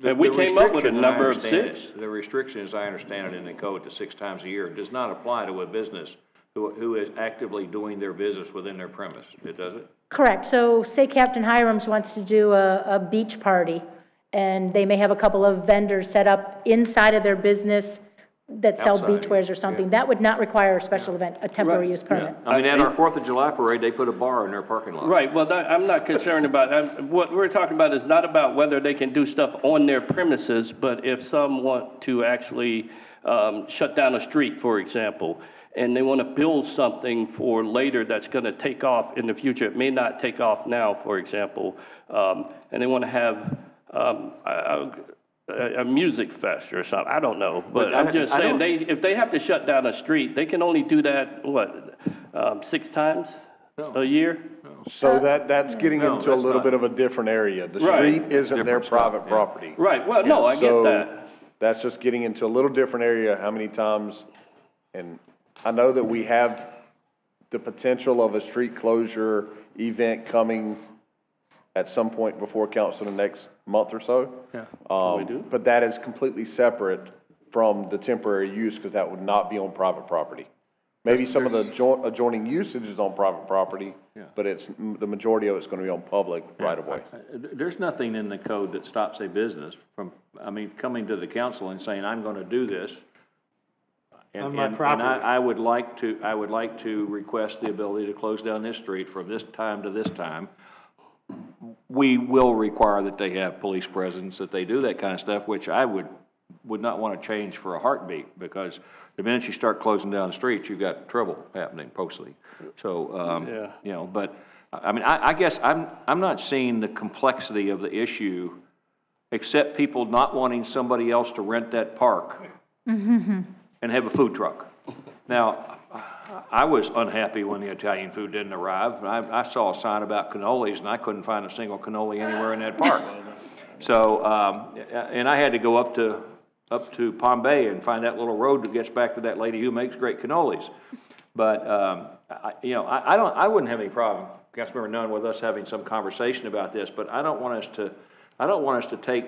And we came up with a number of 6. The restriction, as I understand it in the code, to 6 times a year does not apply to a business who is actively doing their business within their premise. It does it? Correct. So say Captain Hiram's wants to do a beach party, and they may have a couple of vendors set up inside of their business that sell beachwares or something. That would not require a special event, a temporary use permit. I mean, at our 4th of July parade, they put a bar in their parking lot. Right. Well, I'm not concerned about what we're talking about is not about whether they can do stuff on their premises, but if some want to actually shut down a street, for example, and they want to build something for later that's going to take off in the future. It may not take off now, for example, and they want to have a music fest or something. I don't know, but I'm just saying, if they have to shut down a street, they can only do that, 6 times a year? So that's getting No, into a that's little not. bit of a different area. The Right. street isn't their Different stuff, private yeah. property. Right, well, no, I get So that. that's just getting into a little different area, how many times, and I know that we have the potential of a street closure event coming at some point before council in the next month or so. Yeah. We do. But that is completely separate from the temporary use, because that would not be on private property. Maybe some of the adjoining usage is on private property, Yeah. but the majority of it's gonna be on public right of way. There's nothing in the code that stops a business from, coming to the council and saying, I'm gonna do this. And- On my and property. I would like to request the ability to close down this street from this time to this time. We will require that they have police presence, that they do that kind of stuff, which I would not want to change for a heartbeat, because the minute you start closing down the streets, you've got trouble happening postally. So, Yeah. you know, but, I guess I'm not seeing the complexity of the issue, except people not wanting somebody else to rent that park and have a food truck. Now, I was unhappy when the Italian food didn't arrive. I saw a sign about cannolis, and I couldn't find a single cannoli anywhere in that park. So, and I had to go up to Palm Bay and find that little road that gets back to that lady who makes great cannolis. But, I wouldn't have any problem, Councilmember Nunn, with us having some conversation about this, but I don't want us to take,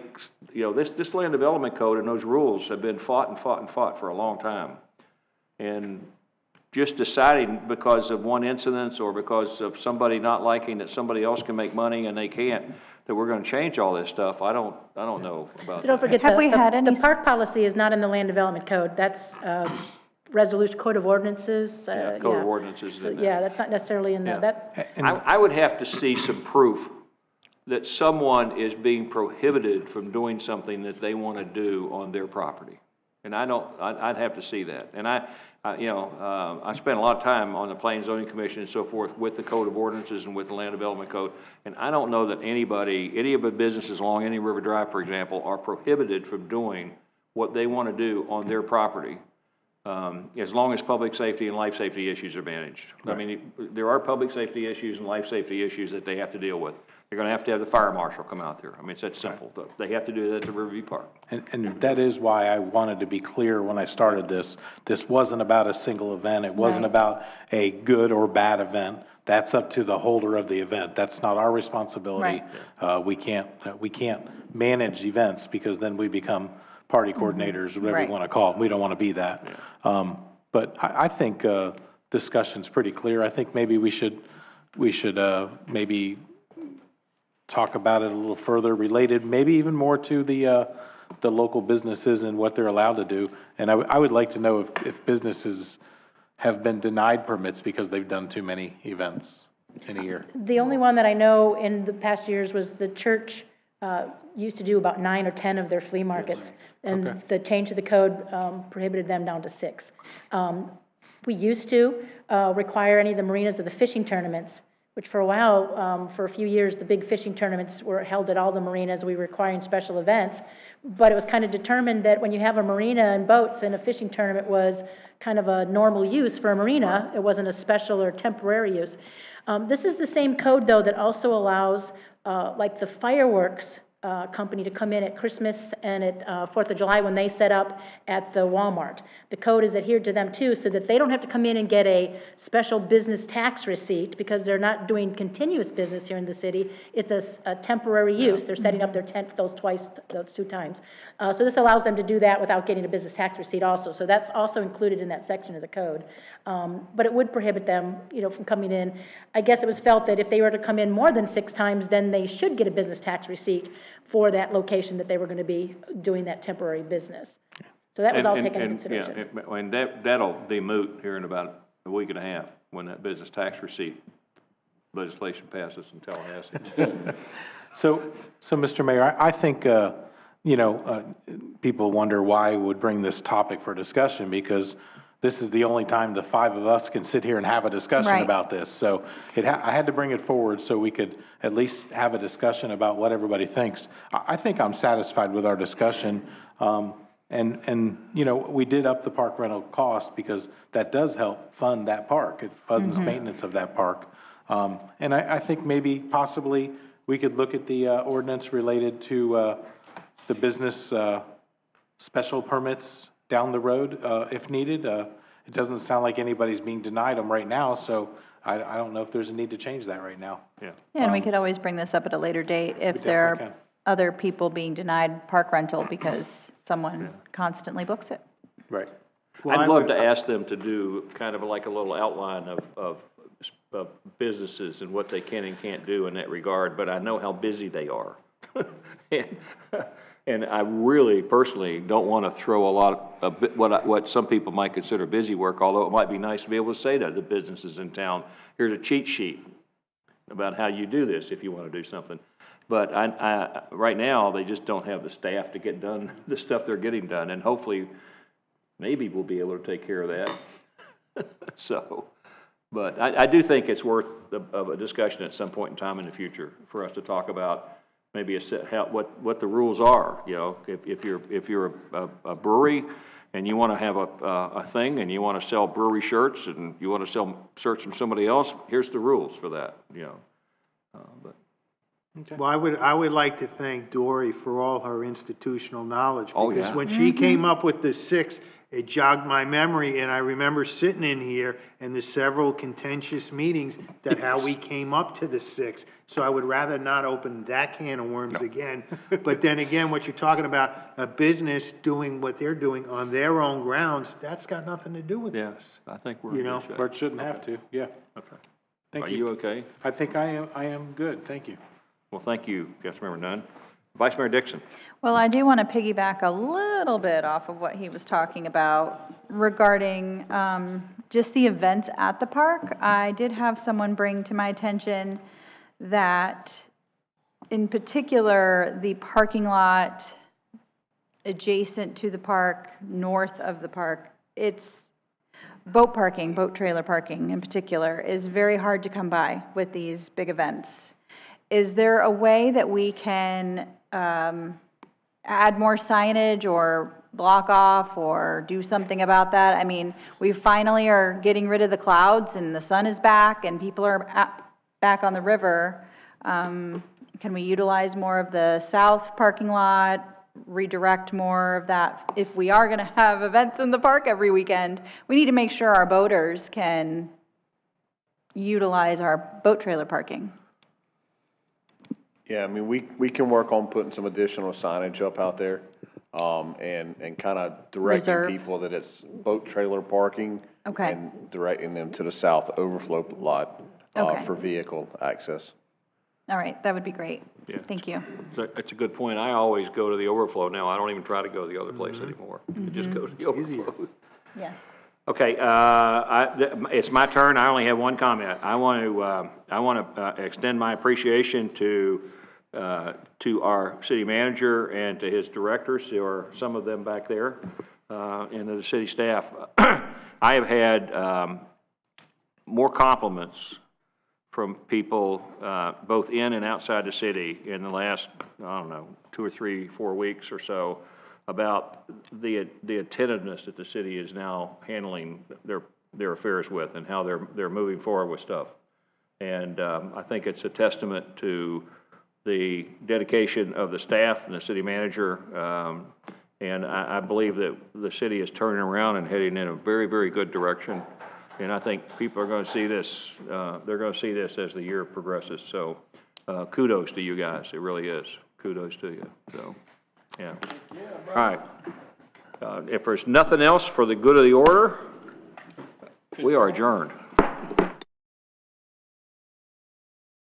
this land development code and those rules have been fought for a long time. And just deciding because of one incident or because of somebody not liking that somebody else can make money and they can't, that we're gonna change all this stuff, I don't know about So don't that. forget, Have we had any the park policy is not in the land development code. That's resolution, code of ordinances. Yeah, code of ordinances is So, in there. yeah, that's not necessarily in Yeah. that. I would have to see some proof that someone is being prohibited from doing something that they wanna do on their property. And I'd have to see that. And I spent a lot of time on the Planning and Zoning Commission and so forth with the Code of Ordinances and with the Land Development Code. And I don't know that any of the businesses along any river drive, for example, are prohibited from doing what they want to do on their property, as long as public safety and life safety issues are managed. Right. I mean, there are public safety issues and life safety issues that they have to deal with. They're going to have the fire marshal come out there. I mean, it's that simple. Right. They have to do that at Riverview Park. And that is why I wanted to be clear when I started this. This wasn't about a single event. It wasn't about a good or bad event. That's up to the holder of the event. That's not our responsibility. Right. We can't manage events, because then we become party coordinators, whatever you want to call it. We don't want to be that. Yeah. But I think discussion's pretty clear. I think maybe we should maybe talk about it a little further, related maybe even more to the local businesses and what they're allowed to do. And I would like to know if businesses have been denied permits because they've done too many events in a year. The only one that I know in the past years was the church used to do about 9 or 10 of their flea markets. And the change of the code prohibited them down to 6. We used to require any of the marinas of the fishing tournaments, which for a while, for a few years, the big fishing tournaments were held at all the marinas. We were requiring special events. But it was kind of determined that when you have a marina and boats, and a fishing tournament was kind of a normal use for a marina, it wasn't a special or temporary use. This is the same code, though, that also allows like the fireworks company to come in at Christmas and at 4th of July when they set up at the Walmart. The code is adhered to them too, so that they don't have to come in and get a special business tax receipt, because they're not doing continuous business here in the city. It's a temporary use. They're setting up their tent those 2 times. So this allows them to do that without getting a business tax receipt also. So that's also included in that section of the code. But it would prohibit them, from coming in. I guess it was felt that if they were to come in more than 6 times, then they should get a business tax receipt for that location that they were going to be doing that temporary business. So that was all taken into consideration. Yeah, and that'll be moot here in about a week and a half when that business tax receipt legislation passes in Tallahassee. So, Mr. Mayor, I think, people wonder why I would bring this topic for discussion, because this is the only time the 5 of us can sit here and have a discussion about this. So I had to bring it forward so we could at least have a discussion about what everybody thinks. I think I'm satisfied with our discussion. We did up the park rental cost because that does help fund that park. It funds maintenance of that park. And I think maybe possibly we could look at the ordinance related to the business special permits down the road if needed. It doesn't sound like anybody's being denied them right now, so I don't know if there's a need to change that right now. Yeah. Yeah, and we could always bring this up at a later date if there definitely are other people being denied park rental because someone constantly books it. Right. I'd love to ask them to do kind of like a little outline of businesses and what they can and can't do in that regard, but I know how busy they are. And I really personally don't want to throw a lot of what some people might consider busy work, although it might be nice to be able to say to the businesses in town, here's a cheat sheet about how you do this if you want to do something. But right now, they just don't have the staff to get done the stuff they're getting done, and hopefully, maybe we'll be able to take care of that. So, but I do think it's worth of a discussion at some point in time in the future for us to talk about maybe what the rules are. You know, if you're a brewery and you want to have a thing and you want to sell brewery shirts and you want to sell shirts from somebody else, here's the rules for that. You know, but. Okay. Well, I would like to thank Dory for all her institutional knowledge. Oh, because yeah. when she came up with the 6, it jogged my memory, and I remember sitting in here and the several contentious meetings that how we came up to the 6. So I would rather not open that can of worms again. But then again, what you're talking about, a business doing what they're doing on their own grounds, that's got nothing to do with us. I think we're You in know, good shape. But shouldn't have to, yeah. Okay. Thank Are you. you okay? I think I am good, thank you. Well, thank you, Councilmember Nunn. Vice Mayor Dixon. Well, I do want to piggyback a little bit off of what he was talking about regarding just the events at the park. I did have someone bring to my attention that, in particular, the parking lot adjacent to the park, north of the park, it's boat parking, boat trailer parking in particular, is very hard to come by with these big events. Is there a way that we can add more signage or block off or do something about that? I mean, we finally are getting rid of the clouds and the sun is back and people are back on the river. Can we utilize more of the south parking lot, redirect more of that? If we are going to have events in the park every weekend, we need to make sure our boaters can utilize our boat trailer parking. Yeah, I mean, we can work on putting some additional signage up out there, and kind of directing Reserve. people that it's boat trailer parking. Okay. And directing them to the south overflow lot, Okay. for vehicle access. All right, that would be great. Yeah. Thank you. So that's a good point. I always go to the overflow now. I don't even try to go to the other place anymore. I just go to the overflow. Yes. Okay, it's my turn. I only have one comment. I want to extend my appreciation to our city manager and to his directors, who are some of them back there, and to the city staff. I have had more compliments from people both in and outside the city in the last, I don't know, 2 or 3, 4 weeks or so, about the attentiveness that the city is now handling their affairs with and how they're moving forward with stuff. And I think it's a testament to the dedication of the staff and the city manager. And I believe that the city is turning around and heading in a very, very good direction. And I think people are going to see this, they're going to see this as the year progresses. So kudos to you guys. It really is. Kudos to you. So, yeah. All right. If there's nothing else for the good of the order, we are adjourned.